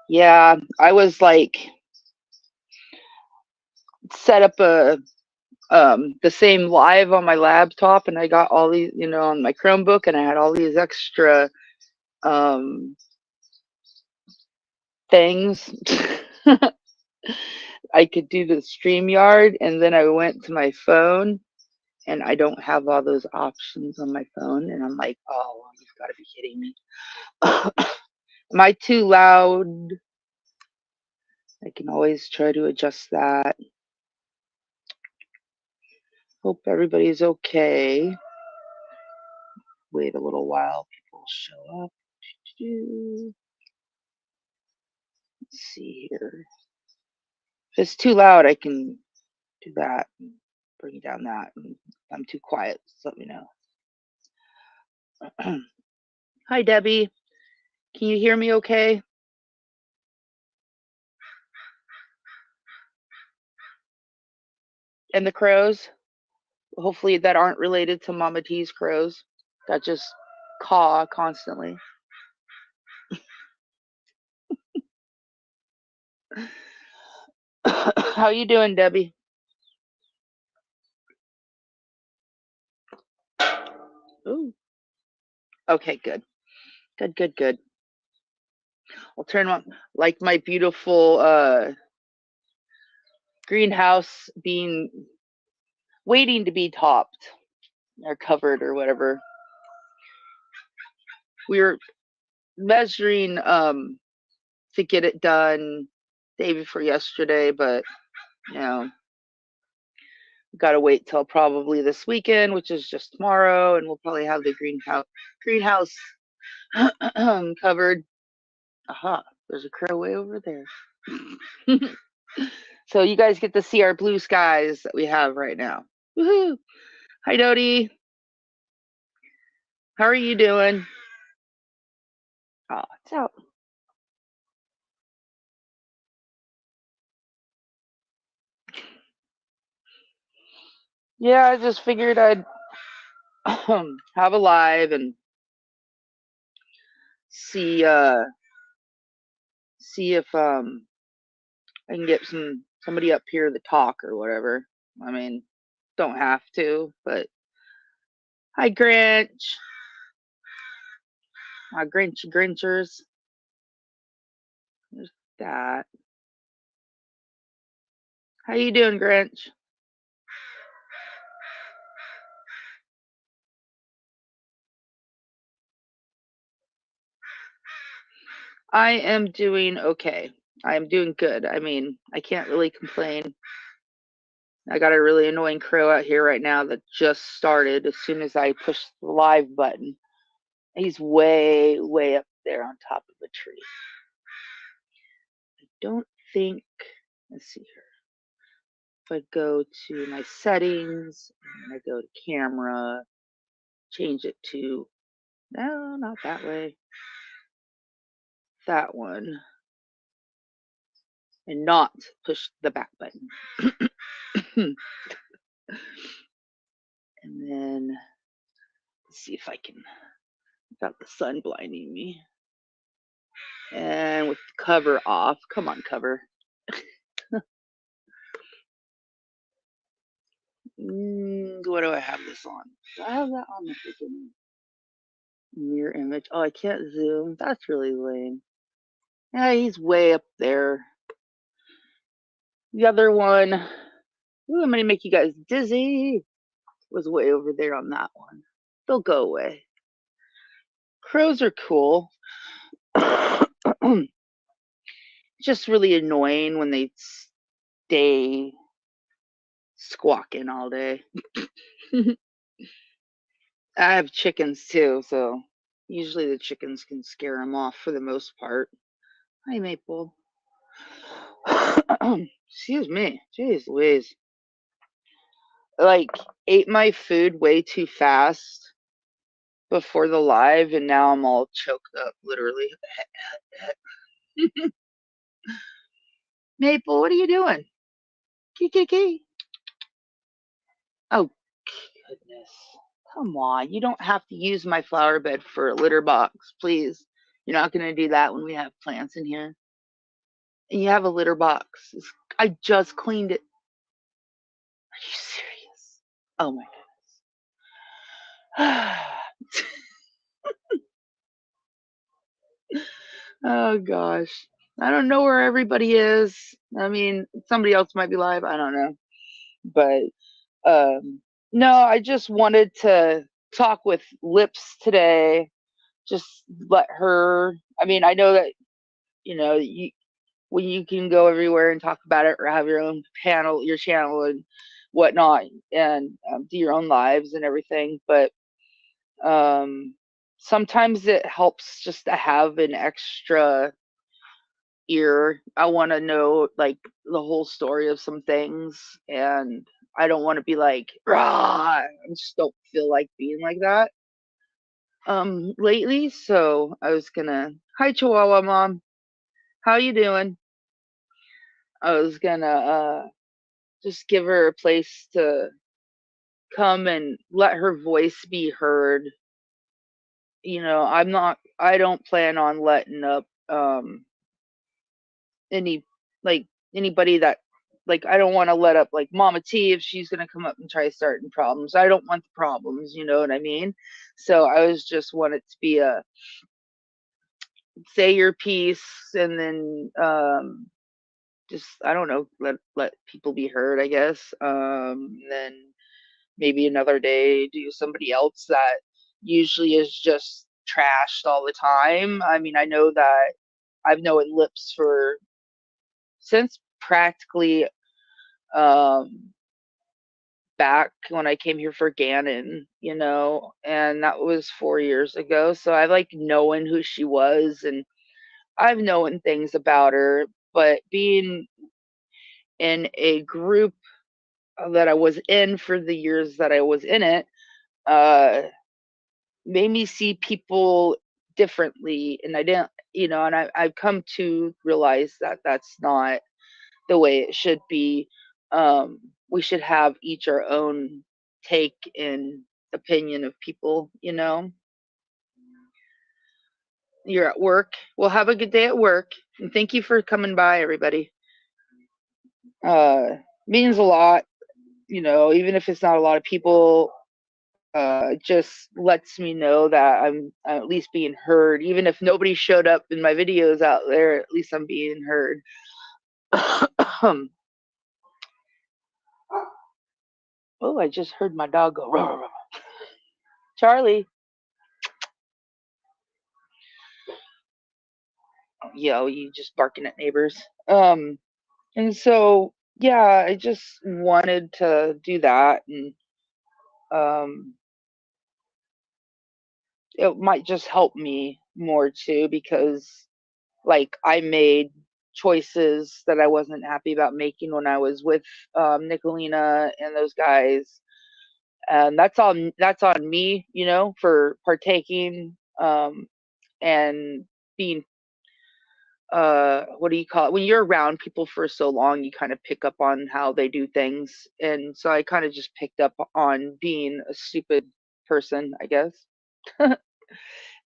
Yeah, I was like set up a the same live on my laptop, and I got all these, on my Chromebook, and I had all these extra um things. I could do the StreamYard, and then I went to my phone, and I don't have all those options on my phone, and I'm like, oh, you've got to be kidding me. Am I too loud? I can always try to adjust that. Hope everybody's okay. Wait a little while, people show up. Let's see here. If it's too loud, I can do that. Bring down that. If I'm too quiet, just let me know. Hi, Debbie. Can you hear me okay? And the crows? Hopefully that aren't related to Mama T's crows that just caw constantly. How you doing, Debbie? Ooh. Okay, good. Good, good, good. I'll turn on like my beautiful greenhouse being waiting to be topped or covered or whatever. We were measuring to get it done day before yesterday, but you know, got to wait till probably this weekend, which is just tomorrow, and we'll probably have the greenhouse covered. Aha, there's a crow way over there. So you guys get to see our blue skies that we have right now. Woohoo! Hi, Dodie. How are you doing? Oh, it's out. Yeah, I just figured I'd have a live and see see if I can get somebody up here to talk or whatever. I mean, don't have to, but hi, Grinch. My Grinchers. There's that. How you doing, Grinch? I am doing okay. I am doing good. I mean, I can't really complain. I got a really annoying crow out here right now that just started as soon as I pushed the live button. He's way, way up there on top of the tree. I don't think, let's see here. If I go to my settings and I go to camera, change it to, no, not that way, that one, and not push the back button. And then let's see if I can, without the sun blinding me. And with the cover off, come on, cover. What do I have this on? Do I have that on the freaking mirror image? Oh, I can't zoom. That's really lame. Yeah, he's way up there. The other one, ooh, I'm gonna make you guys dizzy, was way over there on that one. They'll go away. Crows are cool. Just really annoying when they stay squawking all day. I have chickens too, so usually the chickens can scare them off for the most part. Hi, Maple. Excuse me. Jeez Louise. Like, ate my food way too fast before the live, and now I'm all choked up, literally. Maple, what are you doing? Kiki. Oh, goodness. Come on. You don't have to use my flower bed for a litter box, please. You're not gonna do that when we have plants in here. And you have a litter box. I just cleaned it. Are you serious? Oh my goodness. Oh gosh. I don't know where everybody is. I mean, somebody else might be live. I don't know. But no, I just wanted to talk with Lips today. Just let her. I mean, I know that you when you can go everywhere and talk about it or have your own panel, your channel and whatnot, and do your own lives and everything. But um, sometimes it helps just to have an extra ear. I want to know like the whole story of some things, and I don't want to be like, rah, I just don't feel like being like that lately. So I was gonna, hi Chihuahua mom, how you doing? I was gonna just give her a place to come and let her voice be heard. I don't plan on letting up any like anybody that like I don't want to let up like Mama T if she's gonna come up and try starting problems. I don't want the problems, you know what I mean? So I was just wanted to be a say your piece and then just I don't know, let people be heard, I guess. Then maybe another day do somebody else that usually is just trashed all the time. I mean, I know that I've known Lips for since practically um back when I came here for Gannon, and that was 4 years ago. So I like knowing who she was and I've known things about her, but being in a group that I was in for the years that I was in it, uh made me see people differently. And I didn't, and I've come to realize that that's not the way it should be. We should have each our own take and opinion of people. You're at work. Well, have a good day at work. And thank you for coming by, everybody. Means a lot, even if it's not a lot of people. It just lets me know that I'm at least being heard. Even if nobody showed up in my videos out there, at least I'm being heard. Oh, I just heard my dog go. Rah, rah, rah. Charlie. Yo, you just barking at neighbors. And so yeah, I just wanted to do that, and um, it might just help me more too because like I made choices that I wasn't happy about making when I was with Nicolina and those guys, and that's on me, for partaking and being what do you call it when you're around people for so long, you kind of pick up on how they do things, and so I kind of just picked up on being a stupid person, I guess.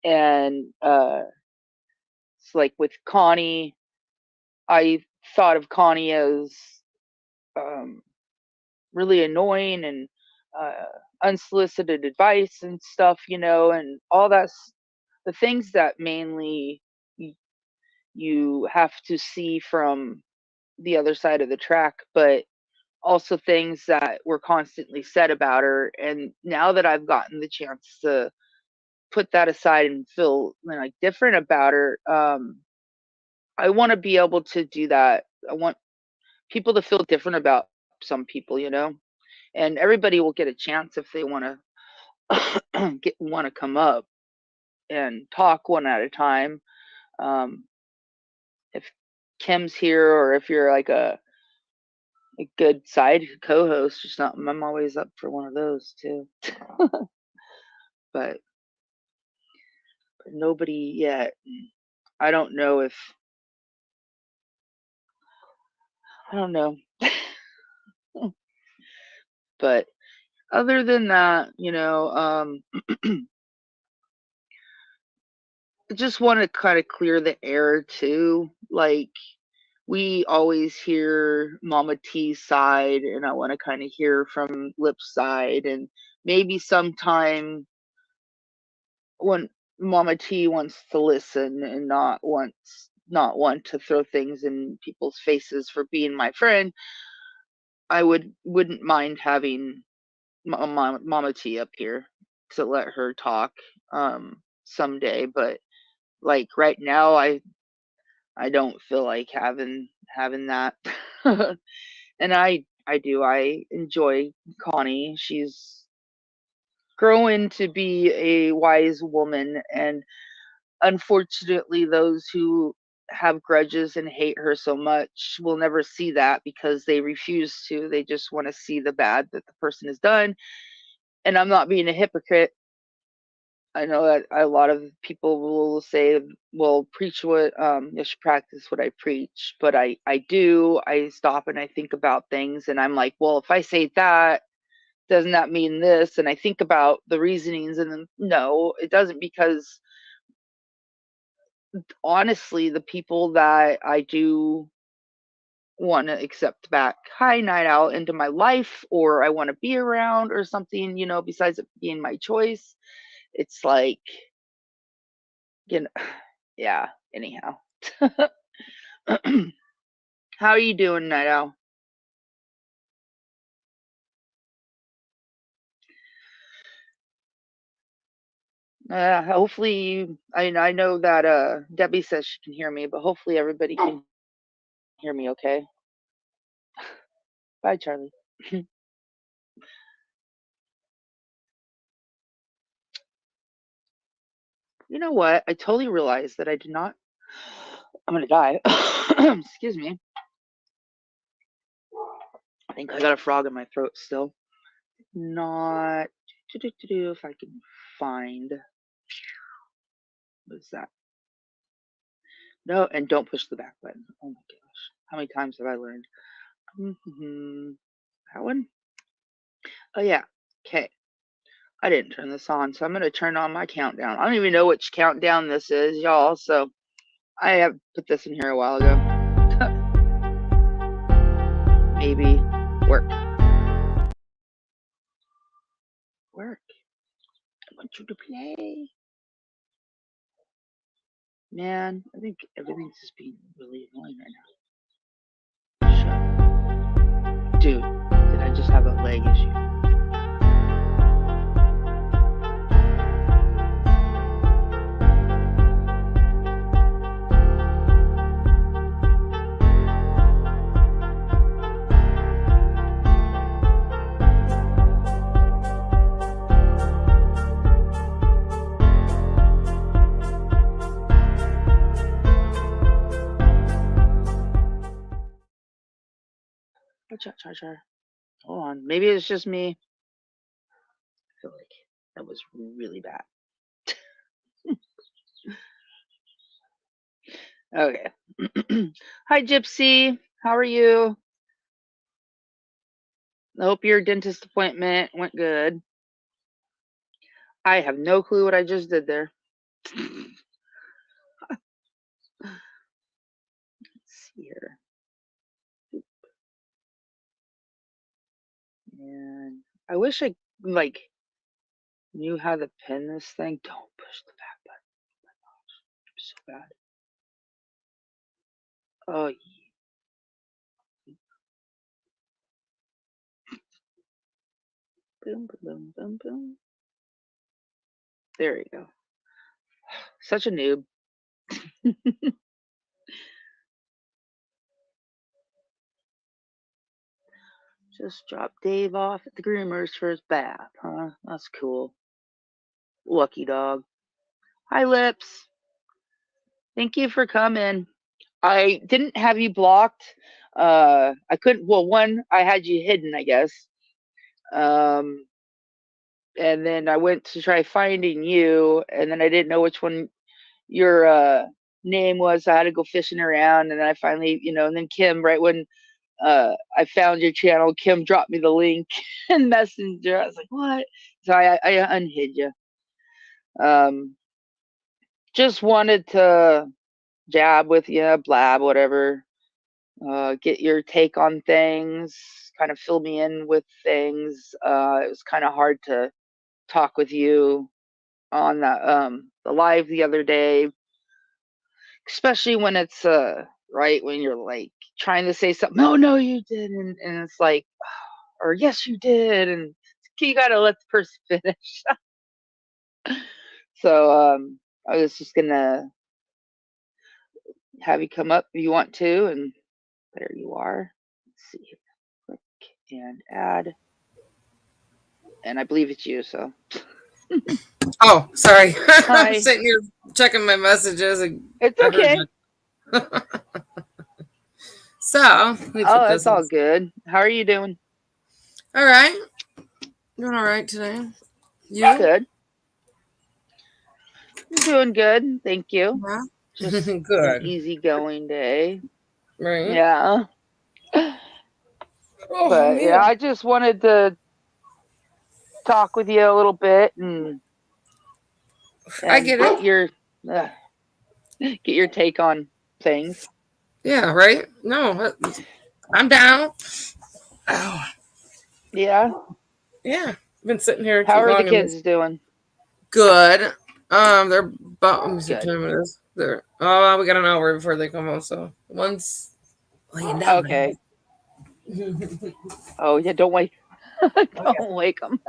And it's like with Connie, I thought of Connie as um, really annoying and uh, unsolicited advice and stuff, and all that's the things that mainly you have to see from the other side of the track, but also things that were constantly said about her. And now that I've gotten the chance to put that aside and feel like different about her, I want to be able to do that. I want people to feel different about some people, and everybody will get a chance if they want to want to come up and talk one at a time. Um, if Kim's here, or if you're like a good side co-host or something, I'm always up for one of those too. but, but nobody yet. I don't know if I don't know. But other than that, just want to kind of clear the air too. Like, we always hear Mama T's side, and I want to kind of hear from Lip's side, and maybe sometime when Mama T wants to listen and not want to throw things in people's faces for being my friend, I wouldn't mind having Mama T up here to let her talk someday. But like right now, I don't feel like having that. And I enjoy Connie. She's growing to be a wise woman, and unfortunately those who have grudges and hate her so much will never see that because they refuse to. They just want to see the bad that the person has done. And I'm not being a hypocrite. I know that a lot of people will say, well, preach what you should practice what I preach. But I stop and I think about things, and I'm like, well, if I say that, doesn't that mean this? And I think about the reasonings, and then no, it doesn't, because honestly, the people that I do want to accept back, hi, Night Owl, into my life, or I want to be around or something, besides it being my choice, it's like, you know, yeah, anyhow. How are you doing, Night Owl? Hopefully, I know that Debbie says she can hear me, but hopefully everybody can hear me okay. Bye, Charlie. You know what? I totally realized that I did not. I'm gonna die. Excuse me. I think I got a frog in my throat still. Not. If I can find. What is that? No, and don't push the back button. Oh my gosh. How many times have I learned? That one? Oh, yeah. Okay. I didn't turn this on, so I'm going to turn on my countdown. I don't even know which countdown this is, y'all. So I have put this in here a while ago. Maybe work. Work. I want you to play. Man, I think everything's just being really annoying right now. Shut. Dude, did I just have a leg issue? Char. Hold on. Maybe it's just me. I feel like that was really bad. Okay. Hi, Gypsy. How are you? I hope your dentist appointment went good. I have no clue what I just did there. Let's see here. And I wish I like knew how to pin this thing. Don't push the back button. Oh my gosh, I'm so bad. Oh, boom, boom, boom, boom. There you go. Such a noob. Just dropped Dave off at the groomers for his bath, huh? That's cool. Lucky dog. Hi, Lips. Thank you for coming. I didn't have you blocked. I couldn't. Well, one, I had you hidden, I guess. Um, and then I went to try finding you, and then I didn't know which one your name was. So I had to go fishing around, and then I finally, and then Kim, right when I found your channel, Kim dropped me the link in Messenger. I was like, what? So I unhid you. Um, just wanted to jab with you, blab, whatever. Get your take on things, kind of fill me in with things. It was kind of hard to talk with you on the live the other day, especially when it's right when you're like trying to say something. No, no, you didn't, and it's like, or yes, you did, and you gotta let the person finish. So I was just gonna have you come up if you want to, and there you are. Let's see, click and add, and I believe it's you. So. Oh, sorry. I'm Hi. sitting here checking my messages. It's I heard okay. you. So, let me Oh, put that's this in. all good. How are you doing? All right. Doing all right today. You? Good. I'm doing good. Thank you. Yeah. Just an Good. easygoing day. Right. Yeah. Oh, But yeah, man. I just wanted to talk with you a little bit I and get it. uh, get your take on things. Yeah, right? No, I'm down. Oh, Yeah. yeah. Been sitting here How too are the long. kids doing? Good. They're about, let me see what Good. time it is. We got an hour before they come home, so one's laying down Okay. now. Oh yeah, don't wake Oh, yeah. don't wake them.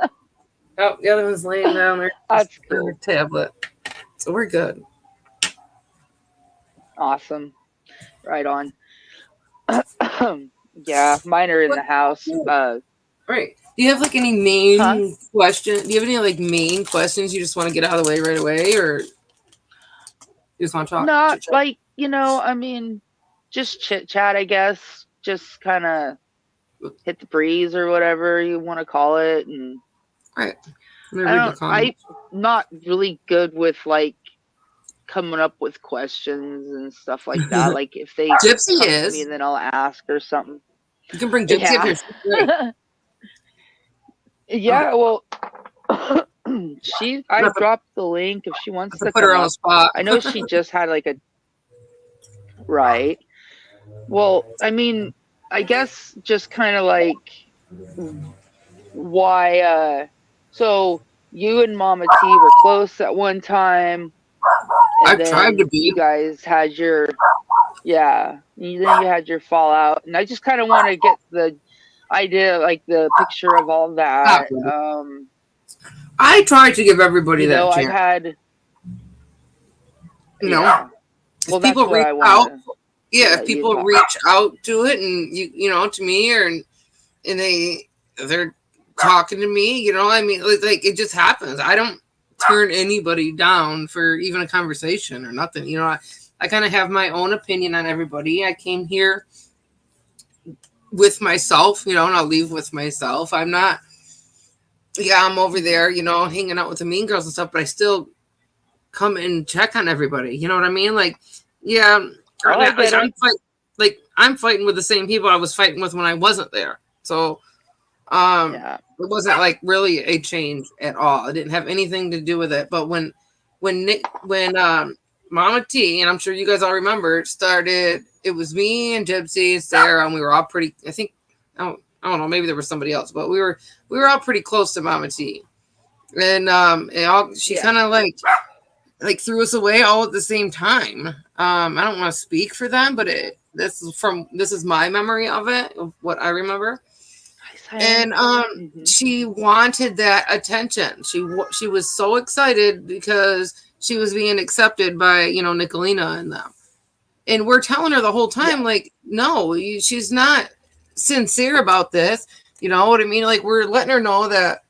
Oh, the other one's laying down there That's on her cool. tablet. So we're good. Awesome. Right on. Yeah, mine are in What? the house. Right. Do you have like any Huh? main question? Do you have any like main questions you just want to get out of the way right away, or you just want to talk Not chit chat? like, I mean, just chit chat, I guess. Just kind of hit the breeze or whatever you want to call it. And All right. Let me read the I'm comments. not really good with like coming up with questions and stuff like that. Like if they Gypsy come to me, is. then I'll ask or something. You can bring Gypsy up Yeah. here. She's great. Oh, Yeah, well, I not to, dropped the link if she not wants to to put her come on the up. spot. I know she just had like a right. Well, I mean, I guess just kind of like why so you and Mama T were close at one time and I've tried to then you be. guys had your yeah, then you had your fallout and I just kind of want to get the idea like the picture of all Stop, that. brother. I try to give everybody that I've chance. had You know, yeah. if Well, that's people what reach I want out, to yeah, if let you people talk. reach out to it, and to me, or and they're talking to me, I mean, like it just happens. I don't turn anybody down for even a conversation or nothing. I kind of have my own opinion on everybody. I came here with myself, and I'll leave with myself. I'm not. Yeah, I'm over there, hanging out with the mean girls and stuff, but I still come and check on everybody. You know what I mean? Like, yeah, Oh, I like get it. I'm fighting with the same people I was fighting with when I wasn't there. So, Yeah. it wasn't like really a change at all. It didn't have anything to do with it. But when Mama T, and I'm sure you guys all remember, started, it was me and Gypsy and Sarah, and we were all pretty. I don't know, maybe there was somebody else, but we were all pretty close to Mama T, and she Yeah. kind of like threw us away all at the same time. I don't want to speak for them, but this is my memory of it, of what I remember. Hi, And Silence. Mhm. she wanted that attention. She was so excited because she was being accepted by Nicolina and them. And we're telling her the whole time, Yeah. like, no, she's not sincere about this. You know what I mean? Like, we're letting her know that,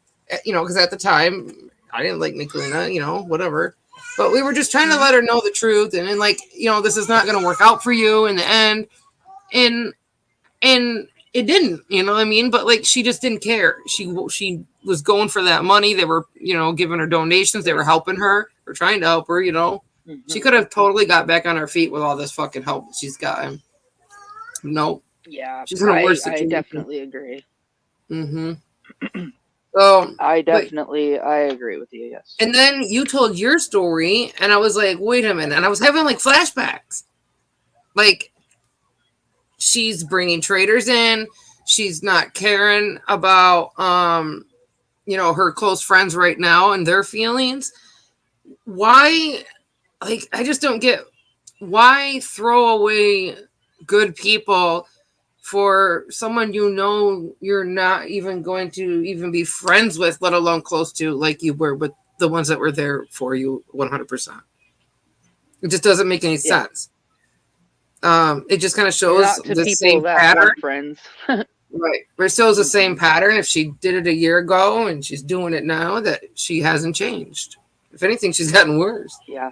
because at the time I didn't like Nicolina, whatever. But we were just trying to Mhm. let her know the truth, and like, this is not going to work out for you in the end. And it didn't, what I mean? But like, she just didn't care. She was going for that money. They were, giving her donations. They were helping her or trying to help her. She Mhm. could have totally got back on her feet with all this fucking help that she's gotten. No, Yeah. she's in a I worse I situation. definitely agree. Mm-hmm. So, I but agree with you. Yes. and then you told your story, and I was like, wait a minute, and I was having like flashbacks, like she's bringing traders in, she's not caring about her close friends right now and their feelings. Why? Like, I just don't get why throw away good people for someone you're not even going to even be friends with, let alone close to, like you were with the ones that were there for you 100%. It just doesn't make any Yeah. sense. It just kind of shows Not to the people same that pattern. want friends. Right. But it shows the same Mhm. pattern. If she did it a year ago and she's doing it now, that she hasn't changed. If anything, she's gotten worse. Yeah.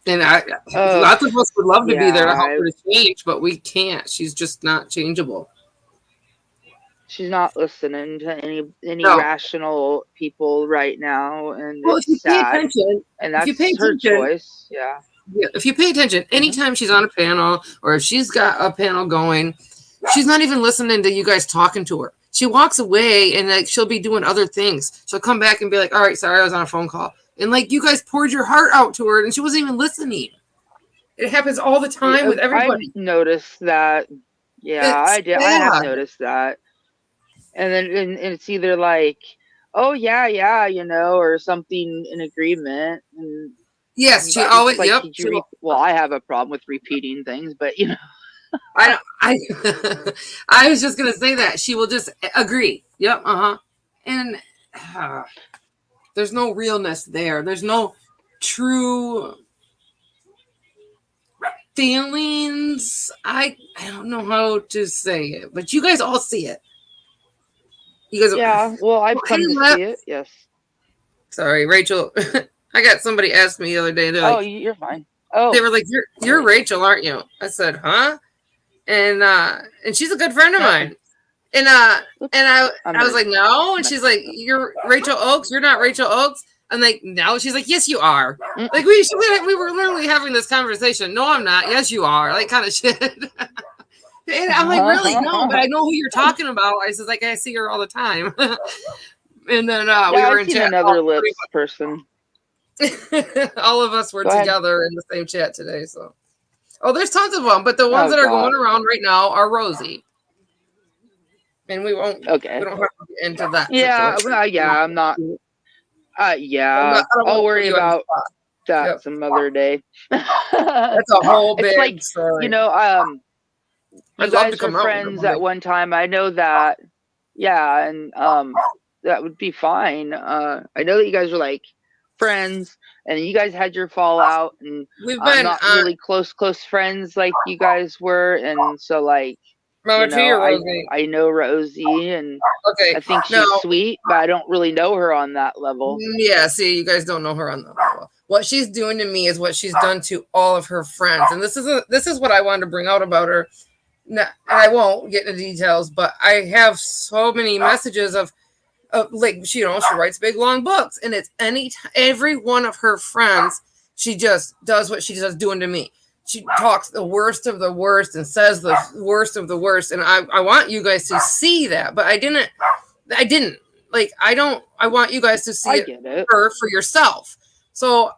And Oh, lots of us would love to be there to help yeah. her to change, but we can't. She's just not changeable. She's not listening to any No. rational people right now, and Well, if you it's pay sad. attention, And if you pay that's her attention, choice. Yeah. yeah, if you pay attention, Hmm. anytime she's on a panel or if she's got a panel going, she's not even listening to you guys talking to her. She walks away and like she'll be doing other things. She'll come back and be like, "All right, sorry, I was on a phone call." And like you guys poured your heart out to her and she wasn't even listening. It happens all the time Yeah, with I've everybody. noticed that. Yeah, It's I did. I have sad. noticed that. And then and it's either like, oh yeah, yeah, or something in agreement. And Yes, she it's always. like, Yep. did you well, I have a problem with repeating things, but I don't. I was just gonna say that she will just agree. Yep. And uh, there's no realness there. There's no true feelings. I don't know how to say it, but you guys all see it. You guys. yeah, well, I've Well, hey, come to see it. Yes. sorry, Rachel. I got somebody asked me the other day. They're Oh, like, you're fine. they Oh, were like, "You're Rachel, aren't you?" I said, "Huh?" And she's a good friend of mine. And oops. and I I'm I was gonna like, no. And mess she's like, this up. you're Rachel Oakes. You're not Rachel Oakes. I'm like, no. She's like, yes, you are. Mm. Like we were literally having this conversation. No, I'm not. Yes, you are. Like kind of shit. And I'm like, really? No, but I know who you're talking about. I says, like, I see her all the time. And then Yeah, we were I've in seen chat. another lips person. All of us were Go ahead. together in the same chat today. So, oh, there's tons of them, but the ones Oh that are going God. around right now are Rosie. And we Okay. don't have to get into that Yeah. situation. Well, yeah. I'm not. I Yeah. don't want I'll to put worry you on the about spot. that Yep. some other day. That's a whole It's like, big story. you I'd love to guys were come out with it friends one at day. one time. I know that. Yeah, and that would be fine. I know that you guys were like friends, and you guys had your fallout, and We've I'm been not really close friends like you guys were, and so like, Mama T or I Rosie. know Rosie, and Okay. I think Now, she's sweet, but I don't really know her on that level. yeah, see, you guys don't know her on the level. What she's doing to me is what she's done to all of her friends. And this is what I wanted to bring out about her. Now, and I won't get into details, but I have so many messages of like she writes big long books, and it's every one of her friends, she just does what she does doing to me. She talks the worst of the worst and says the worst of the worst, and I want you guys to see that, but I didn't like I want you guys to see I it get it. for yourself. So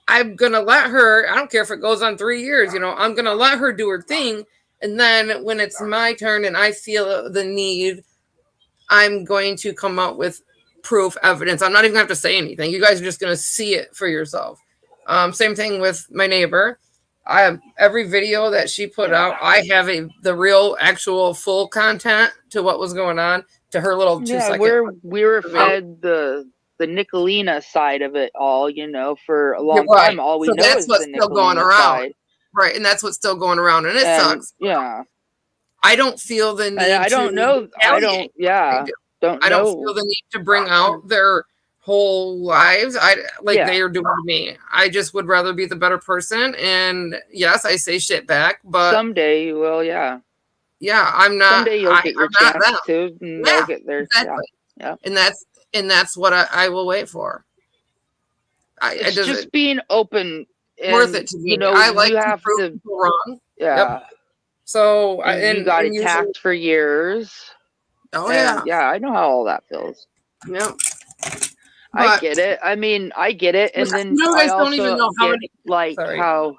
I'm gonna let her, I don't care if it goes on 3 years, I'm gonna let her do her thing, and then when it's my turn and I feel the need, I'm going to come up with proof, evidence. I'm not even going to have to say anything. You guys are just going to see it for yourself. Same thing with my neighbor. I have every video that she put out. I have the real, actual, full content to what was going on to her little 2 second. We were fed the Nicolina side of it all, for a long time. All we So know that's is what's the still going Nicolina around. side. Right, and that's what's still going around, and it sucks. Yeah. I don't feel the need I don't know. I don't. Yeah. Don't I don't know. feel the need to bring out their whole lives. They are doing to me. I just would rather be the better person. And yes, I say shit back, but someday you will. Yeah. Yeah, I'm not. Someday you'll get your I'm chance to, and they'll get theirs. Exactly. Yeah. And that's what I will wait for. It's just being open. And, worth it to me. I like you to have prove to. people wrong. Yeah. Yep. So and you got attacked for years. Oh And yeah. yeah, I know how all that feels. Yep. I But get it. I mean, I get it. And then you I guys don't even also know how get many. like Sorry. how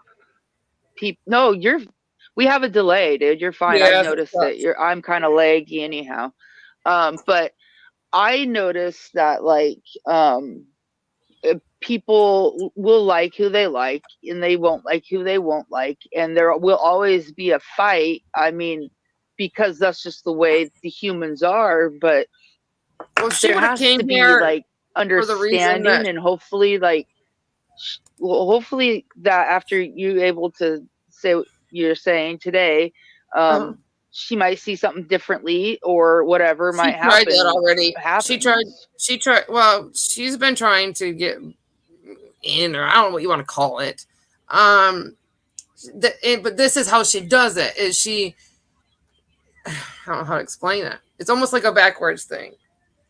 people, no, we have a delay, dude. You're fine. I've Yeah, that noticed it. sucks. I'm kind of laggy anyhow. But I noticed that like, people will like who they like and they won't like who they won't like. And there will always be a fight. I mean, because that's just the way the humans are. But Well, she there would have has came to be here like for the reason that. understanding and hopefully like well, hopefully that after you able to say what you're saying today, Uh, she might see something differently or whatever she might tried that happen already. She tried. happens. She tried. Well, she's been trying to get in, or I don't know what you want to call it. Um, but this is how she does it. Is she? I don't know how to explain it. It's almost like a backwards thing.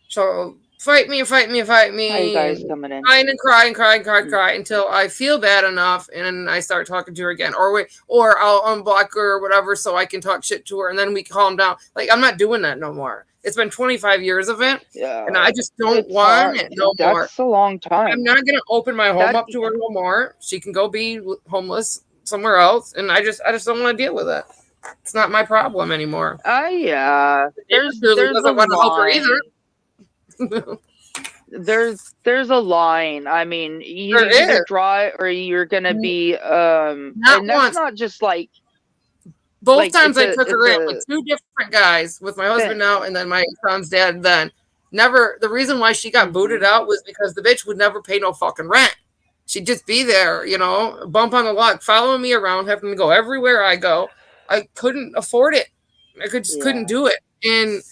So fight me, fight me, fight How you me, guys and coming in? cry and cry and cry and cry and Mm. cry until I feel bad enough, and then I start talking to her again, or or I'll unblock her or whatever, so I can talk shit to her, and then we calm down. Like I'm not doing that no more. It's been 25 years of it, and Yeah, I just don't it's want hard. it no more. That's a long I'm time. not gonna open my home That up to her no more. She can go be homeless somewhere else, and I just don't want to deal with it. It's not my problem anymore. yeah. The neighbor clearly There's a doesn't want to help her line. either. There's a line. I mean, you There either is. draw it or you're gonna be Not and that's once. not just Both times I took it's her in a with two different guys, with my husband thing. now and then my son's dad then. Never the reason why she got booted Hmm. out was because the bitch would never pay no fucking rent. She'd just be there, bump on the luck, following me around, having to go everywhere I go. I couldn't afford it. I just couldn't Yeah, do it. And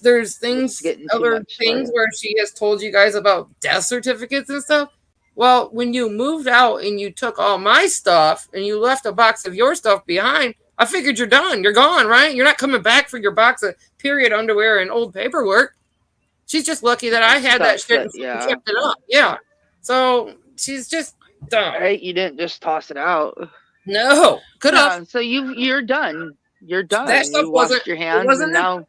there's it's things, getting too other much for things you. where she has told you guys about death certificates and stuff. Well, when you moved out and you took all my stuff and you left a box of your stuff behind, I figured you're done. You're gone, right? You're not coming back for your box of period underwear and old paperwork. She's just lucky that I had that Stuff shit that and fucking yeah, kept it up. Yeah. So she's just dumb. right. You didn't just toss it out. No, could have. No, so you're done. You're That done. stuff You wasn't. washed your It hands, and wasn't. now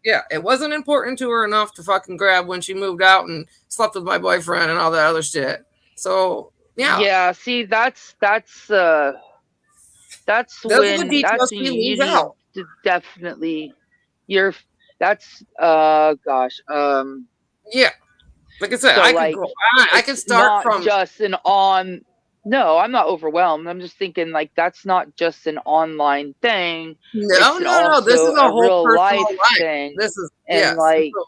Yeah, it wasn't important to her enough to fucking grab when she moved out and slept with my boyfriend and all that other shit. So yeah, yeah. See, those are the that's details when she you leaves need out. to definitely you're that's gosh Yeah, like I said, so I could like go on. I could it's start not from just an on no, I'm not overwhelmed. I'm just thinking like that's not just an online thing. no, It's no, no. This also is a a whole real personal life life. thing. This is And yes. like So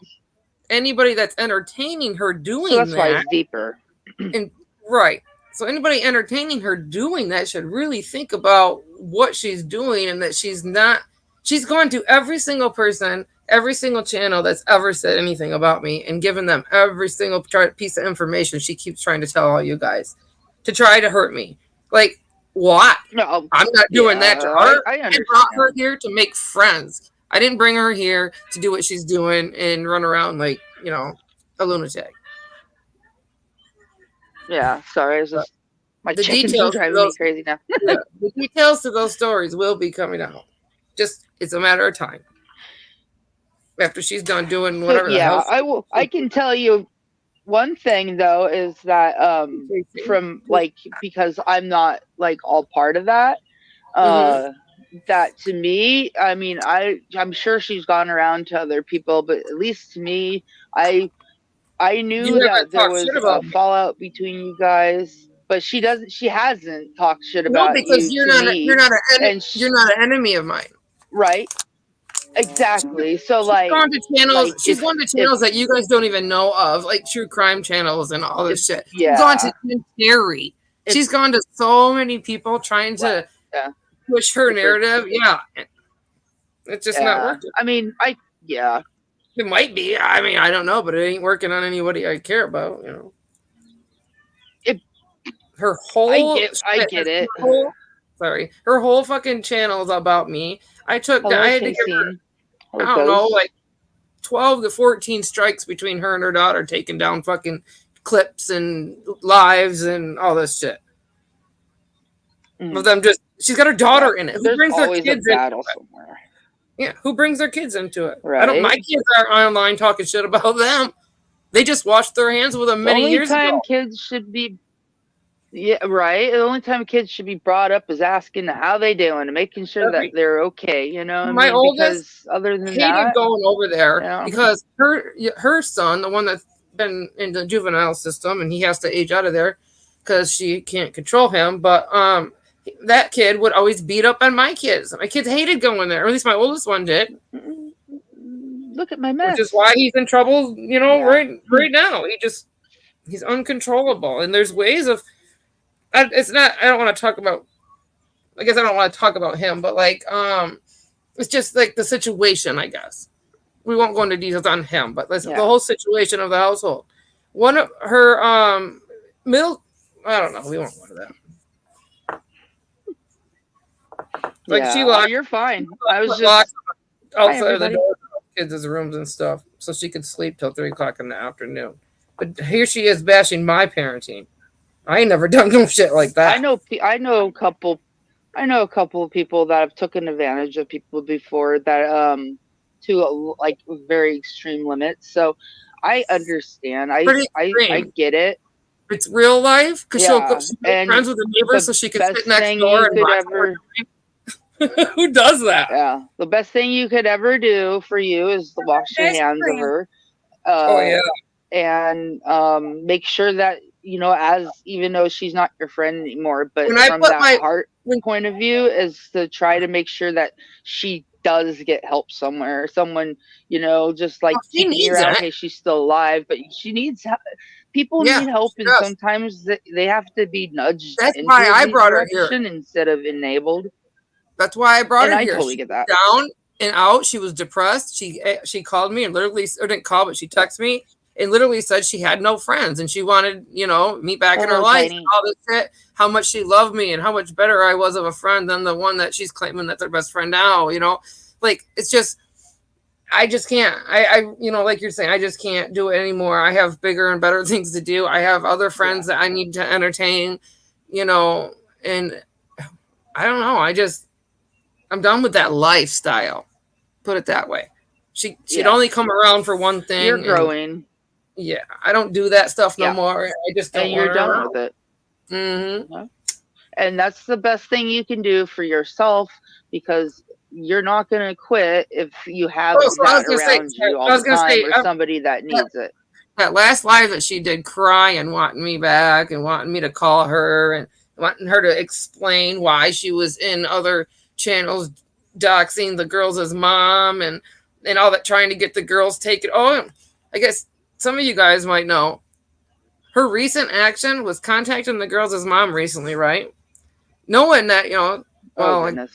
anybody that's entertaining her so doing that's why that, it's deeper. and right. So anybody entertaining her doing that should really think about what she's doing and that she's not. She's gone to every single person, every single channel that's ever said anything about me, and given them every single piece of information she keeps trying to tell all you guys to try to hurt me. Like what? No, I'm not doing that to yeah, her. I I brought her understand. here to make friends. I didn't bring her here to do what she's doing and run around like a lunatic. Yeah, sorry, it's But just my the chickens are details to driving me those crazy now. Yeah, the details to those stories will be coming out. Just it's a matter of time after she's done doing So whatever the hell yeah, I can tell you one thing though is that she's from like because I'm not like all part of that mm-hmm. that to me, I mean, I'm sure she's gone around to other people, but at least to me, I I You knew haven't that there talked shit was a about me. fallout between you guys, but she hasn't talked shit No, about because you to you're me, not and you're not an enemy of mine. right, exactly. So She's gone to if channels that you guys don't even know of, like true crime channels and all if this shit. She's gone to yeah, Tim Terry. if She's gone to so many people trying well, to yeah, push her different, narrative. Yeah, it's just not yeah. working. I mean, yeah, It might be. I mean, I don't know, but it ain't working on anybody I care about. it, Her whole I shit, get it. her whole fucking channel is about me. I Hello, had to give her, Tasine. Hello, I don't know, Ghost. like 12 to 14 strikes between her and her daughter taking down fucking clips and lives and all this shit. Of Mm, them just, she's got her yeah, daughter in it. Who there's brings their always a kids into battle it? somewhere. Yeah, who brings their kids into it? I don't. My Right. kids aren't online talking shit about them. They just washed their hands with them The many only years time ago. kids should be, yeah, right. The only time kids should be brought up is asking how they doing and making sure that Every they're okay. I My mean, oldest because other than hated that, going over there yeah, because her son, the one that's been in the juvenile system, and he has to age out of there because she can't control him. But that kid would always beat up on my kids. My kids hated going there, or at least my oldest one did, look at my which is mess. why he's in trouble. Yeah. Right now, he's uncontrollable, and there's ways of. It's not. I don't want to talk about. I guess I don't want to talk about him, but like it's just like the situation, I guess. We won't go into details on him, but the Yeah. whole situation of the household. One of her middle, I don't know, we won't go into that. Like Yeah. Oh, you're fine. I was locks just, hi, outside of the everybody. door, kids' rooms and stuff, so she could sleep till 3 o'clock in the afternoon. But here she is bashing my parenting. I ain't never done no shit like I that. know, I know a couple of people that have taken advantage of people before that, to like very extreme limits. So I understand. Pretty I extreme. get it. It's real life because Yeah. she'll make And friends with the neighbors the so she can sit best next thing door you and could watch what ever, we're doing. Who does that? yeah, the best thing you could ever do for you is to wash your Best hands of friend. her. Oh Uh, yeah. and make sure that, as even though she's not your friend anymore, but When I from put that my heart when point of view, is to try to make sure that she does get help somewhere. Someone, just like she keeping you needs around, it. hey, she's still alive, but she needs help. People Yeah, need help, she and does. sometimes they have to be nudged That's into why a I new brought her here. direction instead of enabled. That's why I brought And her I here. totally She get was that. down and out. She was depressed. She called me and literally, or didn't call, but she Yeah. texted me and literally said she had no friends and she wanted, me back in her Hello, life and Tiny. all this shit. How much she loved me and how much better I was of a friend than the one that she's claiming that's her best friend now. Like it's just. I just can't. Like you're saying, I just can't do it anymore. I have bigger and better things to do. I have other Yeah. friends that I need to entertain, and I don't know. I'm done with that lifestyle. Put it that way. She'd Yeah. only come around for one You're thing, and growing. yeah, I don't do that stuff no Yeah. more. I just don't And want you're her done around. with it. Mm-hmm. And that's the best thing you can do for yourself, because you're not going to quit if you have Oh, so I was that gonna say, around you all I was the gonna time, say, or somebody that that, needs it. that last live that she did, crying, wanting me back, and wanting me to call her, and wanting her to explain why she was in other channels, doxing the girls as mom, and all that, trying to get the girls taken. Oh, I guess some of you guys might know. Her recent action was contacting the girls as mom recently, right? Knowing that, Oh, well, goodness.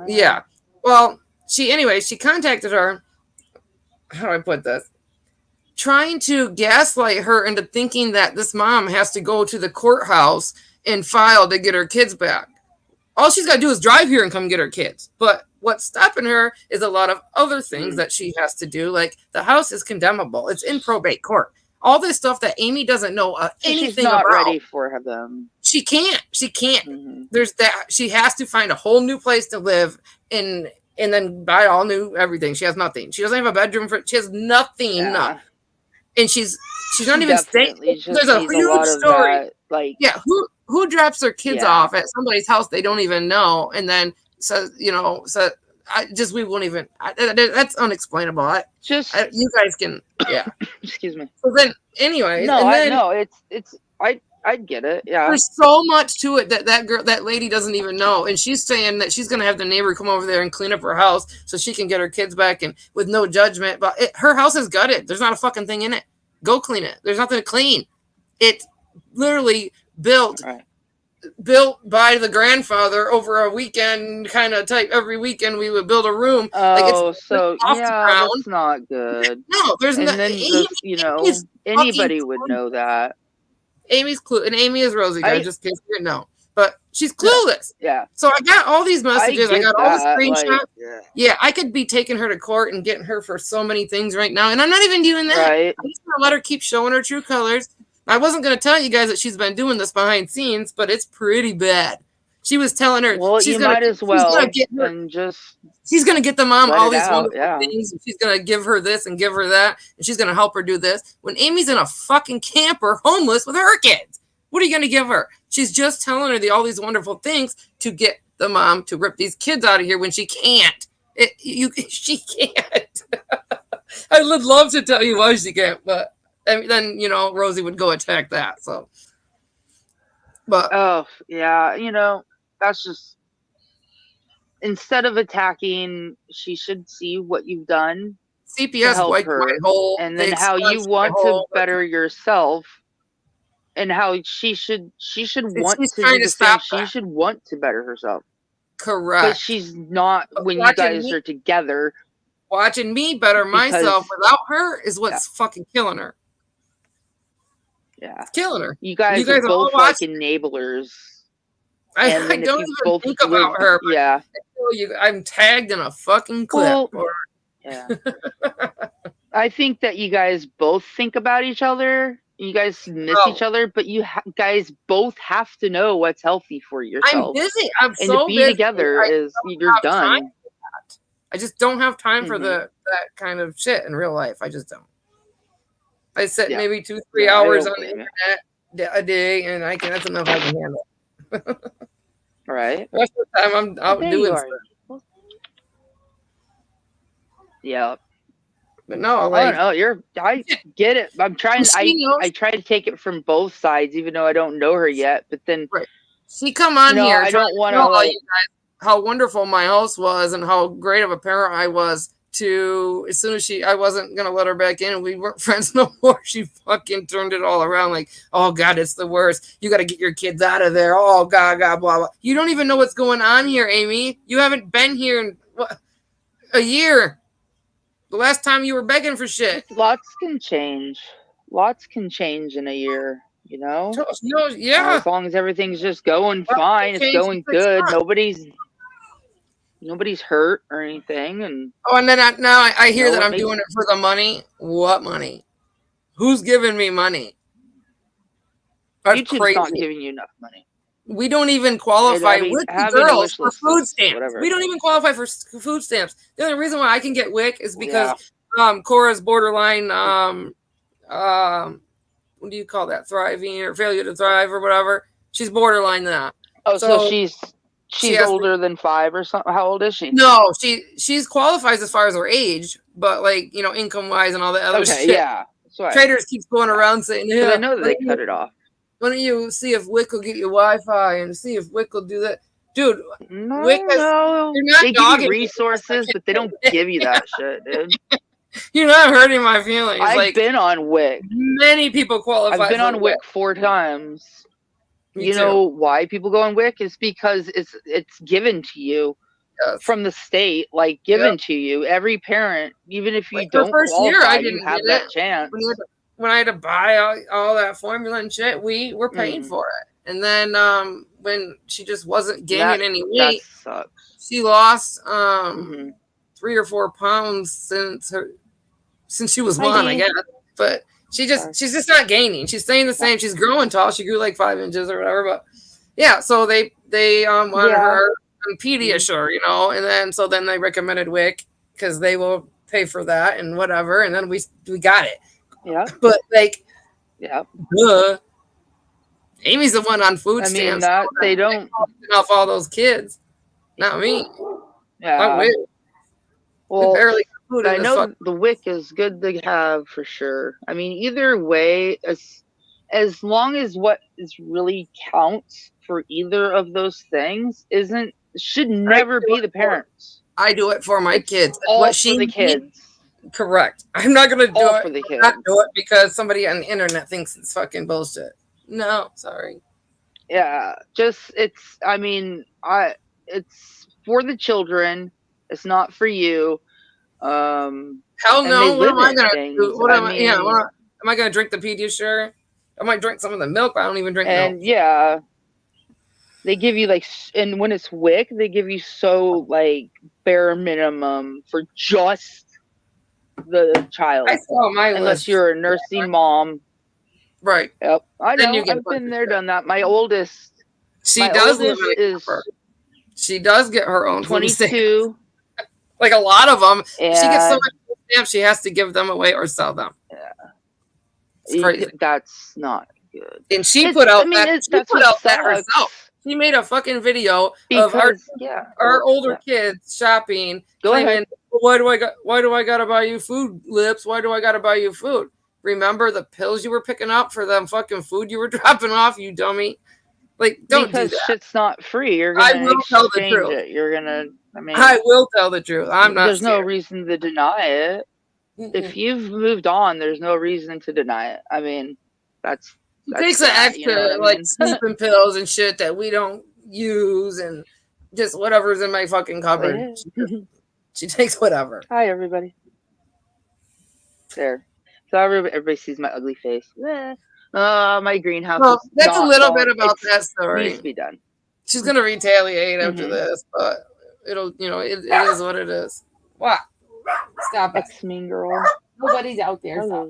yeah. Well, she contacted her. How do I put this? Trying to gaslight her into thinking that this mom has to go to the courthouse and file to get her kids back. All she's got to do is drive here and come get her kids. But what's stopping her is a lot of other things that she has to do. Like the house is condemnable, it's in probate court. All this stuff that Amy doesn't know So she's anything not about. ready for them. She can't. She can't. Mm-hmm. There's that. She has to find a whole new place to live and then buy all new everything. She has nothing. She doesn't have a bedroom for. She has nothing. Yeah. And she's not She even staying. definitely There's just a needs a huge lot of story. that. Like, Yeah, who drops their kids yeah. off at somebody's house they don't even know, and then says, we won't even. That's unexplainable. Just, You guys can, yeah. excuse me. So then, anyways, No, and then I get it. Yeah. there's so much to it that lady doesn't even know, and she's saying that she's gonna have the neighbor come over there and clean up her house so she can get her kids back and with no judgment. But her house is gutted. There's not a fucking thing in it. Go clean it. There's nothing to clean. It's literally built Right. by the grandfather over a weekend kind of type. Every weekend we would build a room. Oh, It's so off the yeah, ground. that's not good. No, there's no. And then Amy's anybody fucking would know that. Amy's clue, and Amy is Rosie, guys, I just in case you didn't know. But she's no, clueless. yeah, So I got all these messages. I get got all the that. Like, screenshots. yeah. Yeah, I could be taking her to court and getting her for so many things right now, and I'm not even doing that. Right. I'm just gonna let her keep showing her true colors. I wasn't gonna tell you guys that she's been doing this behind scenes, but it's pretty bad. She was telling her Well, you might as well and just she's gonna get the mom let all it these out. wonderful Yeah. things, and she's gonna give her this and give her that, and she's gonna help her do this. When Amy's in a fucking camper, homeless with her kids, what are you gonna give her? She's just telling her all these wonderful things to get the mom to rip these kids out of here when she can't. She can't. I would love to tell you why she can't, but then Rosie would go attack that. So, but oh yeah, that's just instead of attacking, she should see what you've done to CPS help wiped my her, whole. and They then how you expunged my want to whole. better yourself, and how she should want She's to trying do to the same. stop She that. should want to better herself, but Correct. she's not But when you guys are together. watching me better Because myself without her is yeah, what's fucking killing her. yeah, It's killing her. you You guys are guys are all both like watching. enablers, I, and I then if don't you even both think live, about her, but yeah, I tell you, I'm tagged in a fucking clip. well, yeah. I think that you guys both think about each other. You guys miss No, each other, but you guys both have to know what's healthy for I'm yourself. busy. I'm And to so be busy. together I is you're don't have time done. for that. I just don't have time for Hmm. that kind of shit in real life. I just don't. I sit Yeah. maybe 2-3 Yeah, I hours don't on the blame you. internet a day, and that's enough I can handle. Right? The rest of the time, I'm out There you doing are. stuff. Yeah. But no, I like, don't know. I get it. I'm trying. she knows. I try to take it from both sides, even though I don't know her yet. But then, Right. She come on here I trying don't to want tell to all like. you guys how wonderful my house was and how great of a parent I was. To as soon as I wasn't gonna let her back in, and we weren't friends no more. She fucking turned it all around. Like, oh God, it's the worst. You got to get your kids out of there. Oh God, blah blah. You don't even know what's going on here, Amy. You haven't been here in a year. The last time you were begging for shit. Lots can change. Lots can change in a year. No, yeah. As long as everything's just going fine, it's going good. Nobody's hurt or anything, and then I hear that it I'm makes doing it for the money. What money? Who's giving me money? That's YouTube's crazy. not giving you enough money. We don't even qualify with the girls for food stamps. Whatever. We don't even qualify for food stamps. The only reason why I can get WIC is because Cora's borderline what do you call that? Thriving or failure to thrive or whatever. She's borderline that. Oh, so she's older than 5 or something. How old is she? No, she's qualifies as far as her age, but like, income wise and all that other shit. Yeah. Traders keeps going around saying, yeah, I know that they cut it off. Why don't you see if WIC will get you Wi-Fi and see if WIC will do that? Dude, no, WIC they give you resources, but they don't give you that shit, dude. You're not hurting my feelings. I've been on WIC. Many people qualify. I've been on WIC 4 times. Me too. Know why people go on WIC is because it's given to you from the state, like given to you. Every parent, even if you don't qualify, you have that chance. When I had to buy all that formula and shit, we were paying for it. And then when she just wasn't gaining any weight, that sucks. She lost 3 or 4 pounds since she was 1, I guess. But she's just not gaining. She's staying the same. She's growing tall. She grew like 5 inches or whatever. But yeah, so they wanted her on Pediasure, and then they recommended WIC because they will pay for that and whatever. And then we got it. Yeah. But like, duh. Amy's the one on food stamps. That they don't off all those kids. Not me. Yeah. Not WIC. Well, barely food I know the WIC is good to have for sure. I mean, either way, as long as what is really counts for either of those things should never be the parents. I do it for my kids. All what for the kids. Correct. I'm not gonna do it for the kids. Not do it because somebody on the internet thinks it's fucking bullshit. No, sorry. Yeah, it's for the children. It's not for you. Hell no. What am I gonna do? What am I? Yeah. Am I gonna drink the Pediasure? I might drink some of the milk, but I don't even drink milk. And yeah, they give you and when it's WIC, they give you bare minimum for just the child. I saw my unless you're a nursing mom. Right. Yep. I know. I've been there, done that. My oldest She My does live in oldest a camper. is She does get her own food stamps. 22, Like a lot of them, she gets so and much food stamps she has to give them away or sell them. It's crazy. that's not good. And she It's, put I out mean, that she that's put what out that herself. sucks She made a fucking video of because, our older kids shopping, Go claiming, ahead. Why do I gotta buy you food, Lips? Why do I gotta buy you food? Remember the pills you were picking up for them fucking food you were dropping off, you dummy? Like, don't do Because that. shit's not free. You're I gonna will tell the exchange truth. it. You're gonna. I mean, I will tell the truth. I'm not there's no scared. reason to deny it. If you've moved on, there's no reason to deny it. I mean, that's She takes an that. You extra know what I like mean? sleeping pills and shit that we don't use, and just whatever's in my fucking cupboard. She takes whatever. Hi, everybody. There. So everybody sees my ugly face. My greenhouse. Well, is that's a not little gone. bit about that Needs story. to be done. She's gonna retaliate after this, but it'll, it is what it is. What? Stop it. Ex-mean girl. Nobody's out there. Stop.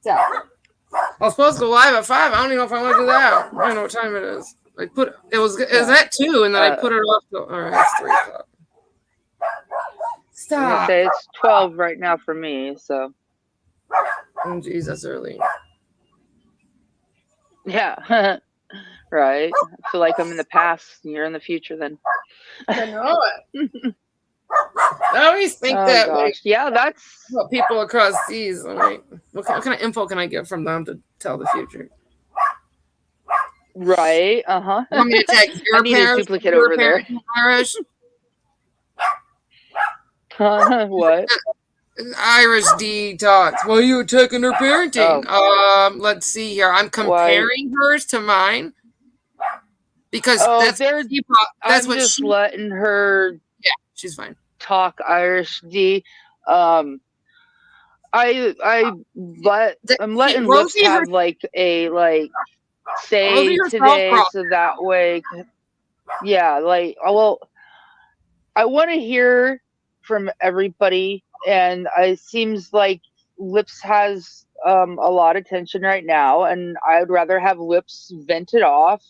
Stop. I was supposed to go live at 5. I don't even know if I want to do that. I don't know what time it is. It was at 2, and then I put it off. All right, it's 3 o'clock. Stop. I'm gonna say it's 12 right now for me. So. Oh, geez, that's early. Yeah. Right. I feel like I'm in the past and you're in the future then. I know it. I always think that gosh. like, yeah, that's what people across seas. Like, what kind of info can I get from them to tell the future? right. Want me to text your I need a duplicate over there. Irish? What? Irish detox. Well, you were taking her parenting. Let's see here. I'm comparing hers to mine because that's I'm what just letting her. Yeah, she's fine. Talk Irish D. I'm letting Lips have like a say today, so that way, yeah, like well, I want to hear from everybody, and it seems like Lips has a lot of tension right now, and I'd rather have Lips vent it off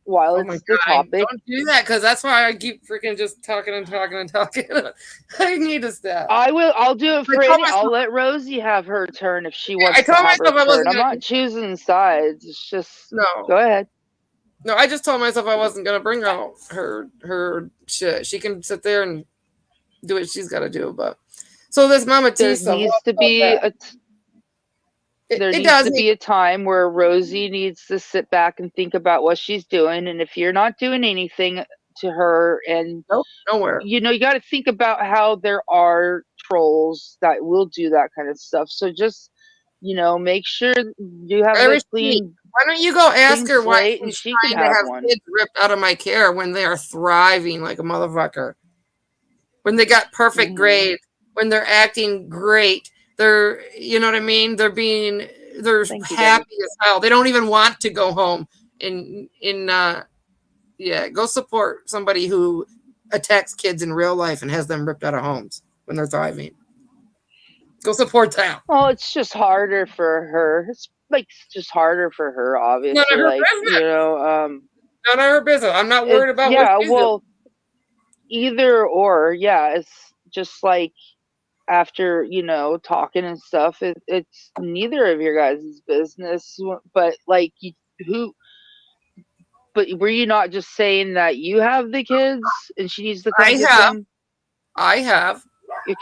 while it's the topic. Don't do that, because that's why I keep freaking just talking and talking and talking. I need to stop. I'll do it for Annie. I'll let Rosie have her turn if she wants to have her turn. I'm not choosing sides. It's just go ahead. No, I just told myself I wasn't gonna bring out her shit. She can sit there and do what she's got to do. But so this Mama T stuff needs to be there needs to be a time where Rosie needs to sit back and think about what she's doing, and if you're not doing anything to her, and nowhere, you got to think about how there are trolls that will do that kind of stuff. So just make sure you have a clean. Why don't you go ask her why she's trying to have kids ripped out of my care when they are thriving like a motherfucker, when they got perfect grades, when they're acting great. They're, you know what I mean? They're happy as hell. They don't even want to go home. Go support somebody who attacks kids in real life and has them ripped out of homes when they're thriving. Go support them. Well, it's just harder for her. It's just harder for her, obviously. None of her business. None of her business. I'm not worried about what she's doing. Either or, it's just like, after talking and stuff, it's neither of your guys' business, but but were you not just saying that you have the kids and she needs to come get them? I have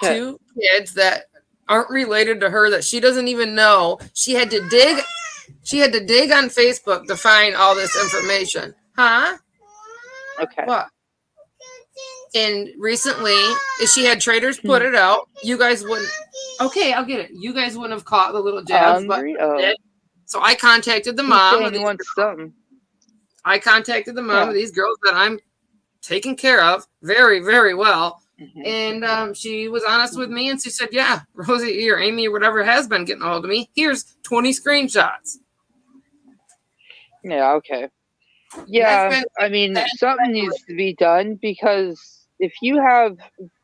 2 kids that aren't related to her that she doesn't even know. She had to dig on Facebook to find all this information. Okay. What? And recently, if she had traders put it out, you guys wouldn't. Okay, I'll get it. You guys wouldn't have caught the little jabs, but so I contacted the mom. I contacted the mom of these girls that I'm taking care of very, very well, and she was honest with me, and she said, "Yeah, Rosie or Amy or whatever has been getting a hold of me. Here's 20 screenshots." Yeah. Okay. Yeah, I mean, something needs to be done, because if you have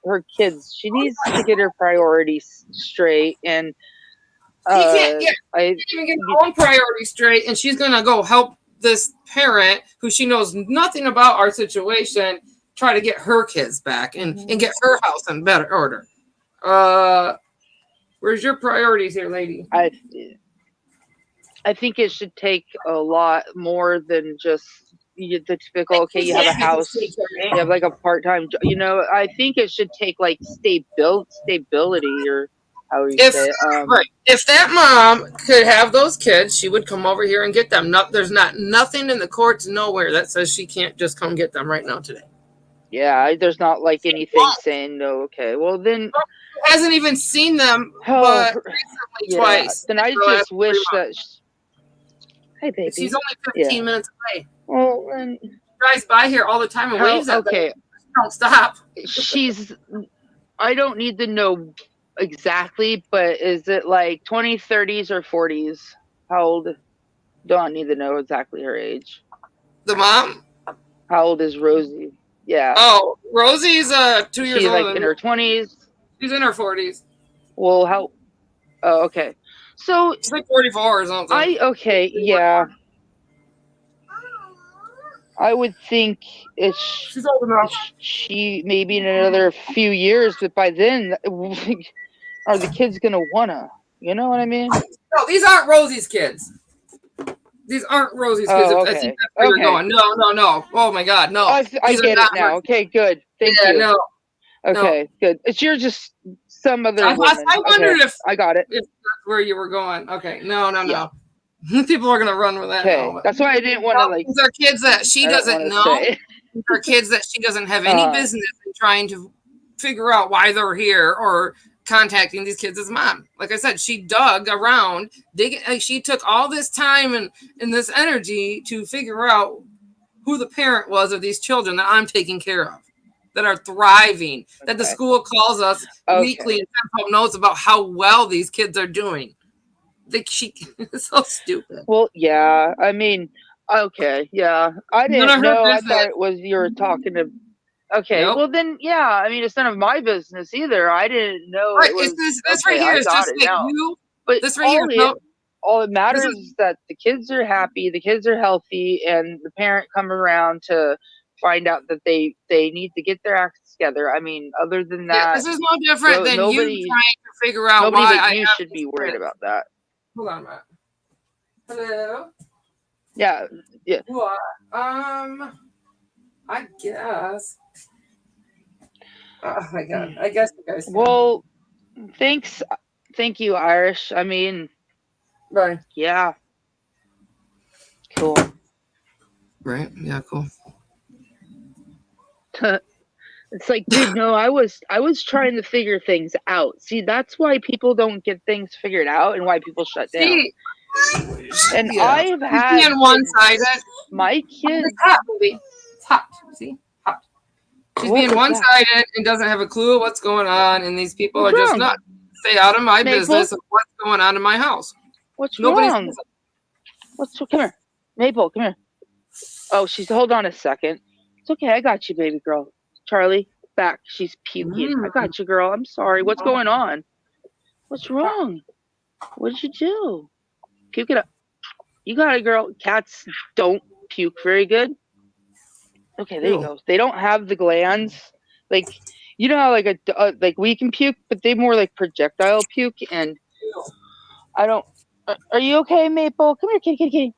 her kids, she needs to get her priorities straight. And she can't even get her own priorities straight, and she's gonna go help this parent who she knows nothing about our situation try to get her kids back and get her house in better order. Where's your priorities here, lady? I think it should take a lot more than just the typical, okay, you have a house, you have like a part-time job. I think it should take like stability, or how you say it. Right. If that mom could have those kids, she would come over here and get them. There's nothing in the courts nowhere that says she can't just come get them right now today. Yeah, there's not like anything saying no. Okay, well then, hasn't even seen them but recently twice. Then I just wish that. Hey, baby. She's only 15 minutes away. Well, then drives by here all the time and waves at them. Don't stop. I don't need to know exactly, but is it like 20s, 30s, or 40s? How old? Don't need to know exactly her age. The mom? How old is Rosie? Yeah. Oh, Rosie's 2 years old. She's like in her 20s. She's in her 40s. Well, how? Oh, okay. So she's like 44 or something. Yeah. I would think she's old enough. She maybe in another few years, but by then, are the kids gonna wanna? You know what I mean? No, these aren't Rosie's kids. These aren't Rosie's kids. Okay. I think that's where you're going. No. Oh my God, no. I get it now. Okay, good. Thank you. No. Okay, good. You're just some other woman. I wondered if I got it. If that's where you were going. Okay, no. People are gonna run with that. Okay, that's why I didn't want to like. These are kids that she doesn't know. These are kids that she doesn't have any business in trying to figure out why they're here or contacting these kids' mom. Like I said, she dug around, she took all this time and this energy to figure out who the parent was of these children that I'm taking care of, that are thriving, that the school calls us weekly and sends home notes about how well these kids are doing. It's so stupid. Well, yeah. I mean, okay, yeah. I didn't know. I thought it was you were talking to. Okay, well then, yeah. I mean, it's none of my business either. I didn't know. Right, this right here is just like you. But this right here. All that matters is that the kids are happy, the kids are healthy, and the parent come around to find out that they need to get their acts together. I mean, other than that, this is no different than you trying to figure out why you should be worried about that. Hold on, Matt. Hello. Yeah. What? I guess. Oh my God. I guess you guys. Well, thanks. Thank you, Irish. I mean, right. Yeah. Cool. Right. Yeah. Cool. It's like, dude, no, I was trying to figure things out. See, that's why people don't get things figured out and why people shut down. And I've had being one-sided. My kids. It's hot. See? Hot. She's being one-sided and doesn't have a clue what's going on, and these people are just not. Stay out of my business of what's going on in my house. What's wrong? Come here. Maple, come here. Oh, hold on a second. It's okay, I got you, baby girl. Charlie, back. She's puking. I got you, girl. I'm sorry. What's going on? What's wrong? What did you do? Puke it up. You got it, girl. Cats don't puke very good. Okay, there you go. They don't have the glands. Like, you know how like we can puke, but they more like projectile puke. And I don't. Are you okay, Maple? Come here, kitty.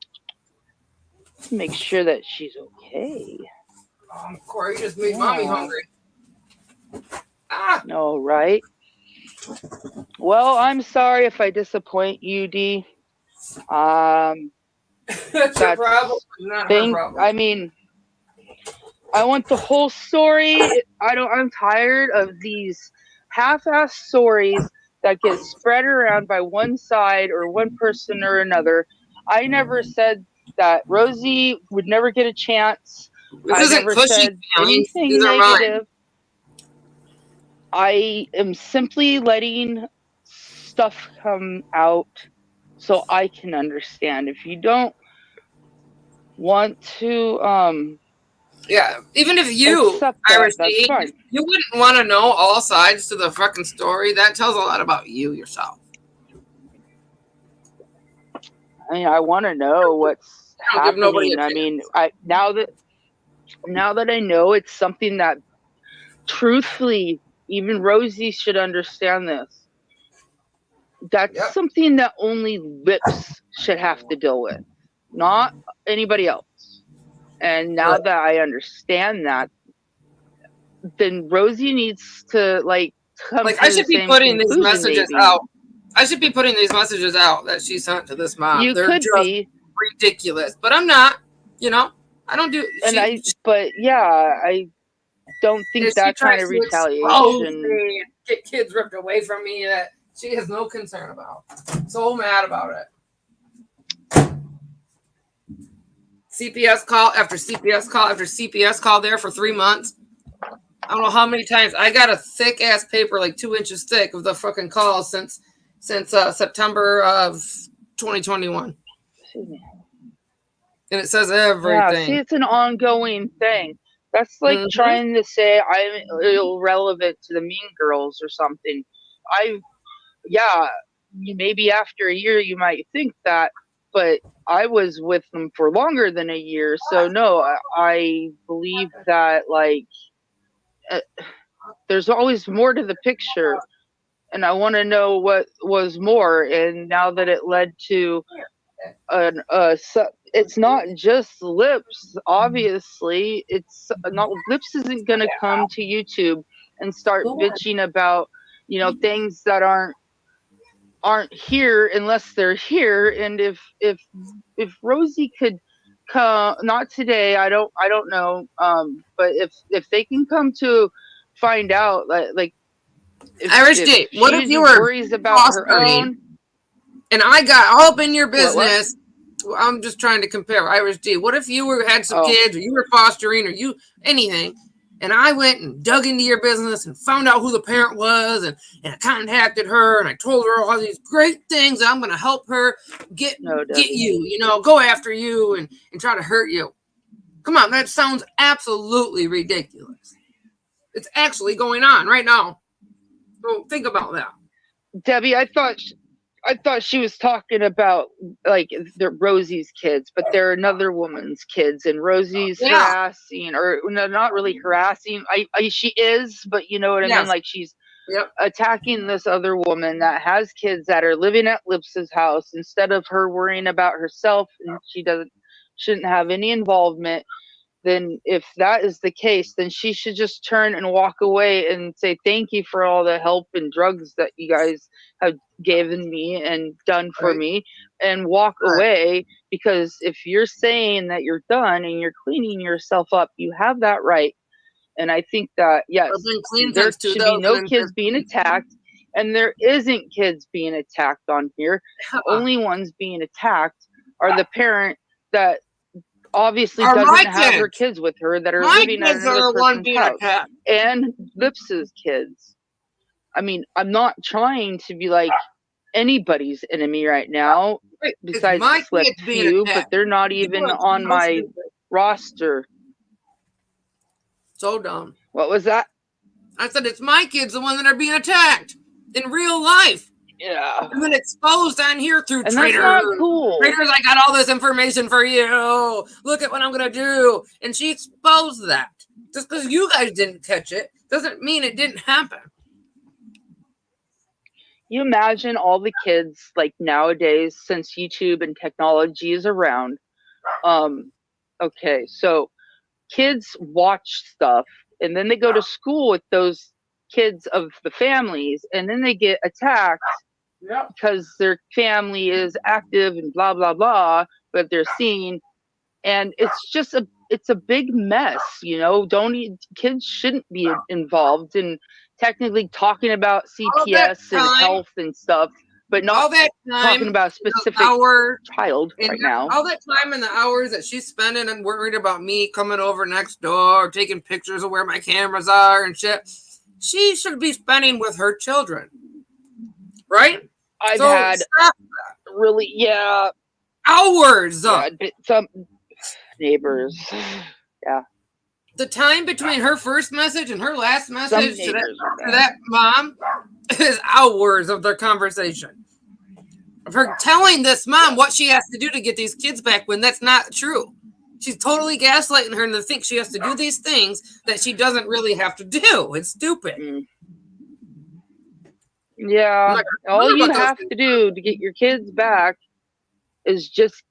Make sure that she's okay. Corey just made mommy hungry. No, right? Well, I'm sorry if I disappoint you, D. That's your problem, not her problem. I mean, I want the whole story. I'm tired of these half-assed stories that get spread around by one side or one person or another. I never said that Rosie would never get a chance. This I never said anything negative. I am simply letting stuff come out so I can understand. If you don't want to, even if you, Irish, you wouldn't want to know all sides to the fucking story. That tells a lot about you yourself. I mean, I want to know what's I don't give nobody a happening. I chance. mean, now that I know, it's something that truthfully, even Rosie should understand this. That's Yep. something that only lips should have to deal with, not anybody else. And now Right. that I understand that, then Rosie needs to come Like I to the should be same putting these conclusion, messages maybe. out. I should be putting these messages out that she sent to this mom. You They're could just be, ridiculous. But I'm not, you know. I don't do but yeah, I don't think if she that kind tries of to expose retaliation. me and get kids ripped away from me that she has no concern about. So mad about it. CPS call after CPS call after CPS call there for 3 months. I don't know how many times I got a thick ass paper, like 2 inches thick, of the fucking calls since September of 2021, and it says Yeah, see, everything. it's an ongoing thing. That's like Mm-hmm. trying to say I'm irrelevant to the Mean Girls or something. I, yeah, maybe after a year you might think that, but I was with them for longer than a year. So no, I believe that uh, there's always more to the picture, and I want to know what was more. And now that it led to it's not just lips. Obviously, it's not lips isn't going to come to YouTube and start bitching about things that aren't here unless they're here. And if Rosie could come, not today, I don't know, but if they can come to find out, like Irish if D, what if she you were worries about her fostering own. and I got all up in your What? business? I'm just trying to compare. Irish D, what if you had some Oh, kids, or you were fostering, or you anything, and I went and dug into your business and found out who the parent was, and I contacted her and I told her all these great things that I'm going to help her get no, get Debbie. you, go after you and try to hurt you. Come on, that sounds absolutely ridiculous. It's actually going on right now. So think about that. Debbie, I thought she was talking about like the Rosie's kids, but they're another woman's kids, and Rosie's Yeah. harassing, or no, not really harassing. She is, but you know what I mean. Yes. Like she's Yep. attacking this other woman that has kids that are living at Lips's house instead of her worrying about herself, and she shouldn't have any involvement. Then if that is the case, then she should just turn and walk away and say thank you for all the help and drugs that you guys have given me and done for Right. me, and walk Right. away. Because if you're saying that you're done and you're cleaning yourself up, you have that right. And I think that, I've yes, been clean there since should be no kids being 2015. attacked, and there isn't kids being attacked on here. The only ones being attacked are the parent that obviously Are doesn't my have her kids. kids with her, that are My living at kids are another the one person's being house, attacked. and Lips's kids. I mean, I'm not trying to be like anybody's enemy right now, Wait, it's besides the my select kids being few, but attacked. they're not People even are on so my stupid. roster. So dumb. What was that? I said it's my kids, the one that are being attacked in real life. Yeah. I've been exposed on here through And that's traitors. not cool. Traitors, I got all this information for you. Look at what I'm going to do. And she exposed that. Just because you guys didn't catch it doesn't mean it didn't happen. You imagine all the kids like nowadays, since YouTube and technology is around. Okay, so kids watch stuff and then they go to school with those kids of the families, and then they get attacked because their family is active and blah blah blah, but they're seeing, and it's a big mess. Don't kids shouldn't be involved in technically talking about All that CPS and time, health and stuff, but not all that talking time, about a the specific hour, child and right now. all that time and the hours that she's spending and worried about me coming over next door, taking pictures of where my cameras are and shit, she should be spending with her children, right? I've had stop really, yeah, hours. some neighbors, yeah, The time between her first message and her last some message to neighbors are to bad. that mom is hours of their conversation. of her telling this mom what she has to do to get these kids back when that's not true. She's totally gaslighting her to think she has to do these things that she doesn't really have to do. It's stupid. Yeah, all you have to do to get your kids back is just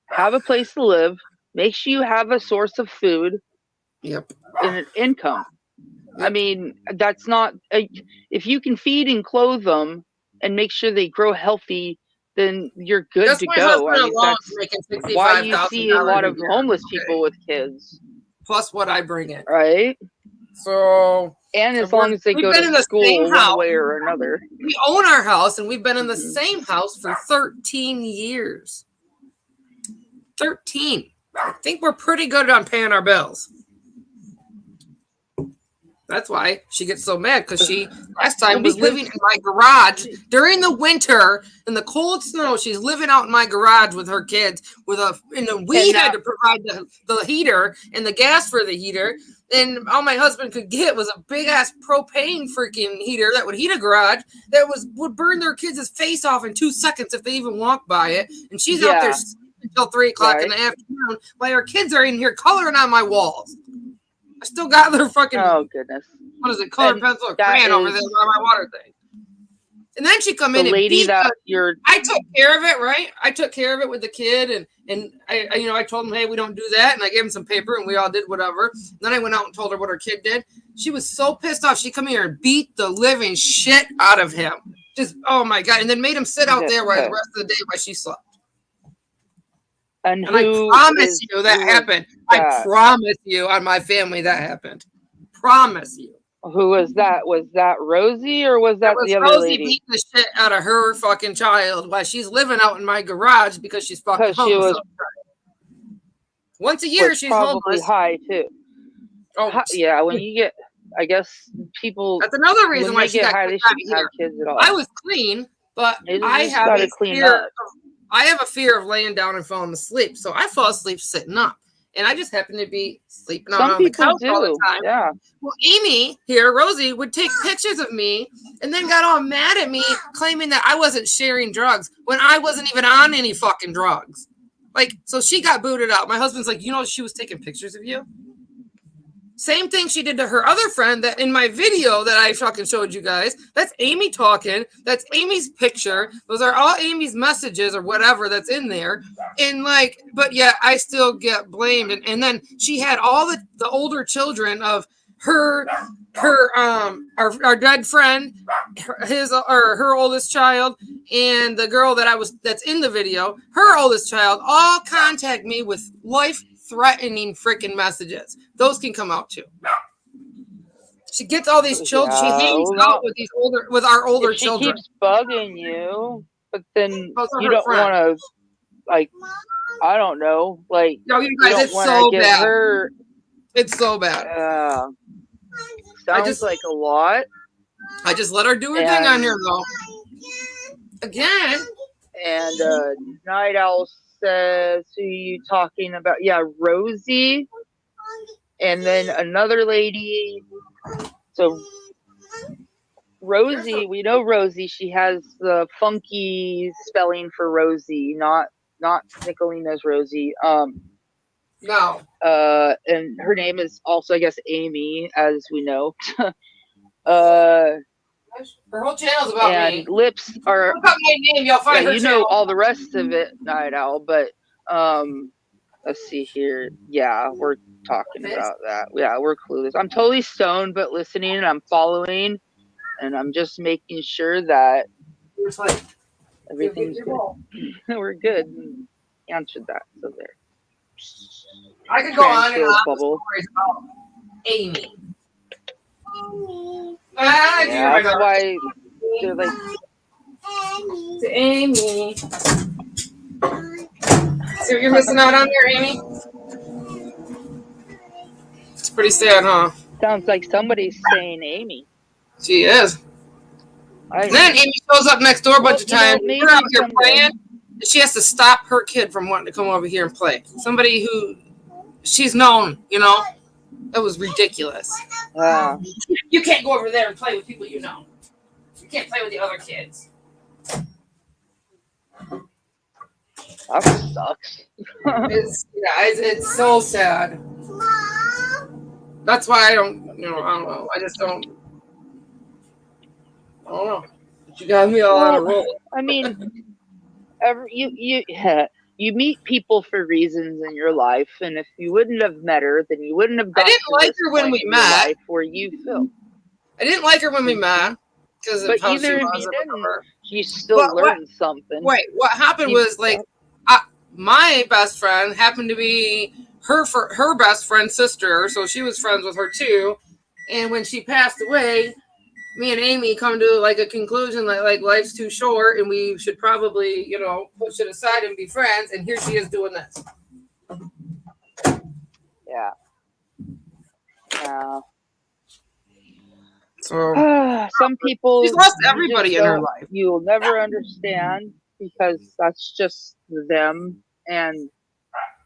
have a place to live, make sure you have a source of food, Yep, and an income. I mean, that's not if you can feed and clothe them and make sure they grow healthy, then you're good just to my go. husband I mean, alone that's is making why you see a lot $65,000 of homeless people with kids, plus what I bring in. right? So, and as long as they go to school one way or another. We own our house, and we've been in the same house for 13 years. 13. I think we're pretty good on paying our bills. That's why she gets so mad, because she last time was living in my garage during the winter in the cold snow. She's living out in my garage with her kids and we had to provide the heater and the gas for the heater. And all my husband could get was a big ass propane freaking heater that would heat a garage that would burn their kids' face off in 2 seconds if they even walked by it. And she's out there until 3 o'clock in the afternoon while her kids are in here coloring on my walls. I still got their fucking goodness. What is it? Colored pencil or crayon over there by my water thing. And then she come in and beat I took care of it, right? I took care of it with the kid, and I told him, hey, we don't do that, and I gave him some paper, and we all did whatever. And then I went out and told her what her kid did. She was so pissed off. She come here and beat the living shit out of him. Just oh my god! And then made him sit out there while the rest of the day while she slept. And I promise you that happened. I promise you on my family that happened. Promise you. Who was that? Was that Rosie or was that the other Rosie lady? Beating the shit out of her fucking child while she's living out in my garage because she's fucking homeless. Once a year, she's probably homeless. High too. Oh yeah, when you get, I guess people. That's another reason why she got high. They shouldn't have kids at all. I was clean, but I have a fear of laying down and falling asleep, so I fall asleep sitting up. And I just happen to be sleeping on the couch all the time. Yeah. Well, Amy here, Rosie, would take pictures of me and then got all mad at me, claiming that I wasn't sharing drugs when I wasn't even on any fucking drugs. Like, so she got booted out. My husband's like, she was taking pictures of you? Same thing she did to her other friend that in my video that I fucking showed you guys. That's Amy talking. That's Amy's picture. Those are all Amy's messages or whatever that's in there. And but yeah, I still get blamed. And then she had all the older children of our dead friend, her oldest child, and the girl that's in the video, her oldest child, all contact me with life-threatening freaking messages. Those can come out too. She gets all these children. She hangs out with our older children. She keeps bugging you, but then you don't want to, I don't know, no, you guys, it's so bad. It's so bad. Sounds like a lot. I just let her do her thing on here though. Again. And Night Owl says, who are you talking about? Yeah, Rosie. And then another lady. So Rosie, we know Rosie. She has the funky spelling for Rosie, not Nicolina's Rosie. No. And her name is also, I guess, Amy, as we know. Her whole channel's about me. And lips are. Look up my name, you'll find her channel. All the rest of it, Night Owl. But let's see here. Yeah, we're talking about that. Yeah, we're clueless. I'm totally stoned, but listening, and I'm following, and I'm just making sure that everything's good. We're good. Answered that. So there. I could go on and on stories about Amy. That's why they're like to Amy. So you're missing out on there, Amy? It's pretty sad, huh? Sounds like somebody's saying Amy. She is. And then Amy shows up next door a bunch of times. We're out here playing. And she has to stop her kid from wanting to come over here and play. Somebody who she's known, That was ridiculous. Wow. You can't go over there and play with people you know. You can't play with the other kids. That sucks. It's so sad. That's why I don't know. I just don't know. But you got me all on a Well, roll. I mean, you you meet people for reasons in your life, and if you wouldn't have met her, then you wouldn't have I got didn't to like this her when point we of your met. life where you feel. I didn't like her when we met because of But how she either of was you or didn't. whatever. You still But learned something. wait, what happened You, was like I, my best friend happened to be her best friend's sister, so she was friends with her too. And when she passed away, me and Amy come to like a conclusion that like life's too short and we should probably push it aside and be friends. And here she is doing this. yeah. Yeah. So Some people she's lost you everybody just in her don't. life. You'll never understand because that's just them, and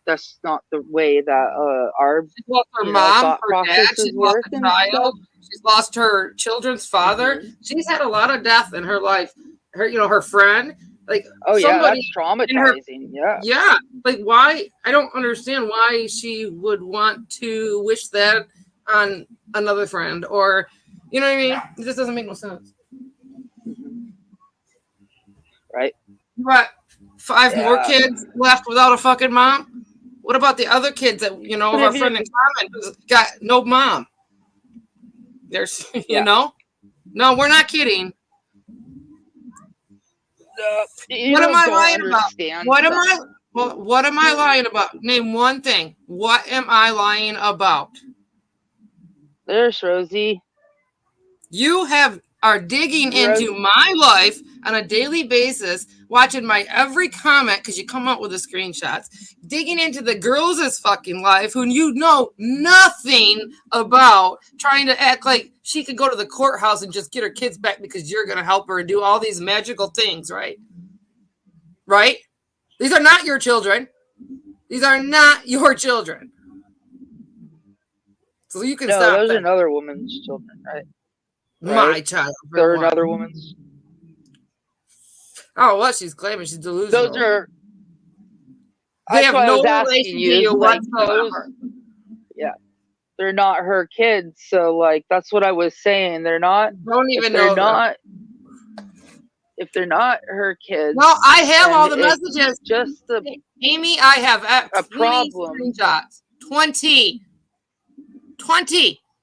that's not the way that our She's lost her mom, thought her dad. processes She's lost work a and stuff. child. She's lost her children's father. Mm-hmm. She's had a lot of death in her life. Her friend, like Oh yeah, somebody that's in her. traumatizing. Yeah. Yeah, like why? I don't understand why she would want to wish that on another friend, or you know what I mean? It just doesn't make no sense. Mm-hmm. Right. What? 5 more Yeah. kids left without a fucking mom? What about the other kids that of our friend in common who's got no mom? There's Yeah. No, we're not kidding. What am I lying about? What am I lying about? Name one thing. What am I lying about? There's Rosie. You are digging into my life on a daily basis, watching my every comment because you come up with the screenshots, digging into the girls' fucking life who you know nothing about, trying to act like she could go to the courthouse and just get her kids back because you're going to help her and do all these magical things, right? Right? These are not your children. These are not your children. So you can stop those that. are another woman's children, right? My child. They're another woman's. Oh, what she's claiming she's delusional. Those are. They have no relation to you whatsoever. Yeah, they're not her kids. So, like, that's what I was saying. They're not. Don't even know them. If they're not her kids. No, I have all the messages. Just Amy, I have a problem. Screenshots. 20.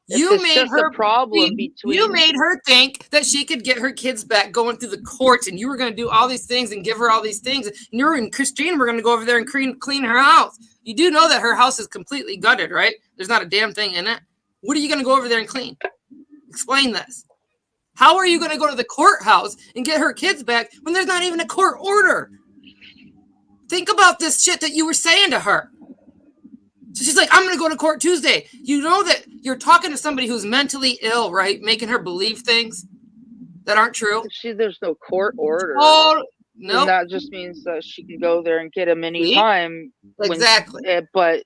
You made her problem You made her think that she could get her kids back going through the courts, and you were going to do all these things and give her all these things. And you and Christine were going to go over there and clean her house. You do know that her house is completely gutted, right? There's not a damn thing in it. What are you going to go over there and clean? Explain this. How are you going to go to the courthouse and get her kids back when there's not even a court order? Think about this shit that you were saying to her. So she's like, I'm going to go to court Tuesday. You know that you're talking to somebody who's mentally ill, right? Making her believe things that aren't true. There's no court order. Oh, no. And that just means that she can go there and get him anytime. Exactly. But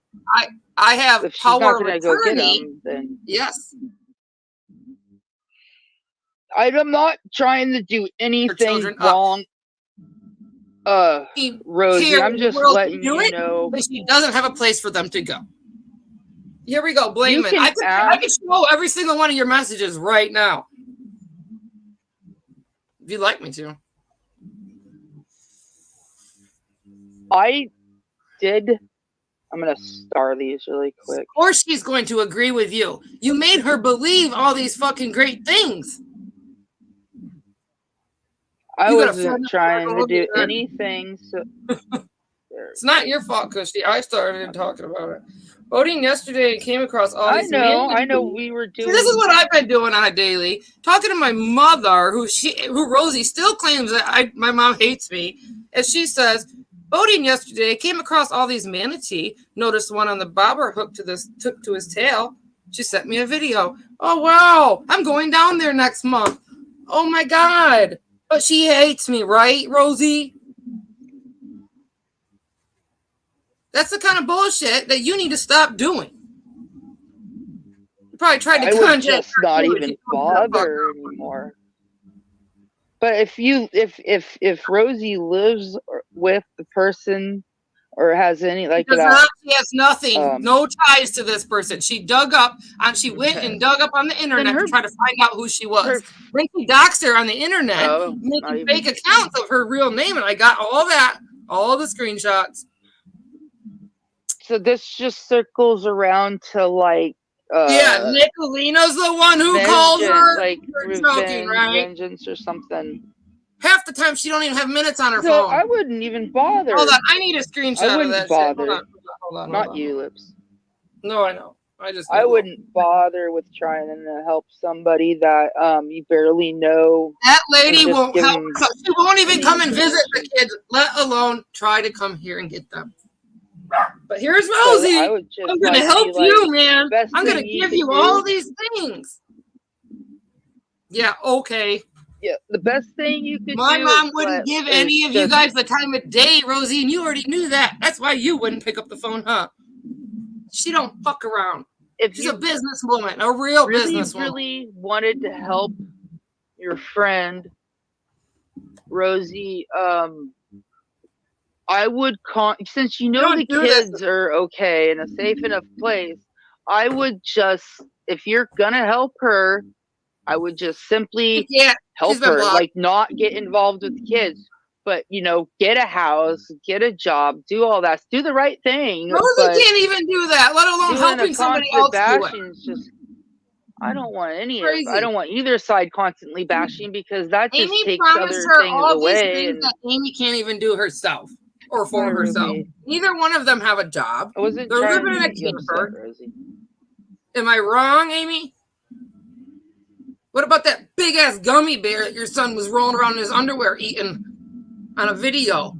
I have if she's power not of going to go get attorney. him, then yes. I'm not trying to do anything wrong. Rosie, I'm just letting you know that she doesn't have a place for them to go. Here we go, blame it. I can show every single one of your messages right now. If you'd like me to. I did. I'm going to star these really quick. Of course she's going to agree with you. You made her believe all these fucking great things. I wasn't trying to do anything. So it's not your fault, Cushy. I started talking about it. Voting yesterday came across all these. I know. We were doing. See, this is what I've been doing on a daily. Talking to my mother, who Rosie still claims that my mom hates me, as she says. Voting yesterday came across all these manatee. Noticed one on the bobber hook took to his tail. She sent me a video. Oh wow! I'm going down there next month. Oh my god! But she hates me, right, Rosie? That's the kind of bullshit that you need to stop doing. You probably tried to I would just not even bother anymore. But if Rosie lives with the person or has any She like does that, not. She has nothing. No ties to this person. She dug up and she went okay, and dug up on the then internet to try to find out who she her was. Then she doxed her on the internet, not making fake even. accounts of her real name, and I got all that, all the screenshots. So this just circles around to like Yeah, Nicolina's the one who called vengeance, her. like You're joking, right? vengeance or something. Half the time she don't even have minutes on her So phone. I wouldn't even bother. Hold on, I need a I screenshot of wouldn't that shit. bother. Hold on. Not you, Lips. No, I know. I just I will. wouldn't bother with trying to help somebody that you barely know. That lady just won't give help. them She won't even any come and visit the information. kids, let alone try to come here and get them. But here's So I Rosie. would just I'm gonna like help be you, like, man. best I'm gonna thing you give could you do. all these things. Yeah, okay. Yeah, the best thing you could My do mom is wouldn't give is any of you just guys the time of day, Rosie, and you already knew that. That's why you wouldn't pick up the phone, huh? She don't fuck around. if She's you a businesswoman, a real really businesswoman. really wanted to help your friend Rosie, I would since you know Don't the do this. kids are okay in a safe enough place, I would just, if you're gonna help her, I would just simply Yeah, help her, like not get involved with the kids, but get a house, get a job, do all that, do the right thing. Rosie But can't even do that, let alone doing a helping somebody constant else do it. bashing is just, I don't want Crazy. I don't want either side constantly bashing, because that just Amy takes promised other her things all these away. things And that Amy can't even do herself or for Hi, herself. Rosie. Neither one of them have a job. I wasn't They're trying living to in a get you upset, camper. Rosie. Am I wrong, Amy? What about that big ass gummy bear that your son was rolling around in his underwear eating on a video?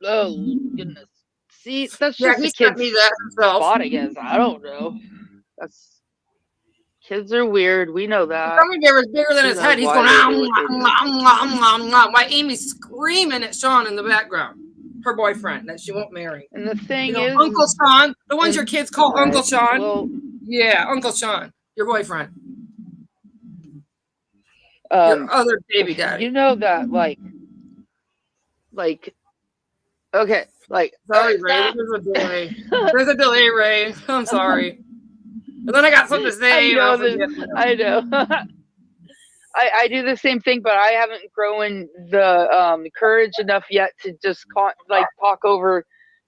Oh goodness. See, that's Yeah, just he a sent kid's me that himself. spot against. I don't know. That's Kids are weird. We know The that. gummy bear was bigger than Who his knows head. He's why going, they ah, do what they do. Why Amy's screaming at Sean in the background, her boyfriend that she won't marry. And the thing is, Uncle Sean, the ones your kids call right, Uncle Sean. well, yeah, Uncle Sean, your boyfriend, your other baby daddy. You know that, like, okay, like. Sorry, Ray. There's a delay. There's a delay, Ray. I'm sorry. And then I got something to say, and I'll forget. I know. I do the same thing, but I haven't grown the courage enough yet to just talk over,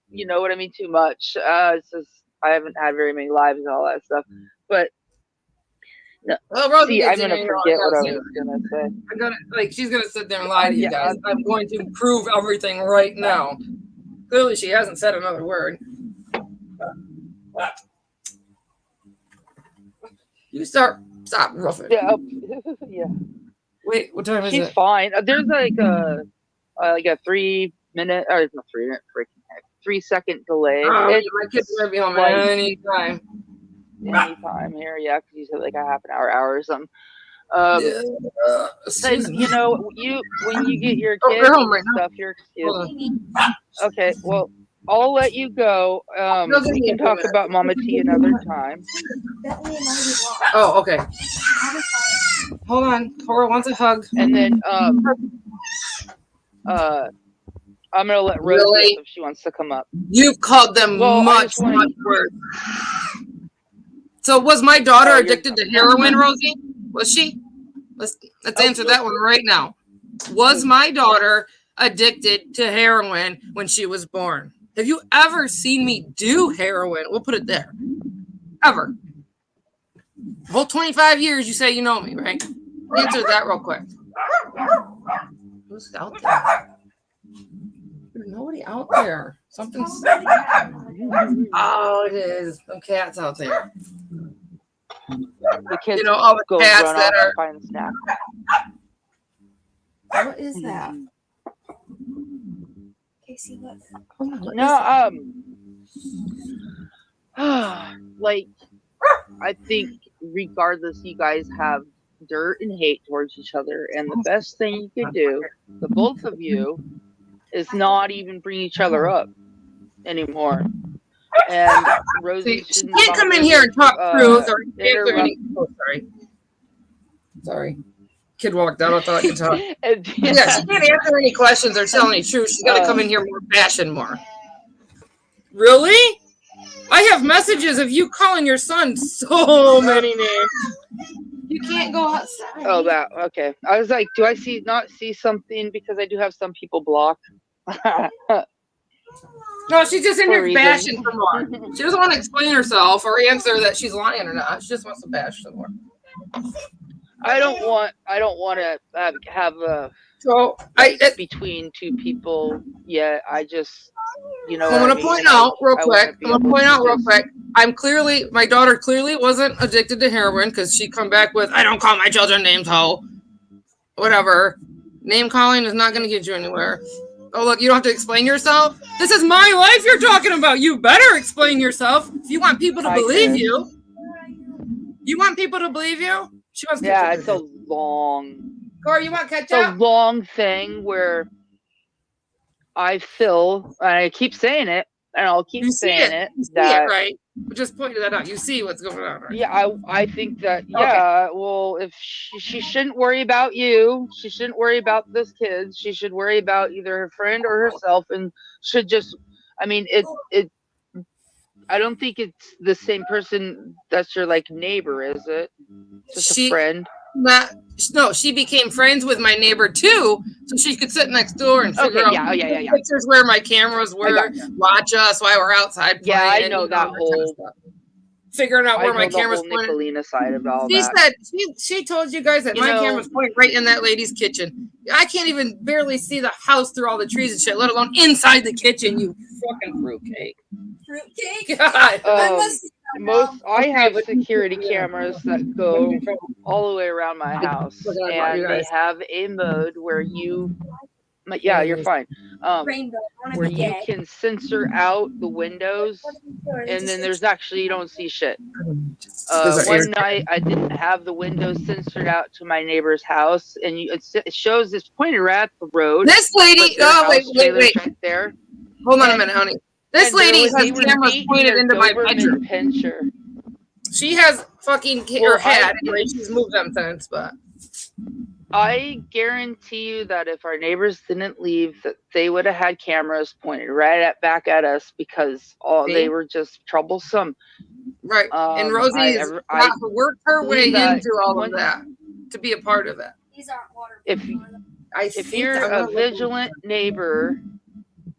you know what I mean, too much. It's just I haven't had very many lives and all that stuff. But no, well, see, I'm gonna forget what I was gonna say. I'm gonna she's gonna sit there and lie to you guys. I'm going to prove everything right now. Clearly, she hasn't said another word. You stop roughing. Yeah, yeah. Wait, what time is it? She's fine. There's like a 3 minute or not 3 minute, freaking heck, 3 second delay. My kids are gonna be home anytime. Anytime here, yeah, because you said like a half an hour or something. You know, when you get your kids and stuff, you're excused. Okay, well, I'll let you go. We can talk about Mama T another time. Oh, okay. Hold on, Cora wants a hug. And then I'm gonna let Rose if she wants to come up. You've called them much worse. So was my daughter addicted to heroin, Rosie? Was she? Let's answer that one right now. Was my daughter addicted to heroin when she was born? Have you ever seen me do heroin? We'll put it there. Ever. The whole 25 years you say you know me, right? Answer that real quick. Who's out there? There's nobody out there. Something's. Oh, it is. Some cats out there. The kids, all the go cats run that off are. And find the snack. What is that? Casey, what? No, like, I think regardless, you guys have dirt and hate towards each other, and the best thing you could do, the both of you, is not even bring each other up anymore. And Rosie she can't come in here and talk truth or answer any. Oh, sorry. Kid walked out. I thought I could talk. And, Yeah, she can't answer any questions or tell any truth. She's got to come in here more bashing more. Really? I have messages of you calling your son so many names. You can't go outside. Oh, that okay. I was like, do I not see something because I do have some people blocked? No, she's just in For here reasons. bashing for more. She doesn't want to explain herself or answer that she's lying or not. She just wants to bash some more. I don't want to have a So between two people yet. I just, I'm going to point out real quick. My daughter clearly wasn't addicted to heroin because she come back with, I don't call my children names, ho. Whatever. Name calling is not going to get you anywhere. Oh, look, you don't have to explain yourself. This is my life you're talking about. You better explain yourself if you want people to believe you. You want people to believe you? She wants. Yeah, it's a long. Corey, you want ketchup? It's a long thing where I feel, and I keep saying it, and I'll keep saying it. You see it, right? Just pointed that out. You see what's going on, right? Yeah, I think that, yeah, well, if she shouldn't worry about you, she shouldn't worry about those kids, she should worry about either her friend or herself, and should just, I mean, I don't think it's the same person that's your, like, neighbor, is it? Just a friend? No, she became friends with my neighbor too, so she could sit next door and figure out pictures where my cameras were, watch us while we're outside playing. Yeah, I know that whole kind of figuring out where my camera's pointing. Nicolina side of all she that. Said she told you guys that my camera's pointing right in that lady's kitchen. I can't even barely see the house through all the trees and shit, let alone inside the kitchen. You fucking fruitcake. Fruitcake. God. I have security cameras that go all the way around my house, and they have a mode where you're fine. Where you can censor out the windows, and then there's actually, you don't see shit. One night I didn't have the windows censored out to my neighbor's house, and it shows it's pointed right at the road. This lady, wait, right there. Hold on a minute, honey. This lady has cameras pointed into my bedroom. Pincher. She has fucking had. Anyway, she's moved them since, but I guarantee you that if our neighbors didn't leave, that they would have had cameras pointed back at us because they were just troublesome. Right. And Rosie worked her way into all of that to be a part of that. If you're a vigilant neighbor,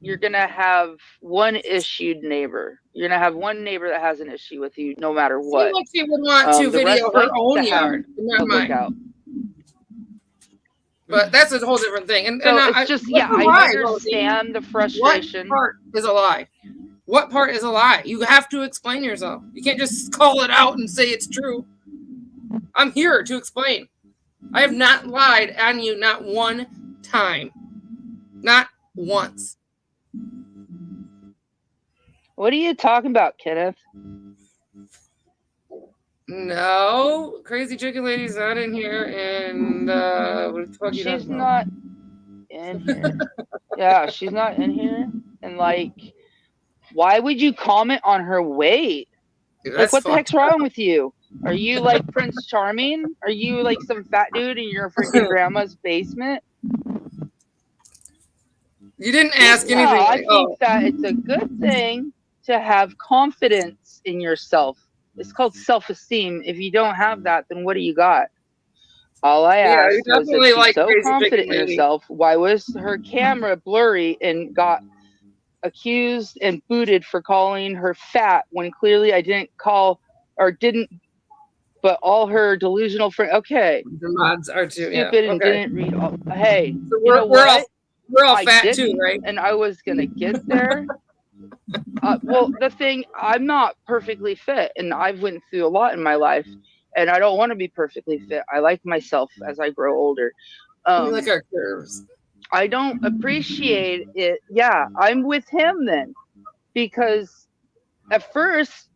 you're going to have one issued neighbor. You're going to have one neighbor that has an issue with you no matter what. Seems like she would want to video her own yard. Not mine. But that's a whole different thing. And it's just, I understand the frustration. What part is a lie? What part is a lie? You have to explain yourself. You can't just call it out and say it's true. I'm here to explain. I have not lied on you not one time. Not once. What are you talking about, Kenneth? No, crazy chicken lady's not in here, and what the fuck you she's not in here. Yeah, she's not in here, and like, why would you comment on her weight? Dude, like, what the heck's wrong with you? Are you like Prince Charming? Are you like some fat dude in your freaking grandma's basement? You didn't ask anything. I think that it's a good thing to have confidence in yourself. It's called self-esteem. If you don't have that, then what do you got? All I asked was if she's so confident in herself, why was her camera blurry and got accused and booted for calling her fat when clearly I didn't call or didn't, but all her delusional friends, the mods are too stupid and didn't read all, hey, so you know what? We're all fat too, right? And I was going to get there. Well, the thing, I'm not perfectly fit, and I've went through a lot in my life, and I don't want to be perfectly fit. I like myself as I grow older. We like our curves. I don't appreciate it. Yeah, I'm with him then, because at first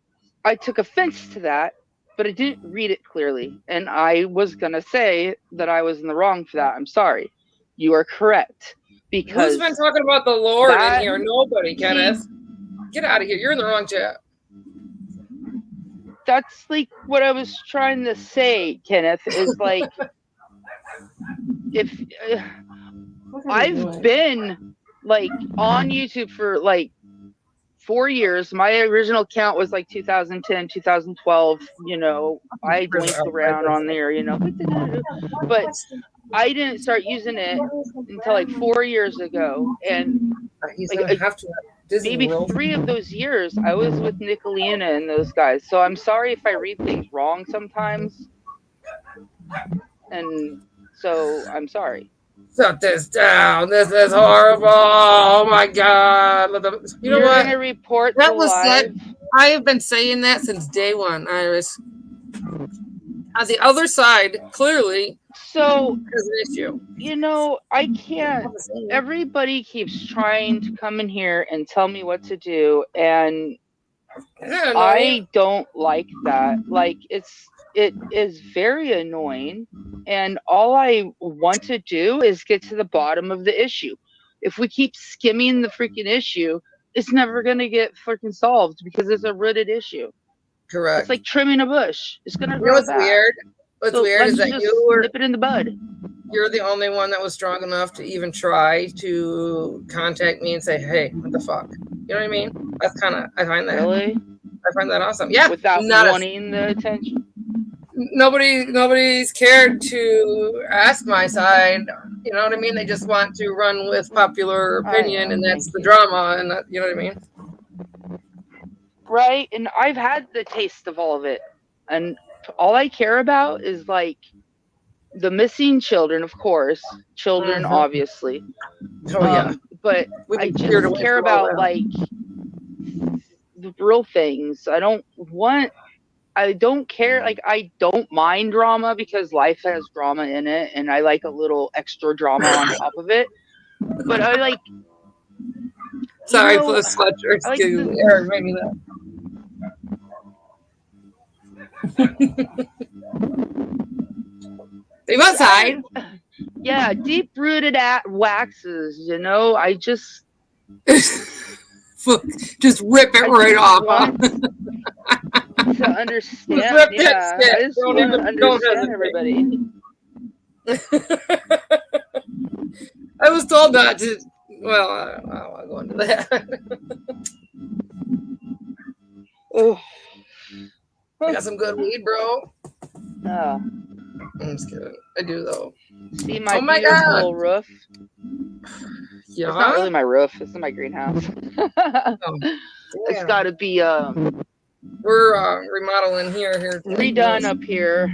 I took offense to that, but I didn't read it clearly, and I was going to say that I was in the wrong for that. I'm sorry. You are correct. Because who's been talking about the Lord in here? Nobody, Kenneth. Get out of here. You're in the wrong chat. That's like what I was trying to say, Kenneth, is like if What are we I've doing? been like on YouTube for like 4 years. My original count was like 2010, 2012. I blinked around on there, but I didn't start using it until like 4 years ago. And He's like gonna have to Disney maybe World. 3 of those years, I was with Nicolina and those guys. So I'm sorry if I read things wrong sometimes. And so I'm sorry. Shut this down. This is horrible. Oh my god. You know You're what? gonna report the That was live. said. I have been saying that since day one, Iris. On the other side, clearly, So has an issue. I can't. Everybody keeps trying to come in here and tell me what to do, and I don't like that. Like it is very annoying, and all I want to do is get to the bottom of the issue. If we keep skimming the freaking issue, it's never gonna get freaking solved because it's a rooted issue. Correct. It's like trimming a bush. It's gonna You know grow what's back. weird? What's weird is that nip it in the bud. You're the only one that was strong enough to even try to contact me and say, "Hey, what the fuck?" You know what I mean? That's I find that really. I find that awesome. Yeah, without wanting the attention. Nobody's cared to ask my side. You know what I mean? They just want to run with popular opinion, and that's the drama. And you know what I mean? Right. And I've had the taste of all of it, and all I care about is like the missing children, of course, children, obviously. Oh yeah. But I just care about like the real things. I don't care. Like, I don't mind drama because life has drama in it, and I like a little extra drama on top of it. But I like. Sorry for the sweatshirts. Like Eric made me that. They must hide. Yeah, deep rooted at waxes. I just. Just rip it right off. To understand, yeah. I just want to understand everybody. I was told not to. Well, I don't want to go into that. Oh, I got some good weed, bro. No. I'm just kidding. I do though. See my beautiful roof. Yeah. It's not really my roof. It's in my greenhouse. It's got to be we're remodeling here. Redone up here.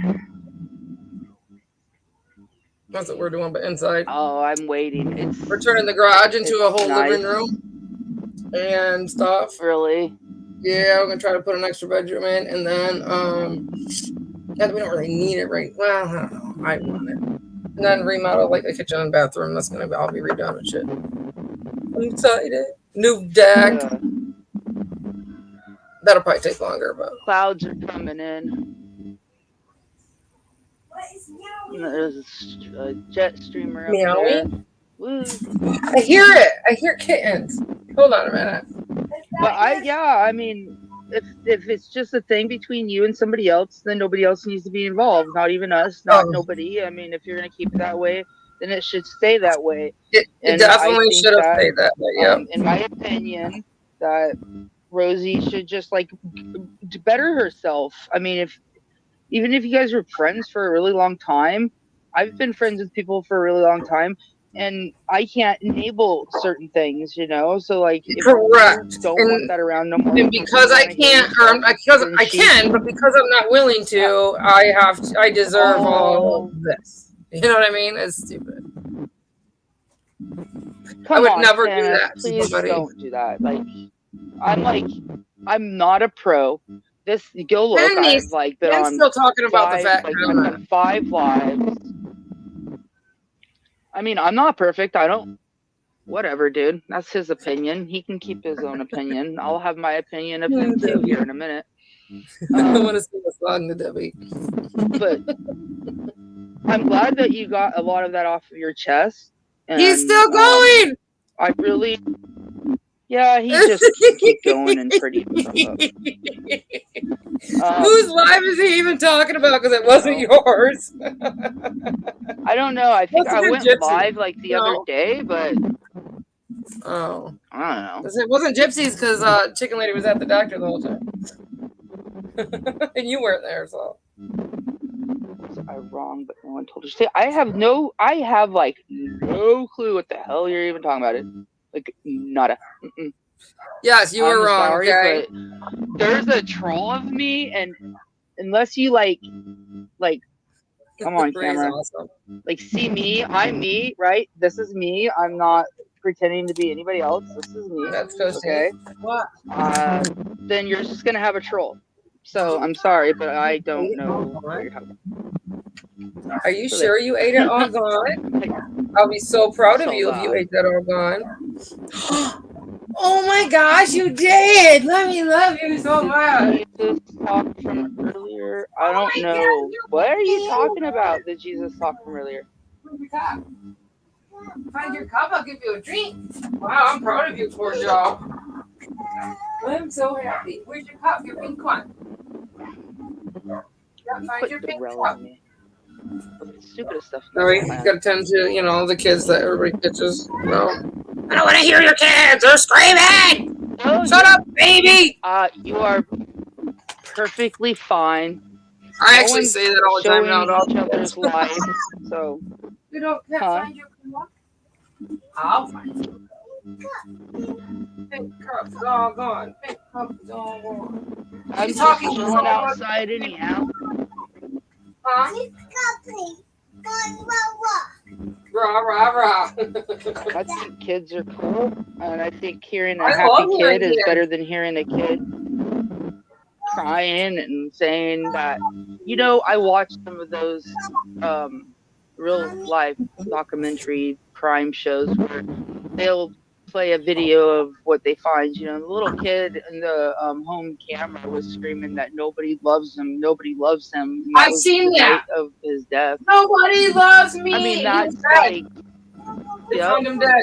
That's what we're doing, but inside. Oh, I'm waiting. We're turning the garage into a whole living room and stuff. Really? Yeah, we're gonna try to put an extra bedroom in, and then we don't really need it right. Well, I don't know. I want it. And then remodel like the kitchen and bathroom. That's gonna all be redone and shit. I'm excited. New deck. Yeah. That'll probably take longer, but clouds are coming in. There's a jet streamer up there. Woo. I hear it. I hear kittens. Hold on a minute. But I mean, if it's just a thing between you and somebody else, then nobody else needs to be involved. Not even us. Not nobody. I mean, if you're gonna keep it that way, then it should stay that way. It definitely should have stayed that way. Yeah. In my opinion, that Rosie should just like better herself. I mean, even if you guys were friends for a really long time, I've been friends with people for a really long time, and I can't enable certain things, So like, if correct. You don't want that around no more. And because I can't, because I can, but because I'm not willing to, I deserve all of this. You know what I mean? It's stupid. I would never do that. Please don't do that. I'm not a pro. Go look. I've been on. Still talking about the fact that 5 lives. I mean, I'm not perfect. I don't. Whatever, dude. That's his opinion. He can keep his own opinion. I'll have my opinion of him too here in a minute. I want to sing a song to Debbie. But I'm glad that you got a lot of that off of your chest. And, he's still going. I really. Yeah, he just keep going and pretty. Whose live is he even talking about? Because it wasn't yours. I don't know. I think Must have I been went Gypsy. live like the other No. day, but Oh, I don't know. it wasn't Gypsy's because Chicken Lady was at the doctor the whole time, and you weren't there, so. Was I wrong? But no one told you. I have like no clue what the hell you're even talking about. It like nada. Mm-mm. Yes, you were I'm wrong. sorry, Okay. but there's a troll of me, and unless you like, come on, Ray's camera, awesome. like see me, I'm me, right? This is me. I'm not pretending to be anybody else. This is me. That's Coach Okay. What? Then you're just gonna have a troll. So I'm sorry, but I don't know what you're talking about. Are you sure you ate it all gone? I'll be so proud of you if you ate that all gone. Oh my gosh, you did! Let me love you so much. Jesus talk from earlier? I don't know. What are you talking about? The Jesus talk from earlier? Where's your cup? Find your cup, I'll give you a drink. Wow, I'm proud of you, poor Joe. I'm so happy. Where's your cup? Your pink one. Yeah, find your pink cup. Stupidest stuff. No, you gotta tend to, the kids that everybody catches. No. I don't want to hear your kids. They're screaming. Oh, shut up, baby. You are perfectly fine. I actually say that all the time now to all each other's lives. So you can't find your cup. I'll find you. Pink cup's all gone. Pink cup's all gone. I'm just chilling outside anyhow. Huh? Rah, rah, rah. I think kids are cool, and I think hearing a happy kid is better than hearing a kid crying and saying that. I watched some of those real life documentary crime shows where they'll play a video of what they find. The little kid in the home camera was screaming that nobody loves him. I've seen that of his death. Nobody loves me. I mean, that's like,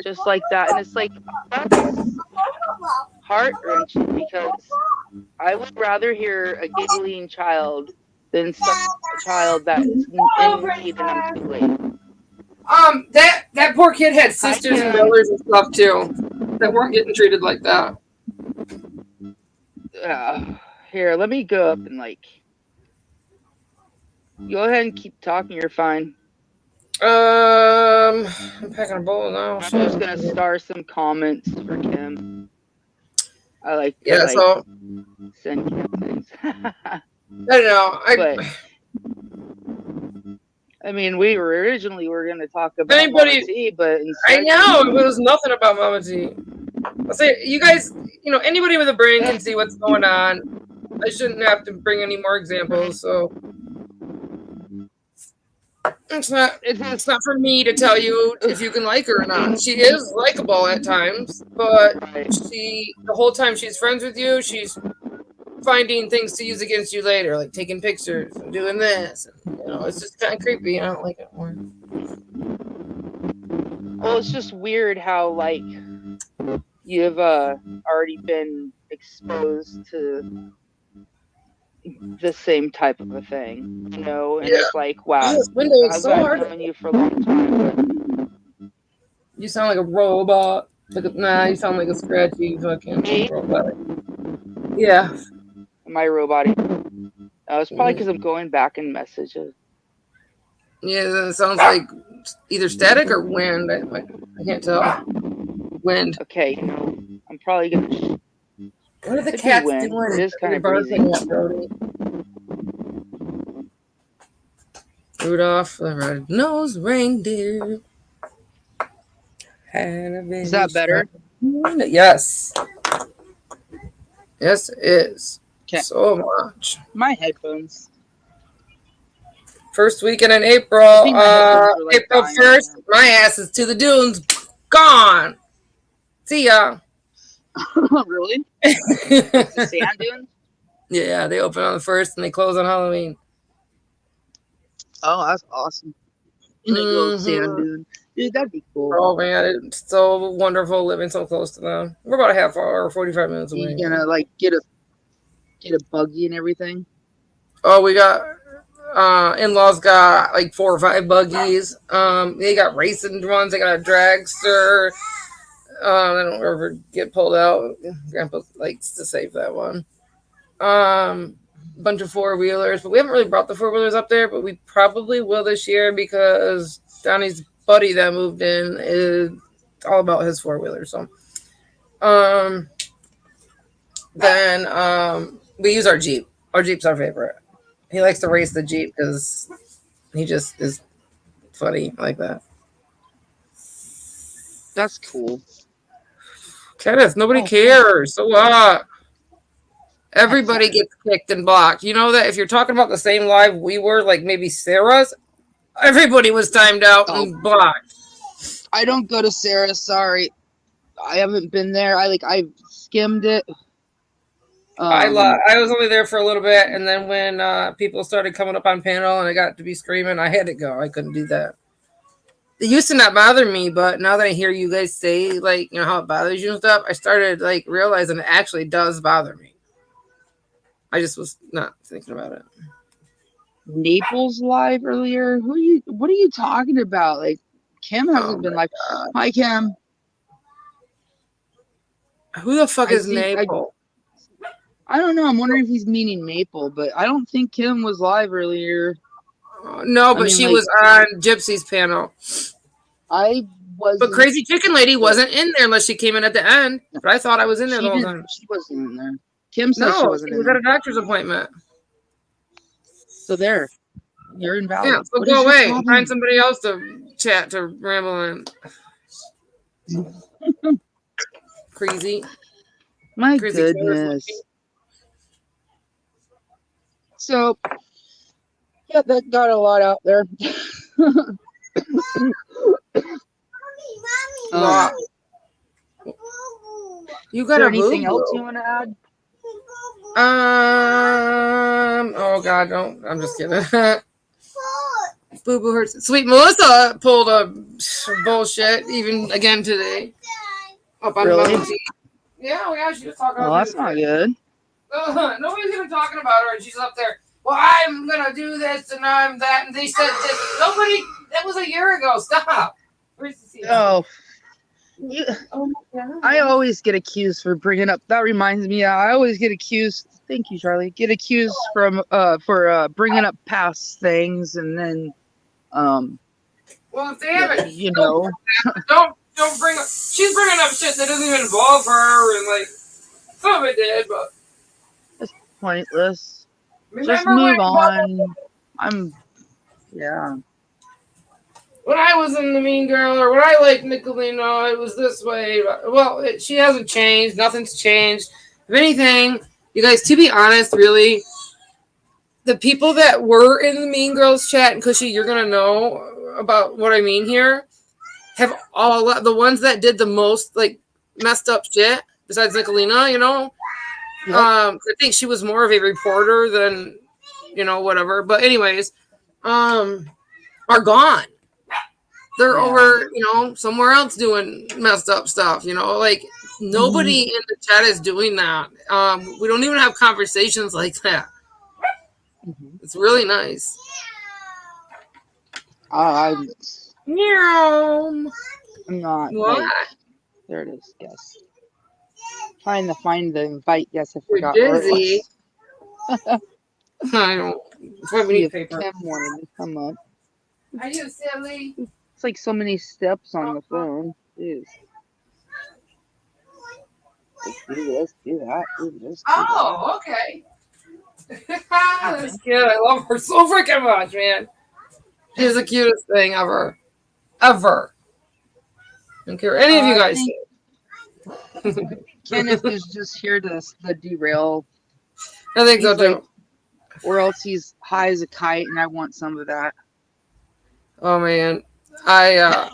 just like that, and it's like that's heart wrenching because I would rather hear a giggling child than a child that's in need and I'm too late. That poor kid had sisters and brothers and stuff too that weren't getting treated like that. Here, let me go up and go ahead and keep talking. You're fine. I'm packing a bowl now. I'm just gonna star some comments for Kim. I like so send Kim things. I don't know. I mean, we were originally going to talk about Mama T, but I know it was nothing about Mama T. I'll say, you guys, anybody with a brain can see what's going on. I shouldn't have to bring any more examples, so it's not for me to tell you if you can like her or not. She is likable at times, but the whole time she's friends with you, she's finding things to use against you later, like taking pictures and doing this. And, it's just kind of creepy. I don't like it more. Well, it's just weird how you've already been exposed to the same type of a thing, and it's like, wow, I've known you for a long time. But you sound like a robot. You sound like a scratchy fucking robot. Yeah. Am I robotic? It's probably because I'm going back in messages. Yeah, it sounds like either static or wind. I can't tell. Wind. Okay, I'm probably gonna. What are the cats doing? It is kind of breathing. Rudolph the red-nosed reindeer. Is that better? Yes. Yes, it is. Okay. So much. My headphones. First weekend in April. April 1st. My ass is to the dunes. Gone. See ya. Really? The sand dunes? Yeah, they open on the 1st and they close on Halloween. Oh, that's awesome. Little sand dune. Dude, that'd be cool. Oh man, it's so wonderful living so close to them. We're about a half hour or 45 minutes away. You're gonna get a Get a buggy and everything. Oh, we got in-laws got like 4 or 5 buggies. They got racing ones. They got a dragster. I don't ever get pulled out. Grandpa likes to save that one. Bunch of 4 wheelers, but we haven't really brought the 4 wheelers up there. But we probably will this year because Donnie's buddy that moved in is all about his 4 wheelers. So, um, then we use our Jeep. Our Jeep's our favorite. He likes to race the Jeep because he just is funny like that. That's cool. Kenneth, nobody Oh, cool. cares. So what? I Everybody care. gets kicked and blocked. You know that if you're talking about the same live we were, like maybe Sarah's, everybody was timed out Oh, and blocked. I don't go to Sarah. Sorry, I haven't been there. I skimmed it. I was only there for a little bit, and then when people started coming up on panel and I got to be screaming, I had to go. I couldn't do that. It used to not bother me, but now that I hear you guys say like how it bothers you and stuff, I started like realizing it actually does bother me. I just was not thinking about it. Naples live earlier. Who are you? What are you talking about? Like, Kim Oh hasn't been my live. god, Hi, Kim. who the fuck I is see. Maple? I don't know. I'm wondering if he's meaning Maple, but I don't think Kim was live earlier. No, I but mean, she like, was on Gypsy's panel. I But wasn't. Crazy Chicken Lady wasn't in there unless she came in at the end. But I thought I was in there the She whole didn't. time. She wasn't in there. Kim says she No, wasn't she in was at there. a doctor's appointment. So you're Yeah, invalid. so What go is your away and find problem? somebody else to chat to ramble in. Crazy, My crazy killers. goodness. So yeah, that got a lot out there. Wow. You Is got there a boo anything else you boo. want to add? Oh god, don't. I'm just kidding. Boo boo hurts. Sweet Melissa pulled a bullshit even again today. Up on Really? Mount T. Yeah, she was talking Well, about me that's not today. good. Nobody's even talking about her, and she's up there. Well, I'm gonna do this, and I'm that, and they said this. Nobody. That was a year ago. Stop. Where's the seat? Oh, you, Oh my god. I always get accused for bringing up. That reminds me. I always get accused. Thank you, Charlie. Get accused for bringing up past things, and then Well, if they haven't, you know, don't bring up. She's bringing up shit that doesn't even involve her, and like some of it did, but it's pointless. Just remember move on. Yeah. when I was in the Mean Girl, or when I liked Nicolino, it was this way. Well, she hasn't changed. Nothing's changed. If anything, you guys, to be honest, really, the people that were in the Mean Girls chat, and Cushy, you're gonna know about what I mean here, have all the ones that did the most like messed up shit besides Nicolina, Yep. I think she was more of a reporter than whatever. But anyways, are gone. They're over, somewhere else doing messed up stuff. Like nobody in the chat is doing that. We don't even have conversations like that. It's really nice. I'm Meow. not What? like. There it is. Yes. Trying to find the invite. Yes, I You're forgot where it dizzy. was. I don't. That's why we See need if paper. Kim wanted to come up. Are you silly? It's like so many steps on the phone. Jeez. Let's do this, do that, do this, do that. Oh, okay. That's cute. I love her so freaking much, man. She's the cutest thing ever. Ever. I don't care what any of you guys say. Kenneth is just here to derail. I think so He's too. like, or else he's high as a kite, and I want some of that. Oh man, I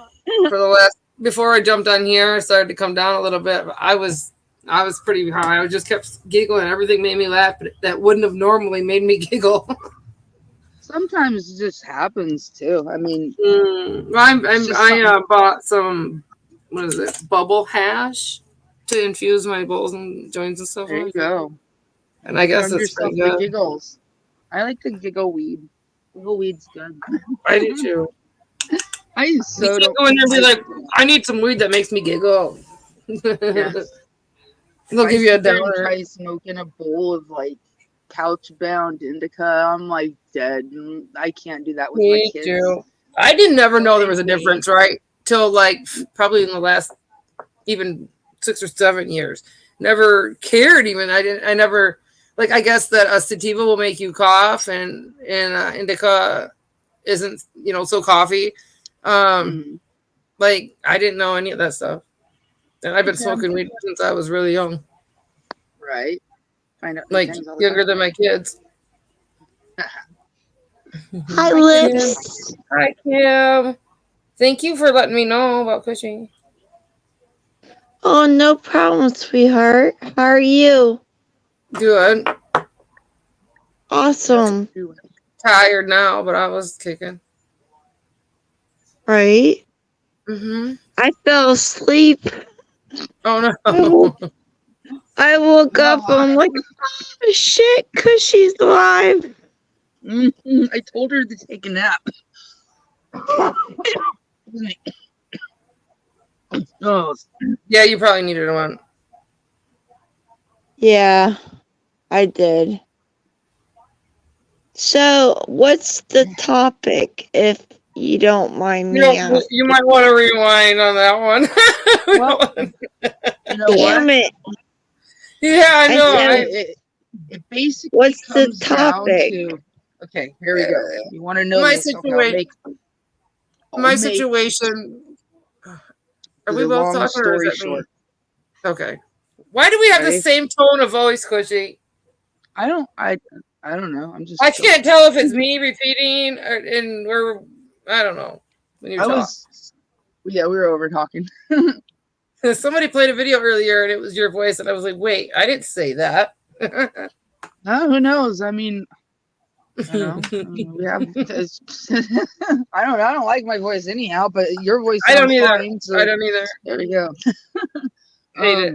for the last before I jumped on here, I started to come down a little bit. But I was pretty high. I just kept giggling. Everything made me laugh, but that wouldn't have normally made me giggle. Sometimes it just happens too. I mean, I bought some what is it, bubble hash to infuse my bowls and joints and stuff. there you go. And I guess Found it's yourself pretty the good. giggles. I like the giggle weed. Giggle weed's good. I do too. I You so can't don't go in there and be like. like, I need some weed that makes me giggle. Yes. If They'll I give you a sit there and dollar. try smoking a bowl of like couch bound indica, I'm like dead. I can't do that with my Me kids. too. I didn't never They'll know there make was a me. difference, right? Till like probably in the last even 6 or 7 years. Never cared even. I never like I guess that a sativa will make you cough and indica isn't, so coffee. Um Mm, like I didn't know any of that stuff. And I've been yeah, smoking weed since I was really young. right. Find out new Like things all the younger time. than my kids. Hi, Hi, Kim. Lips. Hi Kim. Thank you for letting me know about Cushing. Oh, no problem, sweetheart. How are you? Good. Awesome. Tired now, but I was kicking. Right? Mm-hmm. I fell asleep. Oh I no. woke, I woke No, up. I'm like, oh, shit, because she's alive. I told her to take a nap. Oh, Yeah, you probably needed one. Yeah, I did. So, what's the topic, if you don't mind You me don't. You asking? might want to rewind on that one. well, you know what? Damn it. Yeah, I I know. said, It basically what's the comes down topic? to. Okay, here we go. You want to know My this? Okay, I'll situation. make. I'll My make situation. Are we the both long talking, or is story that me? short. Okay. Why do we have the Ready? same tone of voice, Cushy? I don't. I don't know. I'm just. I Chilling. can't tell if it's me repeating and we're. I don't know when you I talk. was. Yeah, we were over talking. Somebody played a video earlier and it was your voice, and I was like, "Wait, I didn't say that." Who knows? I mean, I don't know. We have. I don't. I don't like my voice anyhow, but your voice I don't sounds either. fine. So I don't either. there we go. Hate it.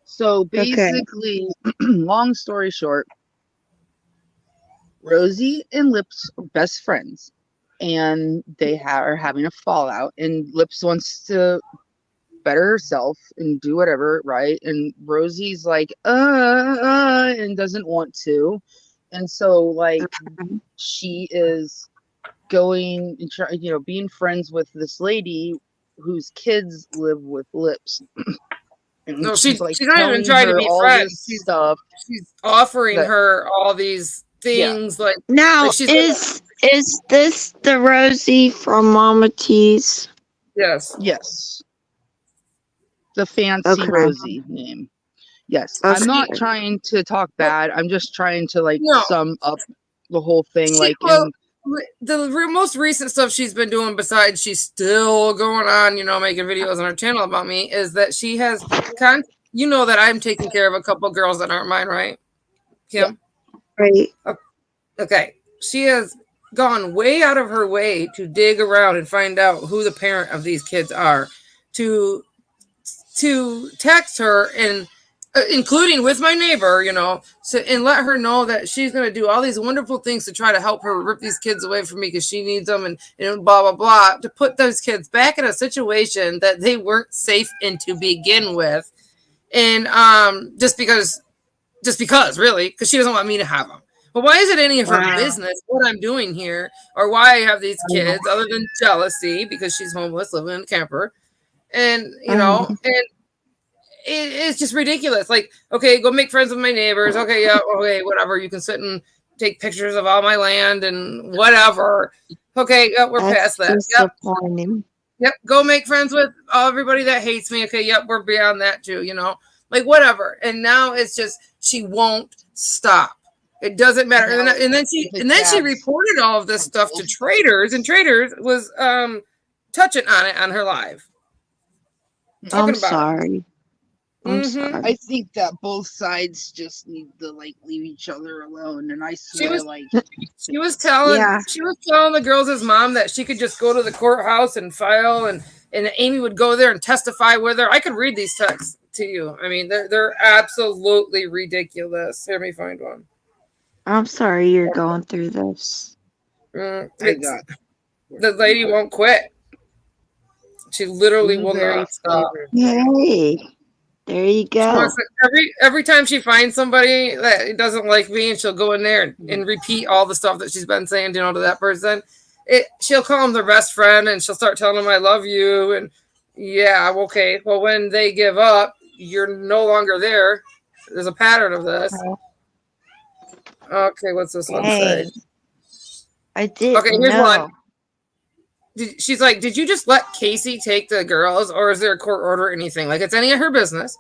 So Okay. basically, long story short, Rosie and Lips are best friends, and they are having a fallout. And Lips wants to better herself and do whatever, right? And Rosie's like, and doesn't want to. And so, like, she is going and try, being friends with this lady whose kids live with Lips. And No, she's like she's not even telling trying to her be all friends. this stuff She's offering that, her all these yeah, things like Now, she's like, is this the Rosie from Mama T's? yes. yes, the fancy Okay. Rosie name. Yes, I'm Okay. not trying to talk Well, bad. I'm just trying to like no, sum up the whole thing. she Like well in the most recent stuff she's been doing, besides she's still going on, making videos on her channel about me, is that she has that I'm taking care of a couple girls that aren't mine, right, yeah, Kim? Right. Okay, she has gone way out of her way to dig around and find out who the parent of these kids are, to text her and including with my neighbor, so, and let her know that she's going to do all these wonderful things to try to help her rip these kids away from me because she needs them, and blah blah blah, to put those kids back in a situation that they weren't safe in to begin with, and just because really, because she doesn't want me to have them. But why is it any of her Wow. business what I'm doing here, or why I have these kids, other than jealousy because she's homeless living in a camper, and and it's just ridiculous. Like, okay, go make friends with my neighbors. Okay, yeah, okay, whatever. You can sit and take pictures of all my land and whatever. Okay, yeah, we're That's past that. Yep, disappointing. yep. Go make friends with everybody that hates me. Okay, yep, we're beyond that too. Like whatever. And now it's just she won't stop. It doesn't matter. And now then, and then she the and then she tabs reported all of this are stuff to both traders, and traders was touching on it on her live, I'm talking about it. sorry. I'm Mm-hmm. I sorry. think that both sides just need to like leave each other alone. And I She swear, was like, Yeah. she was telling the girls' mom that she could just go to the courthouse and file, and Amy would go there and testify with her. I could read these texts to you. I mean, they're absolutely ridiculous. Let me find one. I'm sorry you're going through this. I It's got the lady won't quit. She literally will blueberry not stop. flavored. Hey, there you She go. wants to, every time she finds somebody that doesn't like me, and she'll go in there and repeat all the stuff that she's been saying, you know, to that person. She'll call them their best friend, and she'll start telling them I love you, and yeah, okay. Well, when they give up, you're no longer there. There's a pattern of this. Okay, what's this one say? Hey, I didn't Okay, here's know. one. She's like, did you just let Casey take the girls, or is there a court order or anything? Like it's any of her business.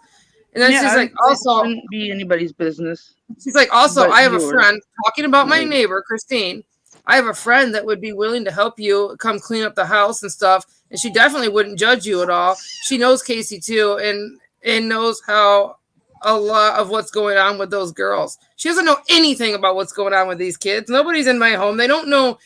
And then she's like, It also, shouldn't be anybody's business. she's like, also, But I have a yours. friend talking about my Right. neighbor, Christine. I have a friend that would be willing to help you come clean up the house and stuff. And she definitely wouldn't judge you at all. She knows Casey too, and knows how a lot of what's going on with those girls. She doesn't know anything about what's going on with these kids. Nobody's in my home. They don't know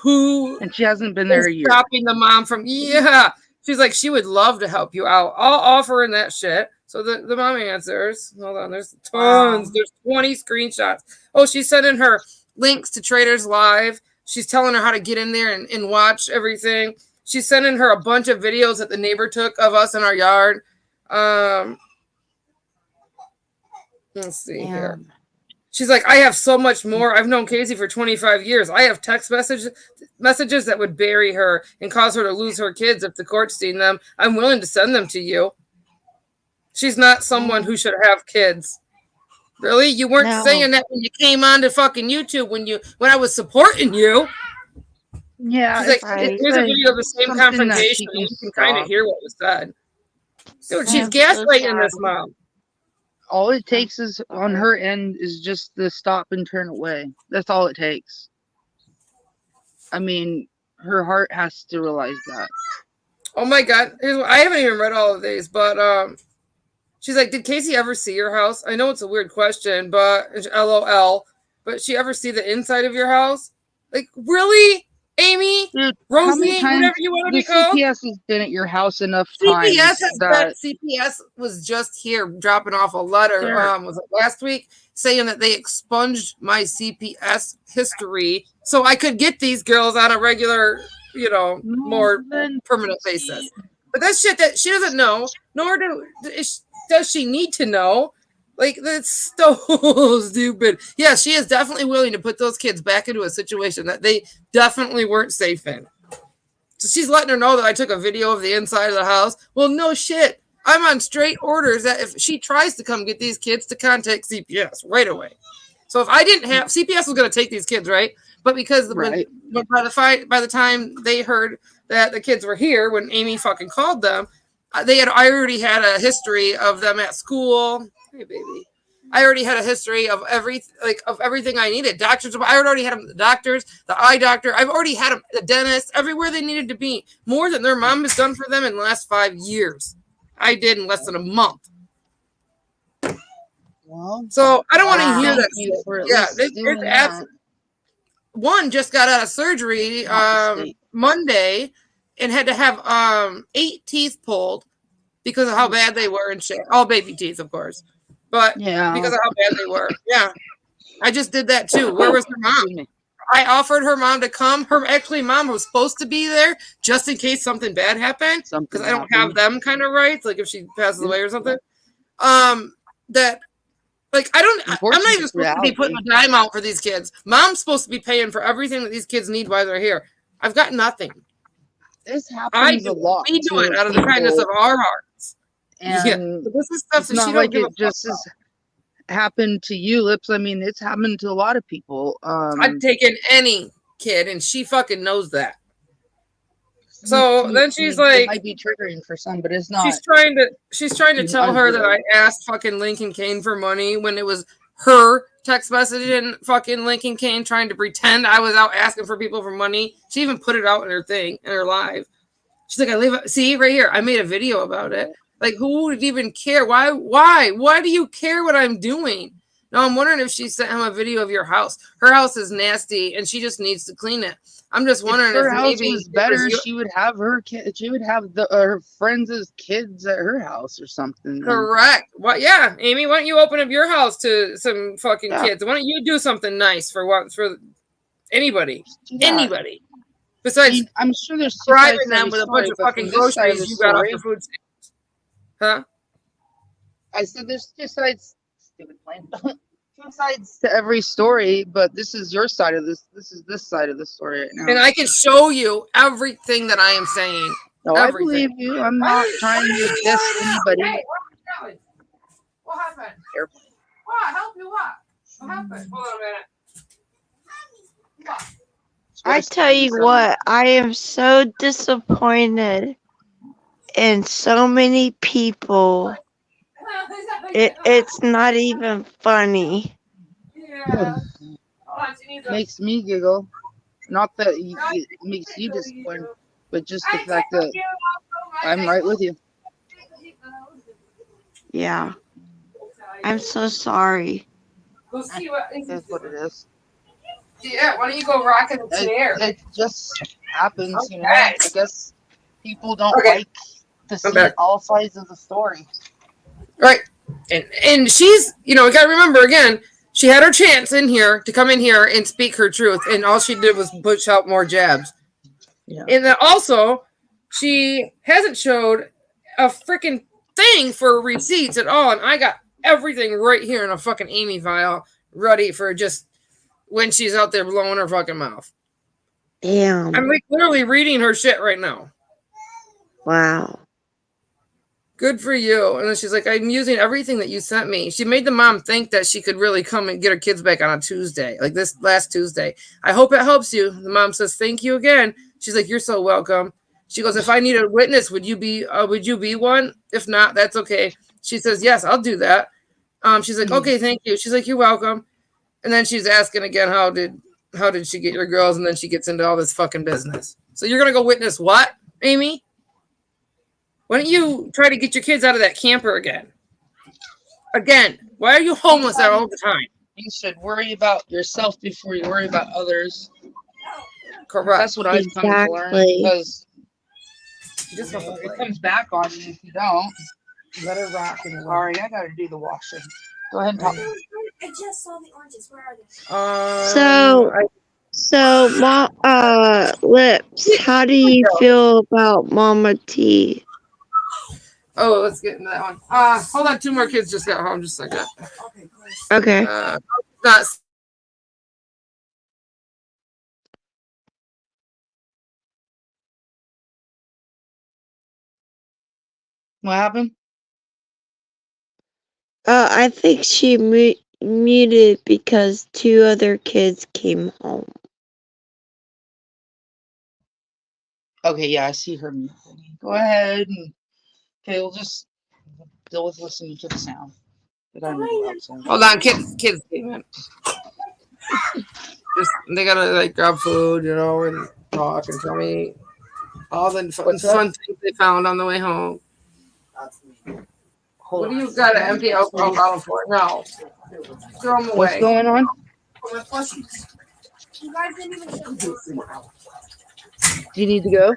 who And she hasn't been there a year. stopping the mom from she's like, she would love to help you out. I'll offer in that shit. So the mom answers. Hold on, there's tons. Wow. There's 20 screenshots. Oh, she's sending her links to Traders Live. She's telling her how to get in there and watch everything. She's sending her a bunch of videos that the neighbor took of us in our yard. Let's see here. She's like, I have so much more. I've known Casey for 25 years. I have text messages that would bury her and cause her to lose her kids if the court's seen them. I'm willing to send them to you. She's not someone who should have kids. Really? You weren't saying that when you came on to fucking YouTube when I was supporting you. Yeah. She's like, here's a video of the same confrontation. You can kind of hear what was said. Dude, she's gaslighting this mom. All it takes is on her end is just the stop and turn away. That's all it takes. I mean, her heart has to realize that. Oh my God. I haven't even read all of these, but she's like, did Casey ever see your house? I know it's a weird question, but LOL. But she ever see the inside of your house? Like, really? Amy? Dude, Rosie? Whatever you want to be called? CPS has been at your house enough times. CPS was just here dropping off a letter. Was it last week? Saying that they expunged my CPS history so I could get these girls on a regular, more permanent basis. But that's shit that she doesn't know, nor does she need to know. Like, that's so stupid. Yeah, she is definitely willing to put those kids back into a situation that they definitely weren't safe in. So she's letting her know that I took a video of the inside of the house. Well, no shit. I'm on straight orders that if she tries to come get these kids, to contact CPS right away. So if I didn't have, CPS was going to take these kids, right? But because by the time they heard that the kids were here, when Amy fucking called them, I already had a history of them at school. Hey, baby. I already had a history of everything I needed. Doctors, I already had them, the doctors, the eye doctor. I've already had them, the dentist, everywhere they needed to be. More than their mom has done for them in the last 5 years. I did in less than a month. Well, so I don't want to hear that. Yeah, one just got out of surgery Monday and had to have 8 teeth pulled because of how bad they were and shit. All baby teeth, of course. But because of how bad they were. Yeah. I just did that too. Where was her mom? I offered her mom to come. Her mom was supposed to be there just in case something bad happened. Because I don't have them kind of rights. Like if she passes away or something. I'm not even supposed to be putting a dime out for these kids. Mom's supposed to be paying for everything that these kids need while they're here. I've got nothing. This happens a lot. We do it out of the kindness of our hearts. And but this is stuff that she don't like give it just has happened to you, Lips. I mean, it's happened to a lot of people. I've taken any kid, and she fucking knows that. So then she's like, it might be triggering for some, but it's not. She's trying to tell her that I asked fucking Lincoln Kane for money when it was her text messaging fucking Lincoln Kane trying to pretend I was out asking for people for money. She even put it out in her thing, in her live. She's like, see right here, I made a video about it. Like, who would even care? Why do you care what I'm doing? No, I'm wondering if she sent him a video of your house. Her house is nasty, and she just needs to clean it. I'm just wondering If her if house maybe was it better, you. she would have her kid. She would have her friends' kids at her house or something. Correct. What? Yeah, Amy. Why don't you open up your house to some fucking Yeah. kids? Why don't you do something nice for anybody? Do that. Anybody. I Besides mean, I'm sure there's two bribing sides to them every with a bunch story, of but fucking from this side of the groceries you got off your story, food stamps. Huh? I said there's two sides. Stupid plane. Two sides to every story, but this is your side of this. This is this side of the story right now. And I can show you everything that I am saying. No, I Everything. believe you. I'm not trying to diss anybody. Hey, where are you going? What happened? Careful. What? Help you what? What happened? Hold on a minute. What? I tell you what, I am so disappointed in so many people. It's not even funny. Yeah. Makes me giggle. Not that it makes you disappointed, but just the fact that I'm right with you. Yeah. I'm so sorry. Go see what That's what it is. Yeah, why don't you go rock in the chair? It just happens, you know. Okay. I guess people don't Okay. like to see all sides of the story. Right. And she's, we gotta remember again, she had her chance in here to come in here and speak her truth, and all she did was push out more jabs. Yeah. And then also, she hasn't showed a freaking thing for receipts at all, and I got everything right here in a fucking Amy file ready for just when she's out there blowing her fucking mouth. Damn. I'm like literally reading her shit right now. Wow. Good for you. And then she's like, I'm using everything that you sent me. She made the mom think that she could really come and get her kids back on a Tuesday, like this last Tuesday. I hope it helps you. The mom says, thank you again. She's like, you're so welcome. She goes, if I need a witness, would you be one? If not, that's okay. She says, yes, I'll do that. She's like, okay, thank you. She's like, you're welcome. And then she's asking again, how did she get your girls? And then she gets into all this fucking business. So you're going to go witness what, Amy? Why don't you try to get your kids out of that camper again? Again, why are you homeless there all the time? You should worry about yourself before you worry about others. Correct. That's what I've come to learn, because it comes back on you if you don't. You better rock and roll. Sorry, I gotta do the washing. Go ahead and talk. I just saw the oranges. Where are they? Lips, how do you feel about Mama T? Oh, let's get into that one. Hold on, two more kids just got home. Just a second. Okay. Not. What happened? I think she muted because two other kids came home. Okay, yeah, I see her. Go ahead. Okay, we'll just deal with listening to the sound. Hold on, kids came in. Just they gotta like grab food, and talk and tell me all the fun things they found on the way home. What do you got an empty alcohol bottle for? No, throw them away. What's going on? You guys didn't even show me. Do you need to go?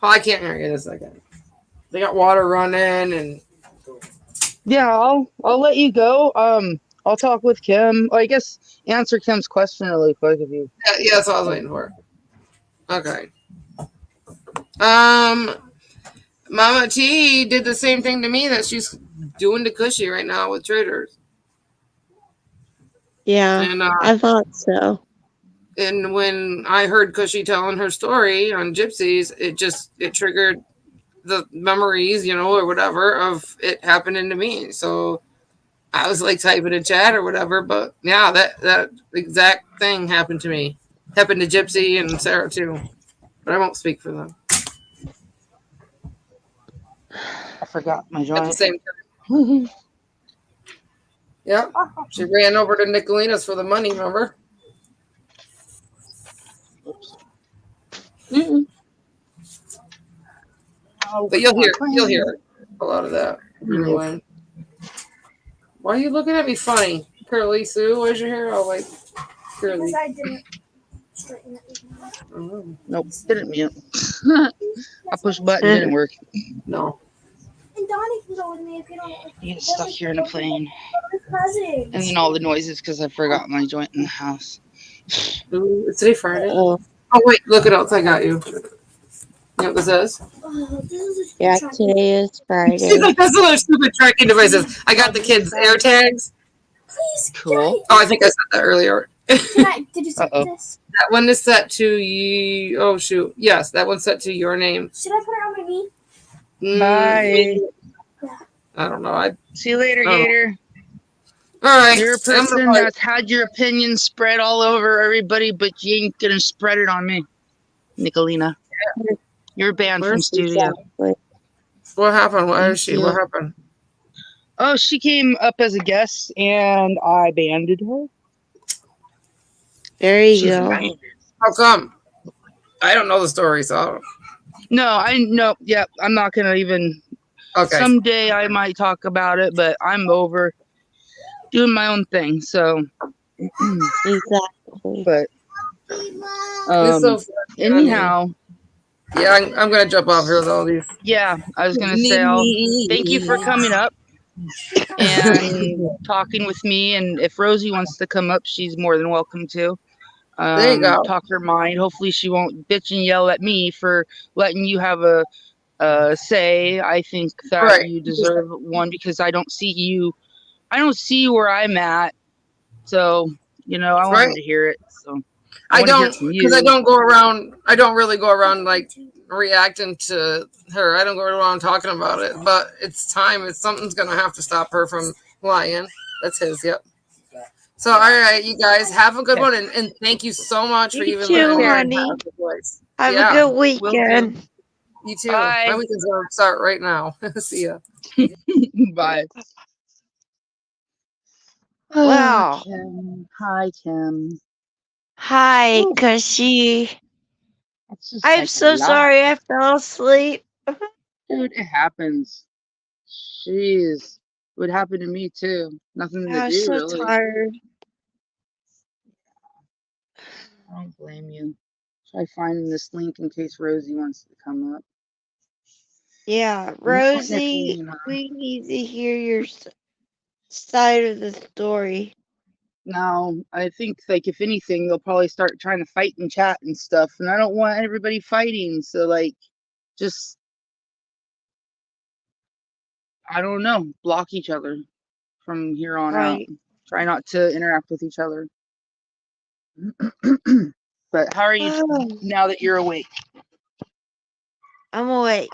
Oh, I can't hear you in a second. They got water running and. Yeah, I'll let you go. I'll talk with Kim. I guess answer Kim's question really quick if you. Yeah, that's what I was waiting for. Okay. Mama T did the same thing to me that she's doing to Cushy right now with traders. Yeah, and I thought so. And when I heard Cushy telling her story on Gypsies, it triggered the memories, or whatever of it happening to me. So I was like typing in chat or whatever, but yeah, that exact thing happened to me. Happened to Gypsy and Sarah too. But I won't speak for them. I forgot my joint. At the same time. Yeah. She ran over to Nicolina's for the money, remember? Mm-mm. But you'll hear a lot of that. Why are you looking at me funny? Curly Sue, where's your hair all like curly? Because I didn't straighten it. Oh, Nope, didn't mute. I pushed button, didn't work. no. And Donnie can go with me if you don't. You get stuck here in a plane. Cousins. And then all the noises because I forgot my joint in the house. Ooh, is today Friday? Oh, Oh wait, look what else I got you. You know what this is? Oh, this is a yeah, tracking. today is Friday. She's like, that's another stupid tracking devices. I got the kids' air tags. Please, Cool. Oh, I think I said that earlier. did you set Uh-oh. this? That one is set to you. Oh shoot, yes, that one's set to your name. Should I put it on my knee? Bye. I don't know. See you later, Oh. Gator. All right. You're a person that's had your opinion spread all over everybody, but you ain't gonna spread it on me, Nicolina. You're banned from Where's studio. What happened? Where is Thank she? you. What happened? Oh, she came up as a guest, and I banned her. There you She's go. banned. How come? I don't know the story, so No, I know. Yeah, I'm not gonna even. okay. Someday I might talk about it, but I'm over doing my own thing. So, Exactly. but It's so funny, anyhow, yeah, I'm gonna jump off here with all these. yeah, I was gonna say, thank you for coming up and talking with me. And if Rosie wants to come up, she's more than welcome to. There you go. Talk her mind. Hopefully, she won't bitch and yell at me for letting you have a say. I think that Right. you deserve one because I don't see you. I don't see you where I'm at. So, I wanted Right. to hear it. So I wanna hear don't it from because I you. don't go around. I don't really go around like reacting to her. I don't go around talking about it. But it's time. It's something's gonna have to stop her from lying. That's his. Yep. So all right, you guys have a good one, and thank you so much for You even too, letting me honey. have the voice. Have Yeah. a good Will weekend. do. You too. Bye. My weekend's gonna start right now. See ya. Bye. Wow. Kim. Hi, Kim. Hi, Whew. Cushy. It's just I'm like a so lot. sorry I fell asleep. Dude, it happens. Jeez. It would happen to me too. Nothing to I was do, so really. tired. I don't blame you. Try finding this link in case Rosie wants to come up. Yeah, Not Rosie, Nicolina. we need to hear your side of the story. No, I think like if anything, they'll probably start trying to fight in chat and stuff, and I don't want everybody fighting. So like, just I don't know, block each other from here on out. Right. Try not to interact with each other. But how are you now that you're awake? I'm awake.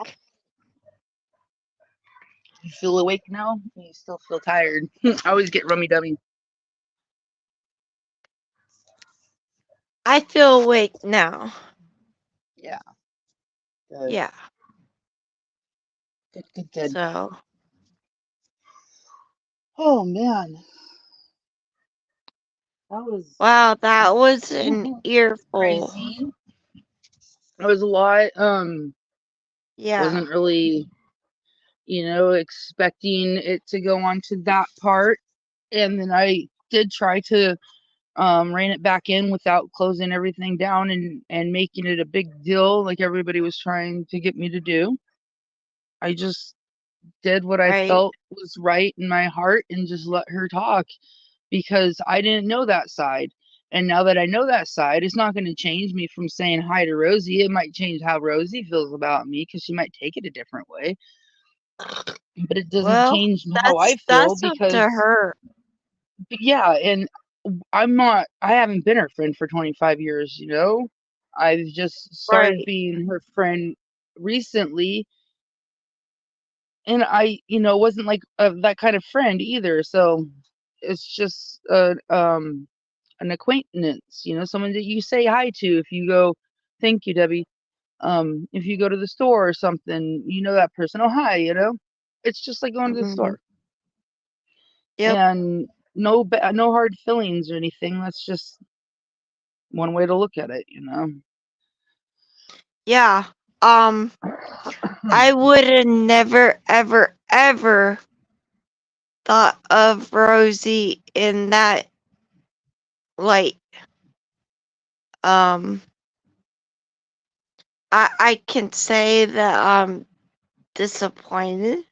You feel awake now? You still feel tired? I always get rummy dummy. I feel awake now. Yeah. Good. Yeah. Good. So. Oh man. Wow, that was an earful. Crazy. It was a lot. Yeah. Wasn't really, expecting it to go on to that part. And then I did try to rein it back in without closing everything down and making it a big deal like everybody was trying to get me to do. I just did what I felt was right in my heart and just let her talk because I didn't know that side. And now that I know that side, it's not going to change me from saying hi to Rosie. It might change how Rosie feels about me because she might take it a different way. But it doesn't change how I feel that's because up to her. Yeah, and I haven't been her friend for 25 years, I've just started being her friend recently, and I, wasn't like that kind of friend either. So it's just an acquaintance, someone that you say hi to if you go. Thank you, Debbie. If you go to the store or something, that person. Oh, hi, it's just like going to the store. Yep. And no hard feelings or anything. That's just one way to look at it, Yeah. I would have never, ever, ever thought of Rosie in that light. I can say that I'm disappointed.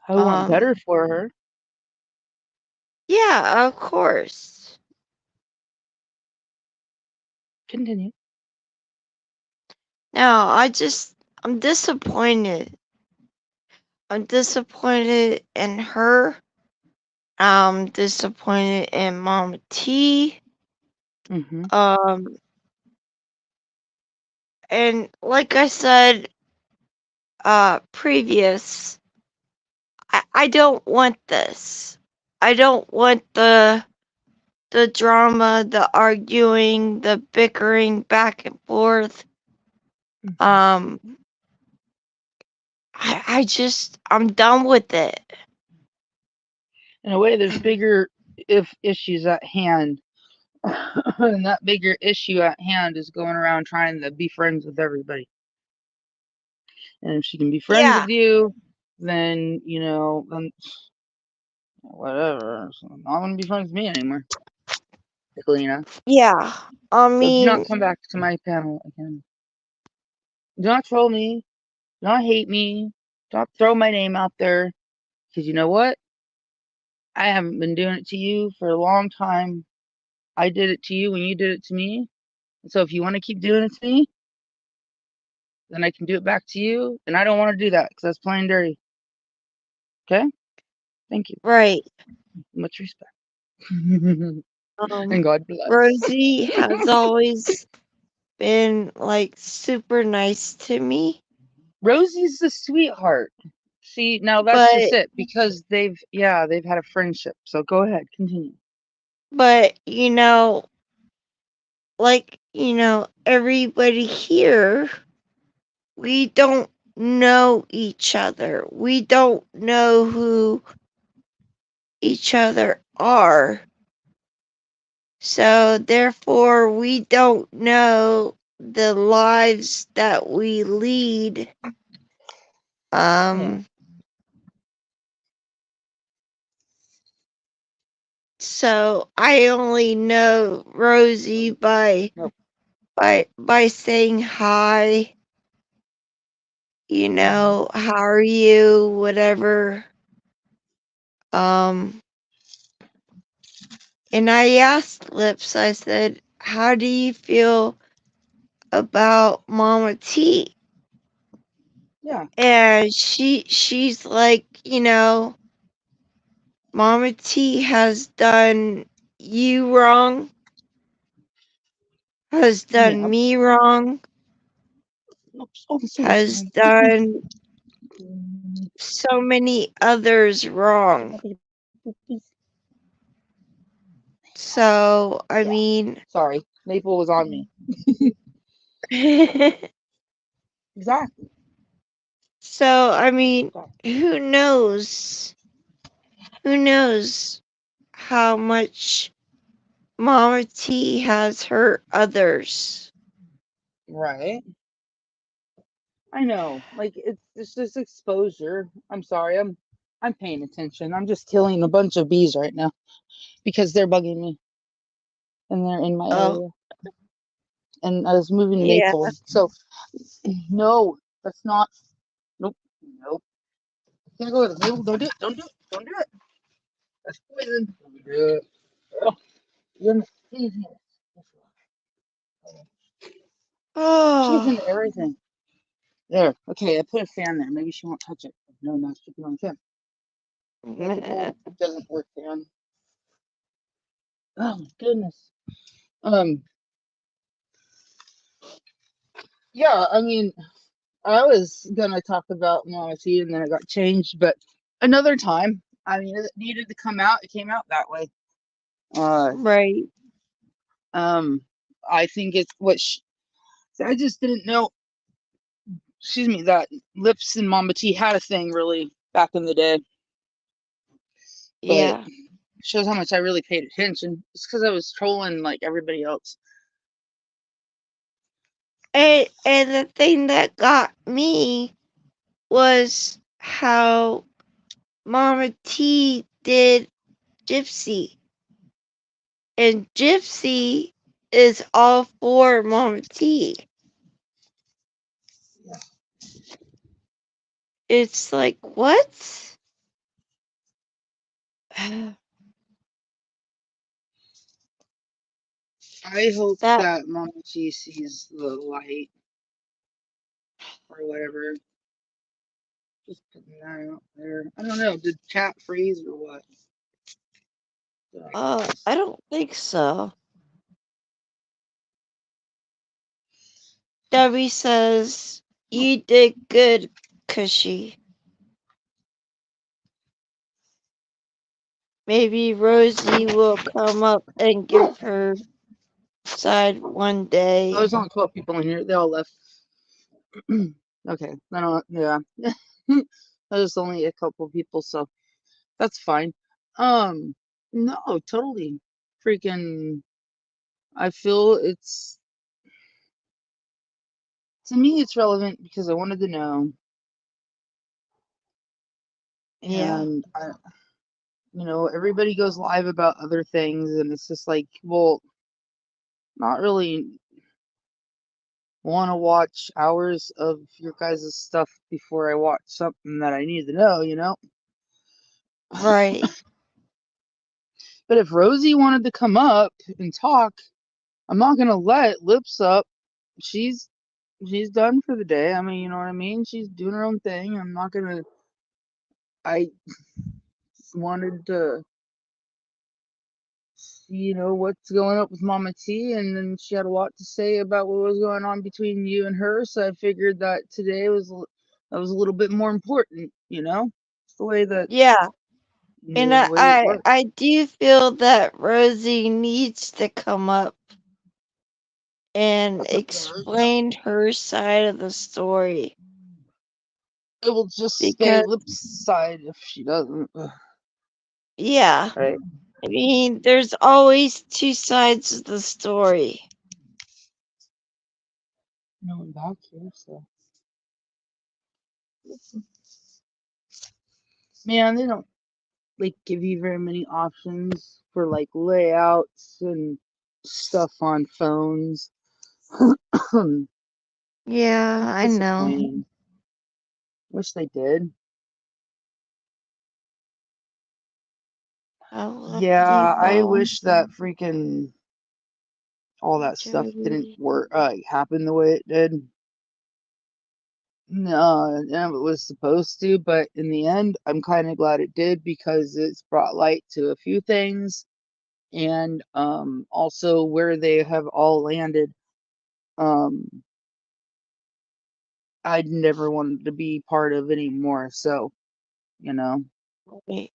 I want better for her. Yeah, of course. Continue. No, I'm disappointed. I'm disappointed in her. I'm disappointed in Mama T. Mm-hmm. And like I said, previous, I don't want this. I don't want the drama, the arguing, the bickering back and forth. I'm done with it. In a way, there's bigger issues at hand. And that bigger issue at hand is going around trying to be friends with everybody. And if she can be friends Yeah, with you, then, then whatever. So I'm not going to be friends with me anymore. Lena. yeah. I So do not mean, come back to my panel again. Do not troll me. Do not hate me. Do not throw my name out there. Because you know what? I haven't been doing it to you for a long time. I did it to you when you did it to me. So if you want to keep doing it to me, then I can do it back to you. And I don't want to do that because that's plain dirty. Okay? Thank you. right. Much respect. And God bless. Rosie has always been like super nice to me. Rosie's the sweetheart. See, now that's just But it because they've had a friendship. So go ahead, continue. but everybody here, we don't know each other. We don't know who each other are. So therefore we don't know the lives that we lead. Yeah. So I only know Rosie by Nope. by saying hi, Mm-hmm. how are you, whatever. And I asked Lips, I said, how do you feel about Mama T? Yeah. And she's like, Mama T has done you wrong, has done Yeah. me wrong, Oops. Oh, sorry. has done so many others wrong. So, I Yeah. mean, Sorry. Maple was on me. Exactly. so, I mean, Sorry. who knows? Who knows how much Mama T has hurt others? Right. I know. Like it's just exposure. I'm sorry. I'm paying attention. I'm just killing a bunch of bees right now because they're bugging me and they're in my Oh, area. And I was moving yeah. Maple. So no, that's not. Nope. Nope. Can't go with it. Maple, don't do it. Don't do it. Don't do it. That's poison. Don't do it. Oh, you're in she's in she's in Oh, everything. There. Okay, I put a fan there. Maybe she won't touch it. No, not sticking on the fan. man. It doesn't work fan. Oh my goodness. Um. Yeah. I mean, I was gonna talk about Mama T, and then it got changed, but another time. I mean, it needed to come out. It came out that way. Uh. Right. Um. I think it's what I just didn't know. Excuse me. That Lips and Mama T had a thing really back in the day, but Yeah. shows how much I really paid attention. It's because I was trolling like everybody else. And the thing that got me was how Mama T did Gypsy. And Gypsy is all for Mama T. It's like, what? I hope That, that Mama G sees the light or whatever. Just putting that out there. I don't know. Did chat freeze or what? I don't think so. Debbie says, you did good, Cushy. Maybe Rosie will come up and give her side one Oh, day. there's only 12 people in here. They all left. Okay. I don't. Yeah. There's only a couple people, so that's fine. No, totally. Freaking. I feel it's to me it's relevant because I wanted to know, Yeah. and everybody goes live about other things, and it's just like, well, not really want to watch hours of your guys' stuff before I watch something that I need to know. Right. But if Rosie wanted to come up and talk, I'm not gonna let lips up. She's done for the day. I mean, you know what I mean? She's doing her own thing. I'm not gonna. I wanted to see, what's going up with Mama T, and then she had a lot to say about what was going on between you and her. So I figured that today was a little bit more important. It's the way that Yeah. And the way it works. I do feel that Rosie needs to come up and explain her side of the story. It will just stay Because, lips side if she doesn't. yeah, Right? I mean, there's always two sides of the story. No one back here, so. Man, they don't give you very many options for layouts and stuff on phones. Yeah, I know. Disappointing. Wish they did. I love Yeah, I Deepa. wish that freaking all that stuff didn't Jody. work happen the way it did. No, it was supposed to, but in the end, I'm kind of glad it did because it's brought light to a few things, and also where they have all landed. Um, I'd never wanted to be part of anymore. So, you know, Right.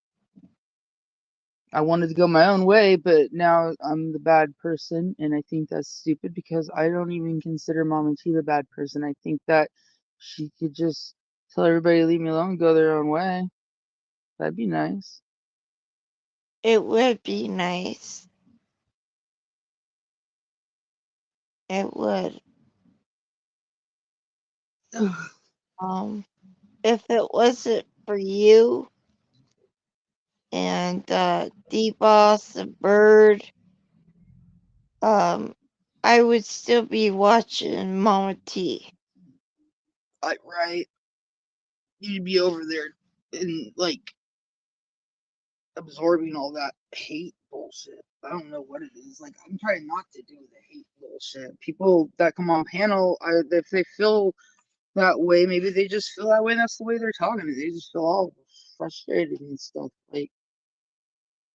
I wanted to go my own way, but now I'm the bad person, and I think that's stupid because I don't even consider Mama T the bad person. I think that she could just tell everybody to leave me alone, go their own way. That'd be nice. It would be nice. It would. If it wasn't for you and D-Boss, the bird, I would still be watching Mama T. Right. You'd be over there and absorbing all that hate bullshit. I don't know what it is. I'm trying not to do the hate bullshit. People that come on panel, if they feel that way, maybe they just feel that way. And that's the way they're talking. They just feel all frustrated and stuff.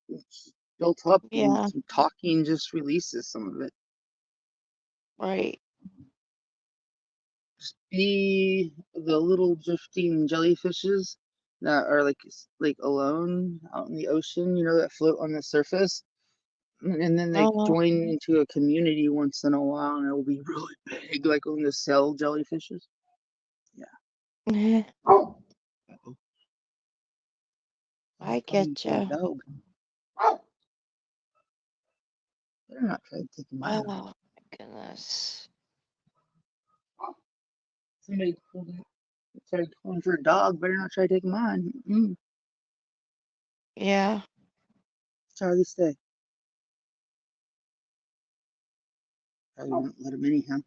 It's built up, and Yeah, some talking just releases some of it. right. Just be the little drifting jellyfishes that are alone out in the ocean, that float on the surface. And then they Uh, join into a community once in a while, and it'll be really big, like on the cell jellyfishes. Yeah. Uh-oh. I'm I talking get to a you. dog. They're not trying to take my Oh, dog. my goodness. Somebody pulled it. Started calling for a dog. Better not try to take mine. Yeah. Charlie, stay. Probably won't let him anyhow.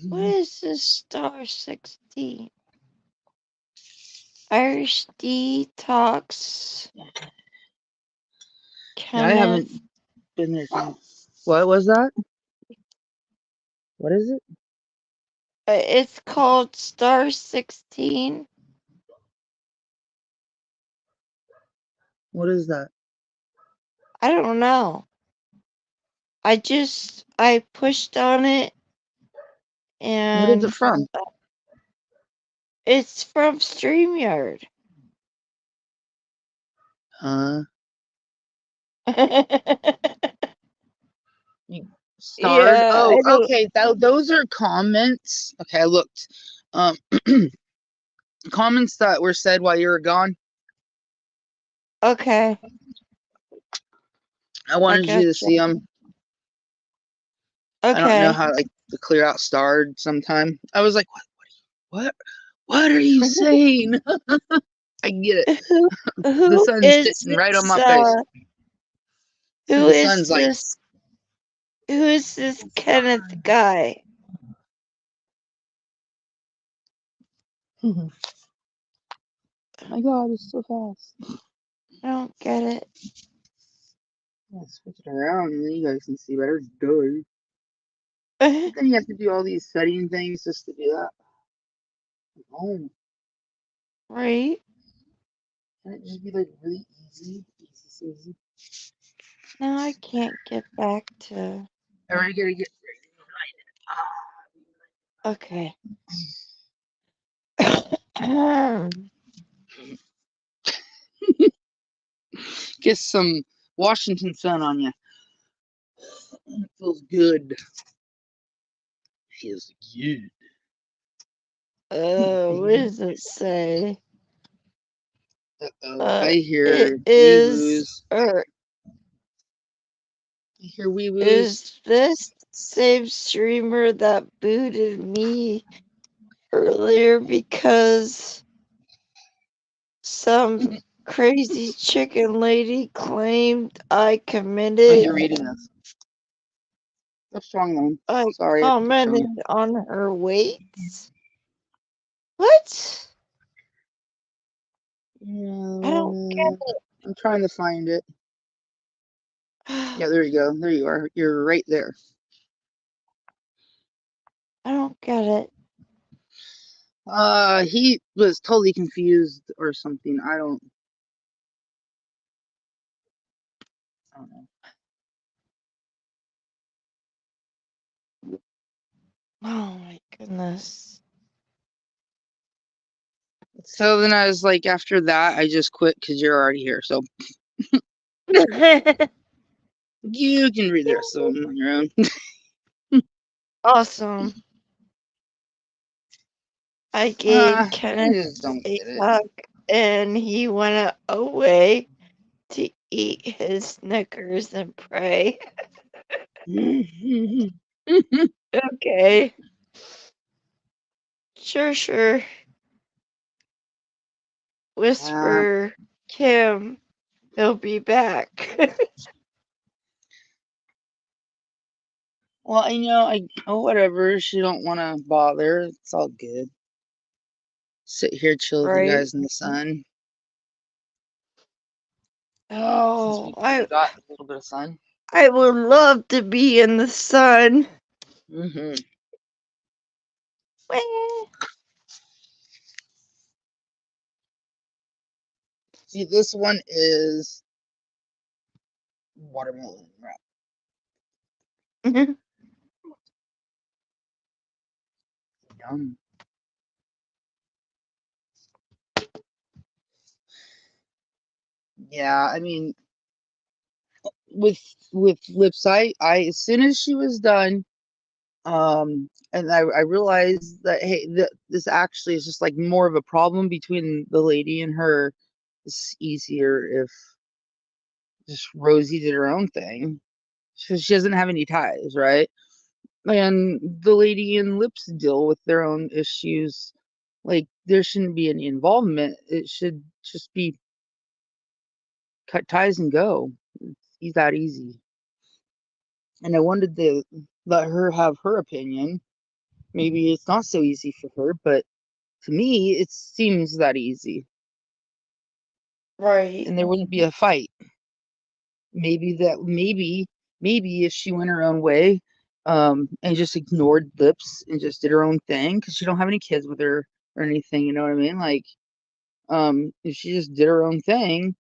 What is this star 16? Irish detox. Yeah, I haven't Kenneth. been there since. What was that? What is it? It's called star 16. What is that? I don't know. I pushed on it What is it and from? it's from StreamYard. You starred. Yeah, Oh, I don't. okay. Those are comments. Okay, I looked. Comments that were said while you were gone. Okay, I I wanted you to gotcha. see them. I don't know Okay. how to clear out starred sometime. I was like, what are you saying? I get it. Who The who sun's is sitting right on this? my face. So Who the is sun's like, this? Who is this Kenneth guy? my God, it's so fast. I don't get it. Yeah, switch it around and then you guys can see better. Duh. But then you have to do all these setting things just to do that. Oh, Right? can it just be like really easy? Easy. Now I can't get back to. Alright, gotta get Okay. get some Washington sun on you. It feels good. Feels good. What does it say? Uh-oh, I It hear wee is, woos. or I hear wee woos. is this the same streamer that booted me earlier because some crazy chicken lady claimed I Oh, committed. you're reading this. What's wrong, then? I Sorry, I keep commented telling on her weights. What? I don't you. get I'm trying to find it. Yeah, it. there you go. There you are. You're right there. I don't get it. He was totally confused or something. I don't know. Oh my goodness. So then I was like, after that, I just quit because you're already here. So you can read the rest of them on your own. Awesome. I I gave Kenneth just don't a get it. hug and he went away to eat his Snickers and pray. Okay. Sure. Whisper Kim, he'll be back. Well, whatever. She don't want to bother. It's all good. Sit here, chill with you Right? guys in the sun. Since Oh, we finally got a little bit of sun. I would love to be in the sun. Mm-hmm. Wah. See, this one is watermelon wrap. Yum. Yeah, I mean, with lips, I as soon as she was done, and I realized that hey, this actually is just like more of a problem between the lady and her. It's easier if just Rosie did her own thing. She doesn't have any ties, right? And the lady and lips deal with their own issues Like, there shouldn't be any involvement. It should just be cut ties and go. It's that easy. And I wanted to let her have her opinion. Maybe it's not so easy for her, but to me, it seems that easy. Right. And there wouldn't be a fight. Maybe if she went her own way, and just ignored Lips and just did her own thing, because she don't have any kids with her or anything, you know what I mean? Like, if she just did her own thing,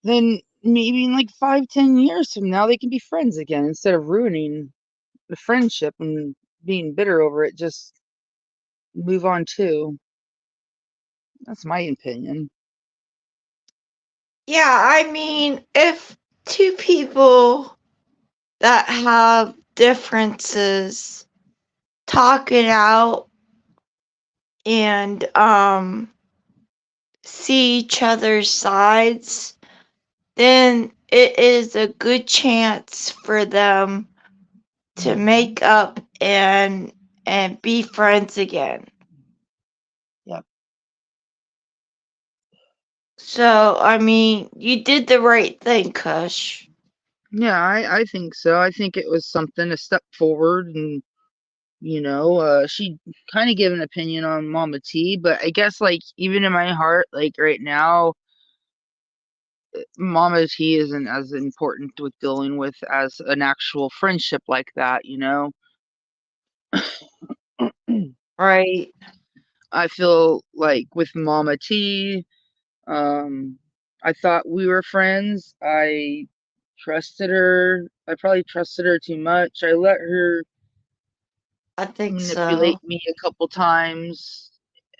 then maybe in like 5, 10 years from now they can be friends again instead of ruining the friendship and being bitter over it. Just move on too. That's my opinion. Yeah, I mean, if two people that have differences talk it out and see each other's sides, then it is a good chance for them to make up and be friends again. Yep. So, I mean, you did the right thing, Kush. Yeah, I think so. I think it was something, a step forward, and she kind of gave an opinion on Mama T, but I guess, like, even in my heart, like right now, Mama T isn't as important with dealing with as an actual friendship like that. Right. I feel like with Mama T, um, I thought we were friends. I trusted her. I probably trusted her too much. I let her I think manipulate so. me a couple times,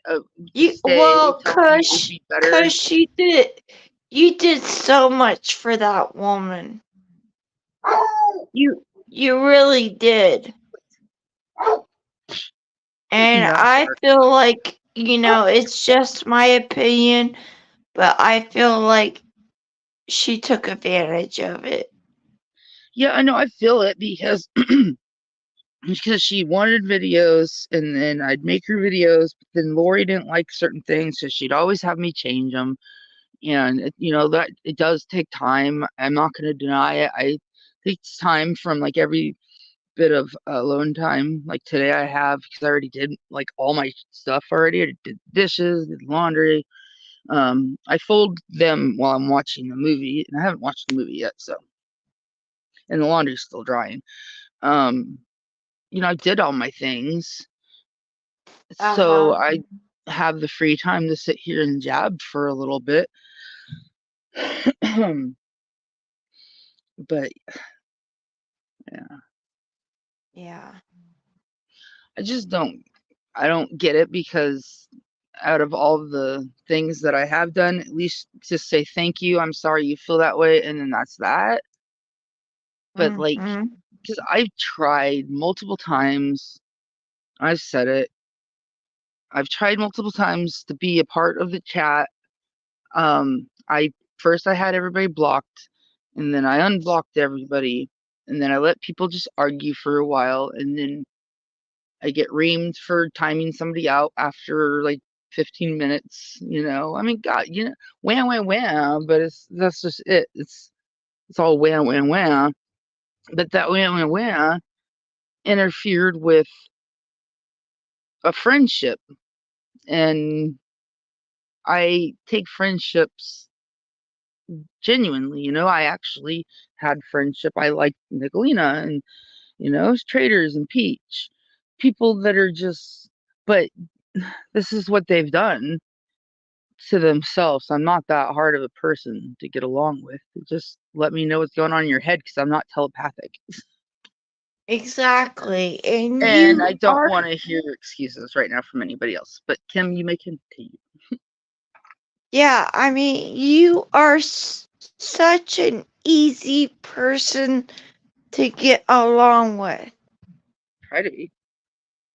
to stay, Well, telling me it would be better. Kush, you did so much for that woman. You really did. And That I part. feel like, it's just my opinion, but I feel like she took advantage of it. Yeah, I know. I feel it because she wanted videos, and then I'd make her videos, but then Lori didn't like certain things, so she'd always have me change them. And that it does take time. I'm not going to deny it. I takes time from, like, every bit of alone time. Like today, I have, because I already did like all my stuff already. I did dishes, did laundry. I fold them while I'm watching the movie, and I haven't watched the movie yet, so, and the laundry's still drying. Um, I did all my things, so Uh-huh. I have the free time to sit here and jab for a little bit. But yeah, Yeah. I just don't get it, because out of all the things that I have done, at least just say thank you. I'm sorry you feel that way, and then that's that. But, like, Mm-hmm. because I've tried multiple times, I've said it. I've tried multiple times to be a part of the chat. I first I had everybody blocked, and then I unblocked everybody, and then I let people just argue for a while, and then I get reamed for timing somebody out after like 15 minutes. I mean, God, wham, wham, wham, but that's just it. It's all wham, wham, wham. But that wham, wham, wham interfered with a friendship, and I take friendships genuinely. I actually had friendship. I like Nicolina and, Traders and Peach, people that are just, but this is what they've done to themselves. I'm not that hard of a person to get along with. Just let me know what's going on in your head, because I'm not telepathic. Exactly. And And I you don't are, want to hear excuses right now from anybody else. But Kim, you may continue. yeah, I mean, you are such an easy person to get along with. Try to be.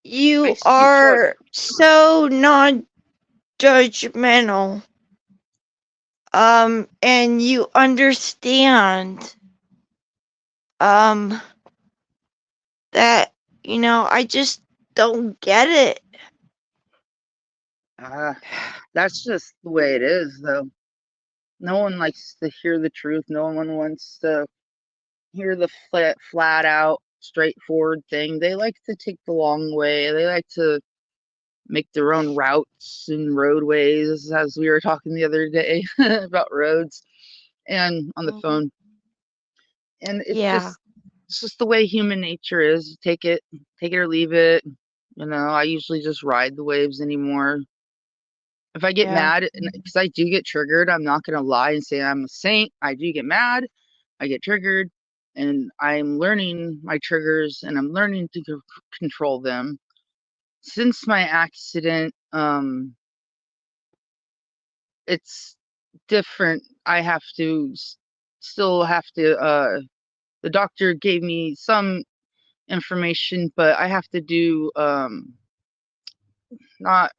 I You keep trying. are so non-judgmental. And you understand, um, that, I just don't get it. Ah, that's just the way it is, though. No one likes to hear the truth. No one wants to hear the flat out, straightforward thing. They like to take the long way. They like to make their own routes and roadways, as we were talking the other day about roads and on the Mhm. phone. And Yeah. it's just the way human nature is. You take it or leave it. I usually just ride the waves anymore. If I get Yeah. mad, because I do get triggered, I'm not gonna lie and say I'm a saint. I do get mad, I get triggered, and I'm learning my triggers and I'm learning to control them. Since my accident, it's different. I have to still have to. The doctor gave me some information, but I have to do not.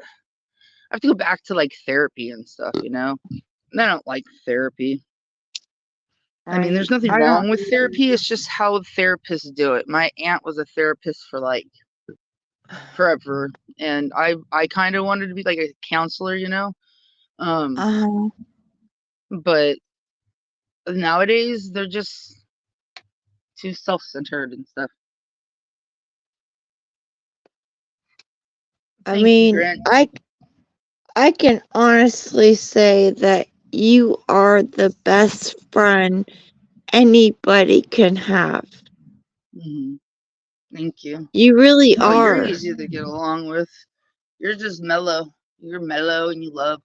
I have to go back to like therapy and stuff. And I don't like therapy. I mean, Right. there's nothing I don't. wrong with therapy. It's just how therapists do it. My aunt was a therapist for like forever, and I kind of wanted to be like a counselor. Um, Uh, but nowadays they're just too self-centered and stuff. I Thank you, mean, Grant. I can honestly say that you are the best friend anybody can have. Hmm. Thank you. You really No, you're are. easy to get along with. You're just mellow. You're mellow, and you love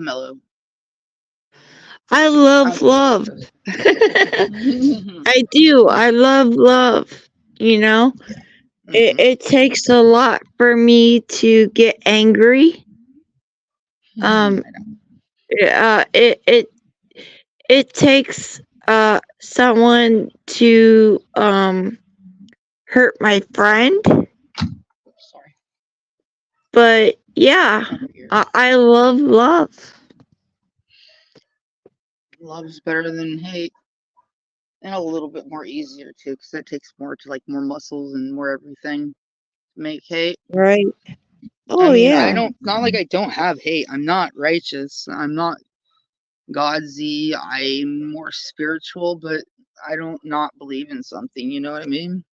mellow. I I love don't know what love. that is. I do. I love love. You know, Hmm. it takes a lot for me to get angry. Um, I know. it takes someone to hurt my friend, Sorry. but yeah, Over here. I love love. Love's better than hate, and a little bit more easier too, because that takes more muscles and more everything to make hate. Right. I Oh mean, I yeah. don't. Not like I don't have hate. I'm not righteous. I'm not Godsy. I'm more spiritual, but I don't not believe in something. You know what I mean?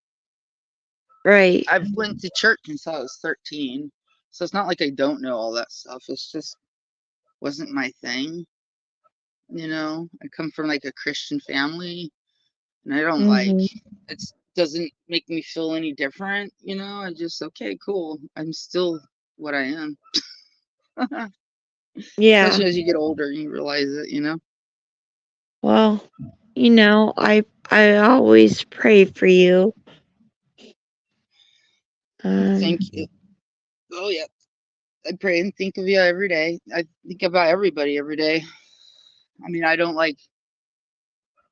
Right. I've went to church since I was 13, so it's not like I don't know all that stuff. It's just wasn't my thing. I come from like a Christian family, and I don't like Mhm. it. Doesn't make me feel any different. I just okay, cool. I'm still what I am. Yeah. Especially as you get older, you realize it. Well, I always pray for you. Um, Thank you. Oh yeah, I pray and think of you every day. I think about everybody every day. I mean, I don't like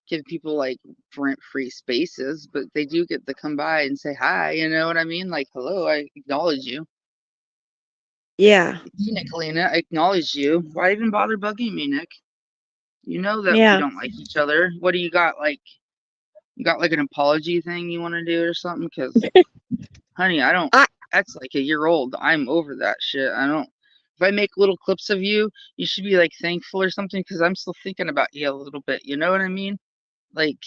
give people like free spaces, but they do get to come by and say hi. You know what I mean? Like, hello, I acknowledge you. yeah. Nick, Lena, I acknowledge you. Why even bother bugging me, Nick? You know that we Yeah. don't like each other. What do you got? Like, you got like an apology thing you want to do or something? Because, honey, I don't. I That's like a year old. I'm over that shit. I don't. If I make little clips of you, you should be like thankful or something because I'm still thinking about you a little bit. You know what I mean? Like,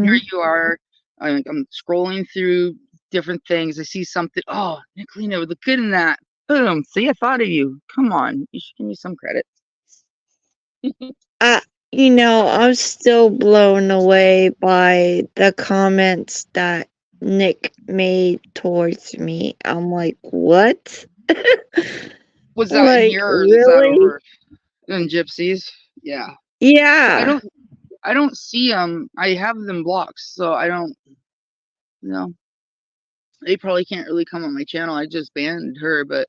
here mhm. you are. I'm scrolling through different things. I see something. Oh, Nicolina would look good in that. Boom. See, I thought of you. Come on. You should give me some credit. I I'm still blown away by the comments that Nick made towards me. I'm like, what? Was that in Like, here or is that really? over in Gypsies? Yeah. So I Yeah. don't see them. I have them blocked, so I don't. You know, they probably can't really come on my channel. I just banned her, but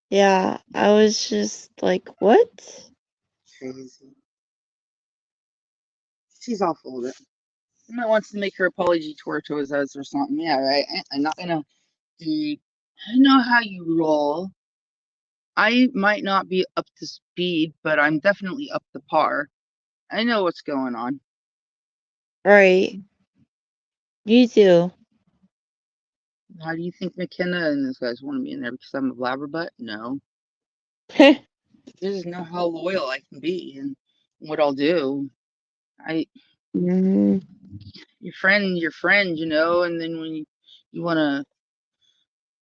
Yeah. I was just like, what? crazy. She's awful with it. Someone wants to make her apology tour to us or something. Yeah, right. I'm not gonna do. I know how you roll. I might not be up to speed, but I'm definitely up to par. I know what's going on. Right. You do. How do you think McKenna and those guys want me in there because I'm a blabberbutt? No. You just know how loyal I can be and what I'll do. I Mhm. your friend, and then when you want to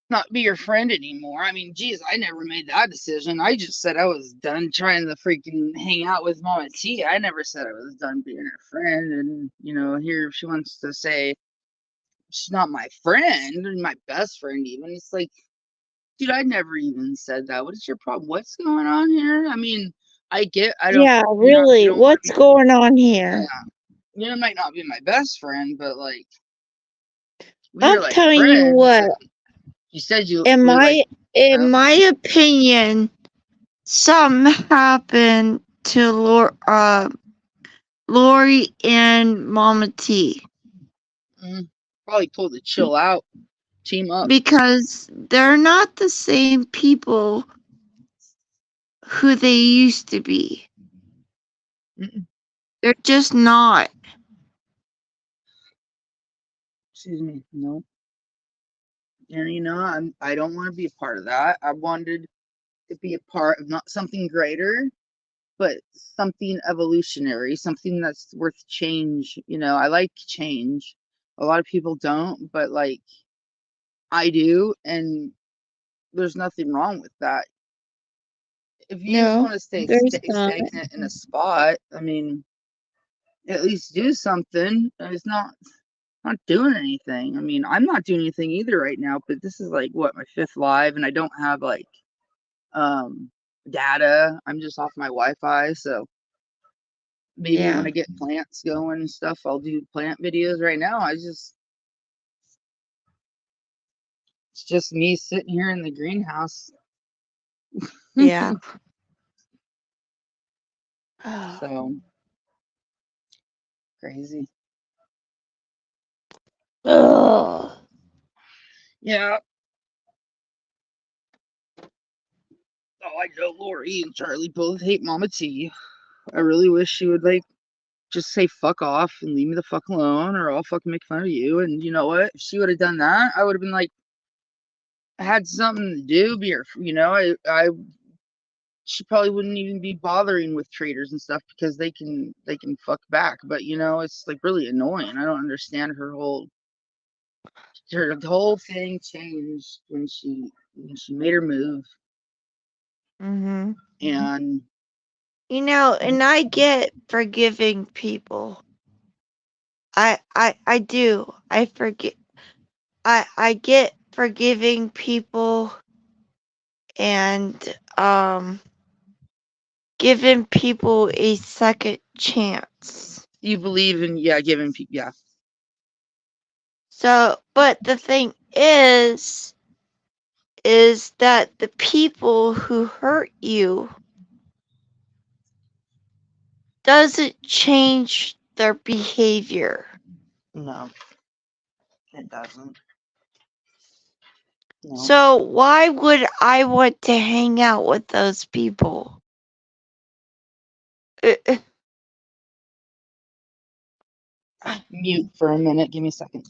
not be your friend anymore. I mean, geez, I never made that decision. I just said I was done trying to freaking hang out with Mama T. I never said I was done being her friend. And, here she wants to say she's not my friend, my best friend, even. It's like, dude, I never even said that. What is your problem? What's going on here? I mean, I don't, Yeah, you really, don't want what's to be, going on here? yeah, you might not be my best friend, but like, we I'm are like telling you friends. what, And you said in we like, my in my opinion, something happened to Lori and Mama T probably told to chill out, team up. because they're not the same people who they used to be. Mm-mm. They're just not. Excuse me. No. And I don't want to be a part of that. I wanted to be a part of not something greater, but something evolutionary, something that's worth change. I like change. A lot of people don't, but like I do, and there's nothing wrong with that. If you just No, want to there's stay not. stagnant in a spot, I mean, at least do something. It's not doing anything. I mean, I'm not doing anything either right now, but this is like what, my fifth live, and I don't have like um data. I'm just off my Wi-Fi, so maybe when Yeah. I get plants going and stuff, I'll do plant videos. Right now, it's just me sitting here in the greenhouse. Yeah. Oh. So crazy. Ugh. Yeah. Oh, I know Lori and Charlie both hate Mama T. I really wish she would like just say fuck off and leave me the fuck alone, or I'll fucking make fun of you. And you know what? If she would have done that, I would have been like, I had something to do. Be her, she probably wouldn't even be bothering with traders and stuff because they can fuck back. But it's like really annoying. I don't understand her whole thing changed when she made her move. Mhm. And And I get forgiving people. I do. I get forgiving people and giving people a second chance. you believe in giving people, yeah. So, but the thing is that the people who hurt you doesn't change their behavior. No, it doesn't. No. So why would I want to hang out with those people? Mute for a minute. Give me a second.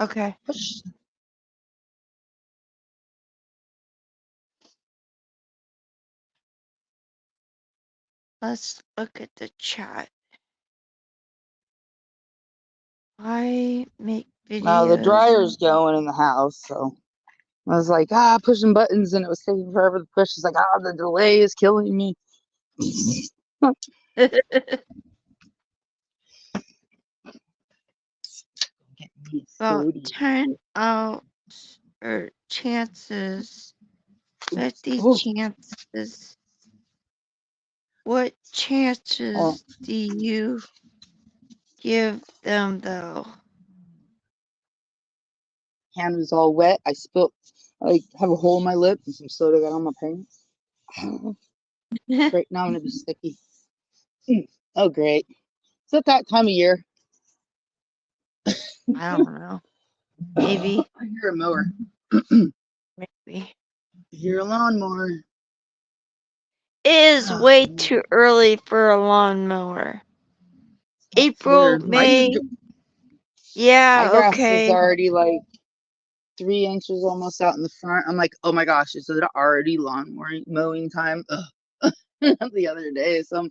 Okay. Push. Let's look at the chat. I make Now the videos. dryer's going in the house, so I was like, pushing buttons, and it was taking forever to push. It's like, the delay is killing me. Get me a About soda. 10 out or chances, 50 Oh, chances. What chances do you give them though? hand was all wet. I have a hole in my lip and some soda got on my pants. Great, now I'm gonna be sticky. Oh, great. Is it that time of year? I don't know. Maybe. I hear a mower. Maybe. I hear a lawnmower. It is way too early for a lawnmower. April, Fair. May. My Yeah, grass is okay. already like 3 inches almost out in the front. I'm like, oh my gosh, is it already lawn mowing time? The other day. So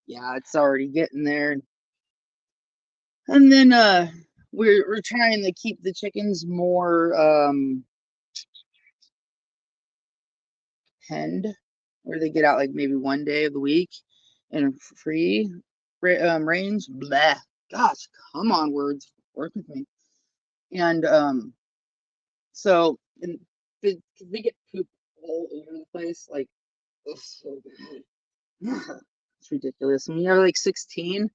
yeah, it's already getting there. And then we're trying to keep the chickens more penned, where they get out like maybe one day of the week and free range. Blah. Gosh, come on, words, work with me. And so and they get poop all over the place, like it's so bad. It's ridiculous. And we have like 16,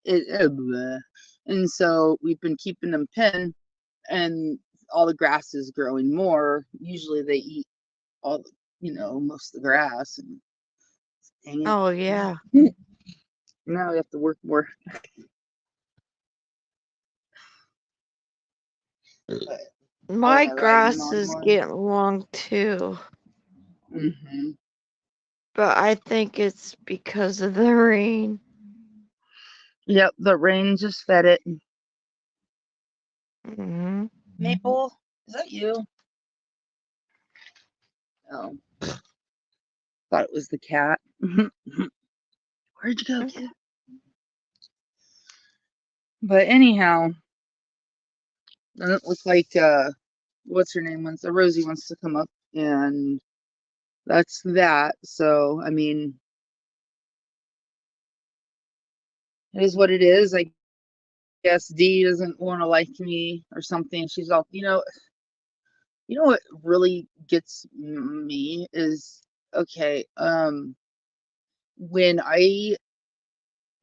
and so we've been keeping them pinned, and all the grass is growing more. Usually they eat all the, most of the grass, and dang it. Oh yeah. Now we have to work more. But, My am I riding the grass is lawnmower? getting long too, Mm-hmm. but I think it's because of the rain. Yep, the rain just fed it. Hmm. Maple, is that you? Oh, thought it was the cat. Where'd you go, cat? But anyhow, it looks like what's her name wants Rosie wants to come up, and that's that. So I mean, it is what it is. I guess Dee doesn't want to like me or something. She's all, what really gets me is, okay, when I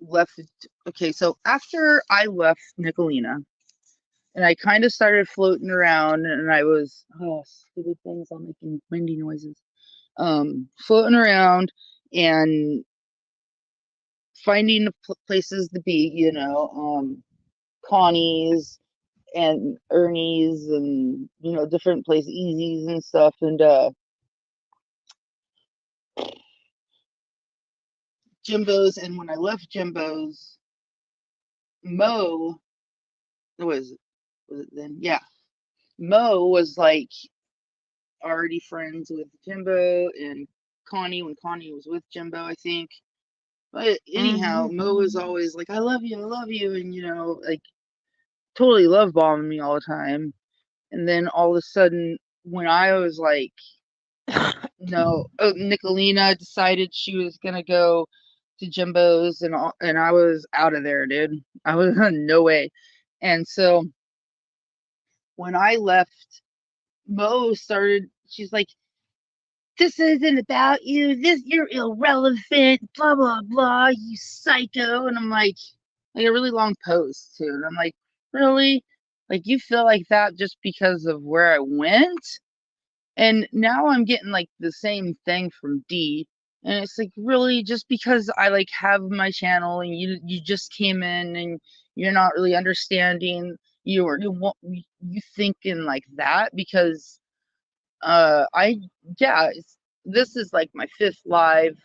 left, okay, so after I left Nicolina, and I kind of started floating around, and I was, oh, stupid things, I'm making windy noises, floating around and finding places to be, Connie's and Ernie's, and different places, Easy's and stuff, and Jimbo's. And when I left Jimbo's, Mo was it then? Yeah, Mo was like already friends with Jimbo and Connie when Connie was with Jimbo, I think. But anyhow, Hmm. Mo was always like, I love you, and like totally love bombing me all the time. And then all of a sudden, when I was like, no, Nicolina decided she was gonna go to Jimbo's, and I was out of there, dude. I was no way. And so when I left, Mo started. She's like, "This isn't about you. You're irrelevant. Blah blah blah. You psycho." And I'm like a really long post too. And I'm like, really? Like you feel like that just because of where I went? And now I'm getting like the same thing from D. And it's like, really, just because I like have my channel and you just came in and you're not really understanding, you thinking like that, because I yeah, this is like my fifth live.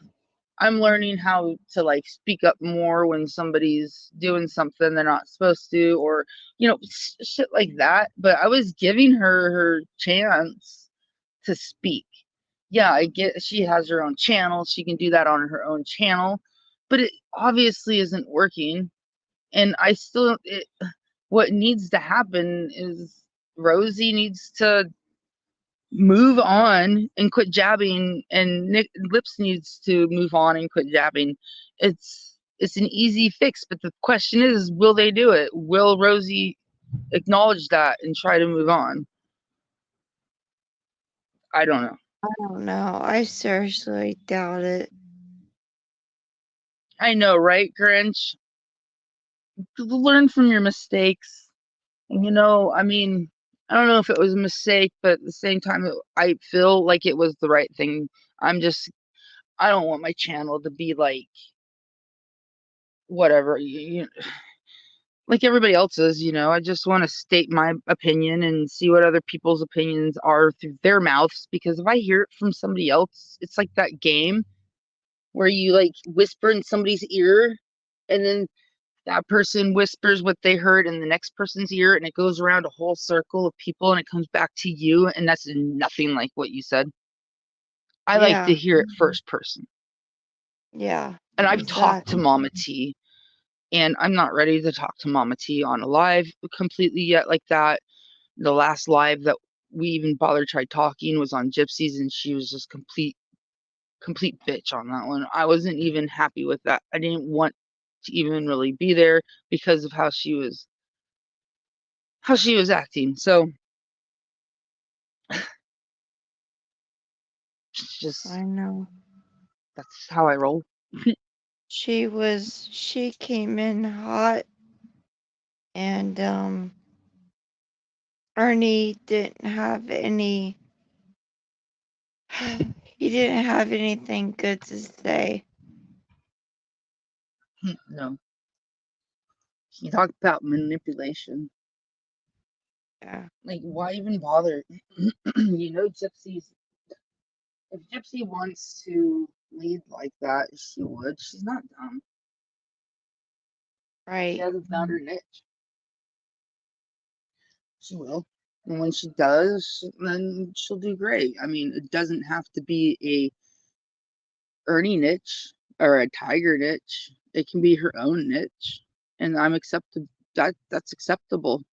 I'm learning how to like speak up more when somebody's doing something they're not supposed to, or shit like that. But I was giving her chance to speak. Yeah, I get she has her own channel. She can do that on her own channel, but it obviously isn't working. And what needs to happen is Rosie needs to move on and quit jabbing, and Nick Lips needs to move on and quit jabbing. It's an easy fix, but the question is, will they do it? Will Rosie acknowledge that and try to move on? I don't know. I don't know. I seriously doubt it. I know, right, Grinch? Learn from your mistakes. And I mean, I don't know if it was a mistake, but at the same time, I feel like it was the right thing. I don't want my channel to be like whatever, like everybody else's. I just want to state my opinion and see what other people's opinions are through their mouths, because if I hear it from somebody else, it's like that game where you like whisper in somebody's ear, and then that person whispers what they heard in the next person's ear, and it goes around a whole circle of people and it comes back to you, and that's nothing like what you said. I like to Yeah. hear it first person. Yeah. And I've talked to Exactly. Mama T, and I'm not ready to talk to Mama T on a live completely yet like that. The last live that we even bothered tried talking was on Gypsies, and she was just complete bitch on that one. I wasn't even happy with that. I didn't want to even really be there because of how she was acting. So just I know. that's how I roll. She came in hot, and Ernie didn't have any he didn't have anything good to say. No. He talked about manipulation. Yeah. Like, why even bother? Gypsies. If Gypsy wants to lead like that, she would. She's not dumb. She Right. hasn't found her niche. She will. And when she does, then she'll do great. I mean, it doesn't have to be a Ernie niche or a Tiger niche. It can be her own niche. And I'm accepted that's acceptable.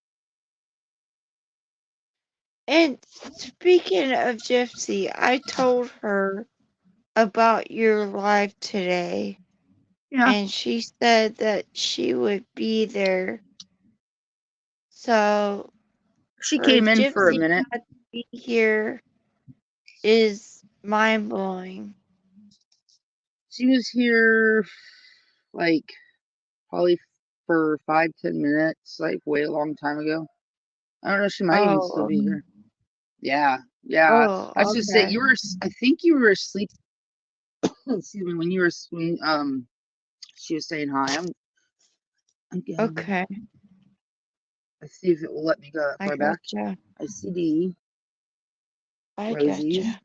And speaking of Gypsy, I told her about your live today, Yeah. and she said that she would be there. So She for came in for a Gypsy minute. not to be here is mind blowing. She was here like probably for 5-10 minutes, like way a long time ago. I don't know, she might even still Oh, be here. Yeah, yeah. oh, I should say okay, you were. I think you were asleep. Excuse me. When you were when she was saying hi. I'm getting. okay. Let's see if it will let me go that I far back. gotcha. I see D. I Rosie's. gotcha.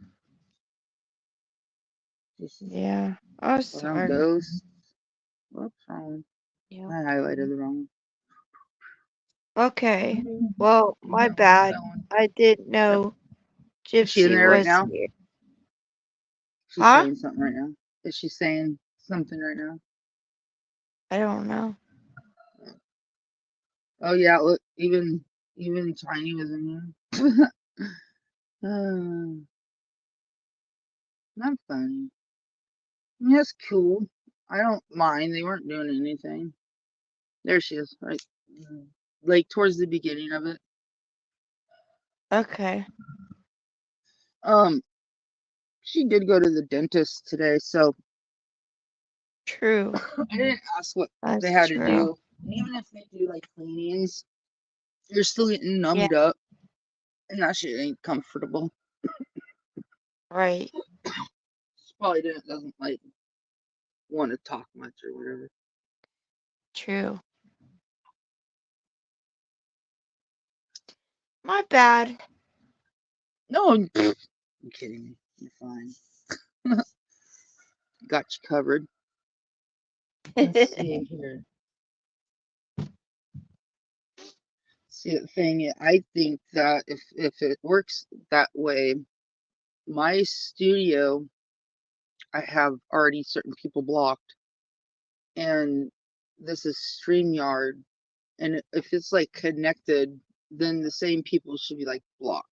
This is Yeah. Oh, around sorry. Ghost. Whoops, wrong. Yeah. I highlighted the wrong Okay. one. Well, my That one. bad. That one. I didn't Yep. know Is she in Gypsy there right was now? here. She's Huh? saying something right now. Is she saying something right now? I don't know. Oh yeah, look, even Tiny was in here. Not funny. I mean, that's cool. I don't mind. They weren't doing anything. There she is, right, like towards the beginning of it. Okay. Um, she did go to the dentist today, so True. I didn't ask what they That's had to true. do. And even if they do like cleanings, you're still getting Yeah. numbed up, and that shit ain't comfortable. Right. She probably doesn't like want to talk much or whatever. True. My bad. No, you're kidding me. You're fine. Got you covered. Let's see here. See, the thing, I think that if it works that way, my studio, I have already certain people blocked, and this is StreamYard, and if it's like connected, then the same people should be like blocked.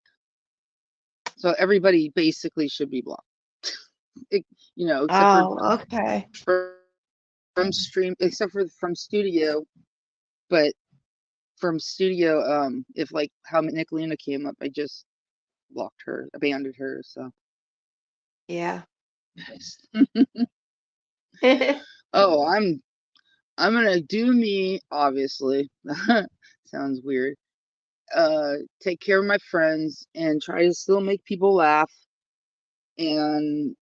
So everybody basically should be blocked. It, except for Oh, okay. from stream, except for from studio, but from studio, if like how Nicolina came up, I just blocked her, abandoned her. So Yeah. oh, I'm gonna do me, obviously. Sounds weird. Take care of my friends and try to still make people laugh, and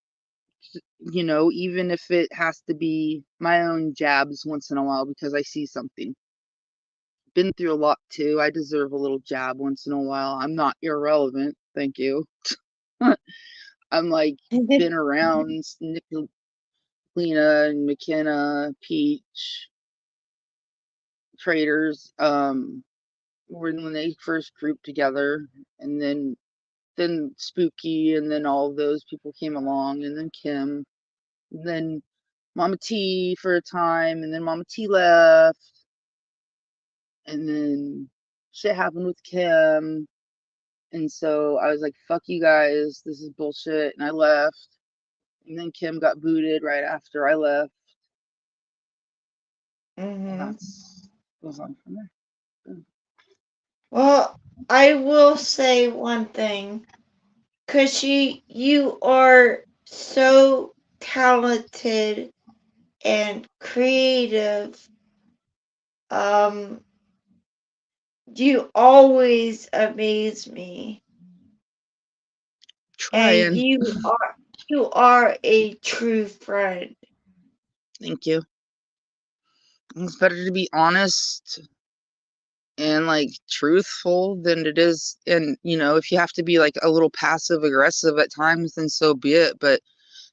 even if it has to be my own jabs once in a while because I see something. Been through a lot too. I deserve a little jab once in a while. I'm not irrelevant, thank you. I'm like been around Nicolina and McKenna, Peach, traders, when they first grouped together, and then Spooky, and then all of those people came along, and then Kim, and then Mama T for a time, and then Mama T left, and then shit happened with Kim, and so I was like, fuck you guys, this is bullshit, and I left, and then Kim got booted right after I left, and that's goes on from there. Well, I will say one thing, because you are so talented and creative. You always amaze me, and Trying. you are a true friend. Thank you. It's better to be honest and like truthful than it is, and if you have to be like a little passive aggressive at times, then so be it, but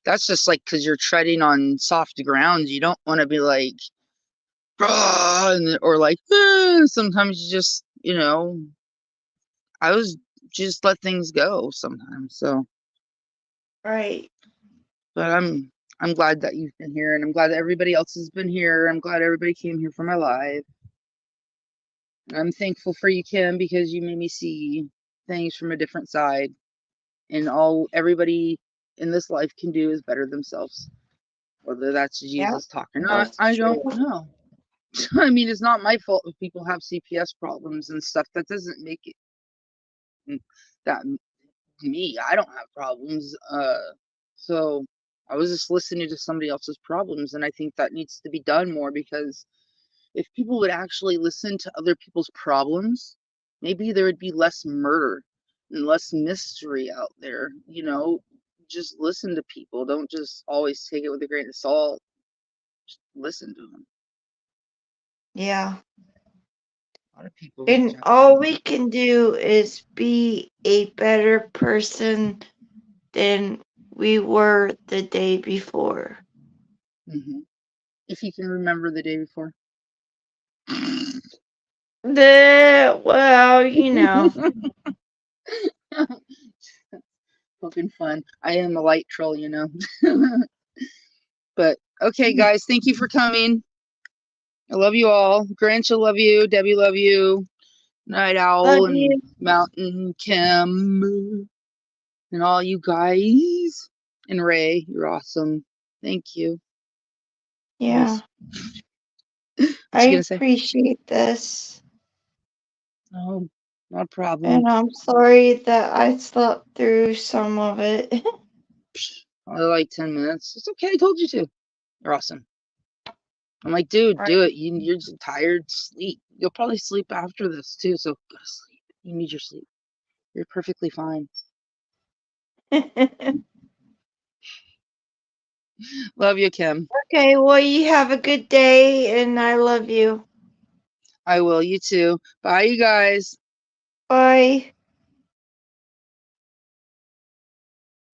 that's just like because you're treading on soft ground. You don't want to be like or like sometimes you just I was just let things go sometimes. So Right. but I'm glad that you've been here, and I'm glad that everybody else has been here. I'm glad everybody came here for my live. I'm thankful for you, Kim, because you made me see things from a different side, and all everybody in this life can do is better themselves. Whether that's Yeah, Jesus talk or not, that's I don't true. know. I mean, it's not my fault if people have CPS problems and stuff. That doesn't make it that me. I don't have problems. So I was just listening to somebody else's problems, and I think that needs to be done more, because if people would actually listen to other people's problems, maybe there would be less murder and less mystery out there. Just listen to people. Don't just always take it with a grain of salt. Just listen to them. Yeah. A lot of people And reject all them. we can do is be a better person than we were the day before. If you can remember the day before. Well, Poking fun. I am a light troll, But okay, guys, thank you for coming. I love you all. Granch, I love you. Debbie, love you. Night Love Owl and you. Mountain Kim and all you guys. And Ray, you're awesome. Thank you. Yeah. What I you gonna say? appreciate this. Oh, not a problem. And I'm sorry that I slept through some of it. Only like 10 minutes. It's okay. I told you to. You're awesome. I'm like, dude, Right. do it. You're just tired. Sleep. You'll probably sleep after this too. So go to sleep. You need your sleep. You're perfectly fine. Love you, Kim. Okay, well, you have a good day, and I love you. I will. You too. Bye, you guys. Bye.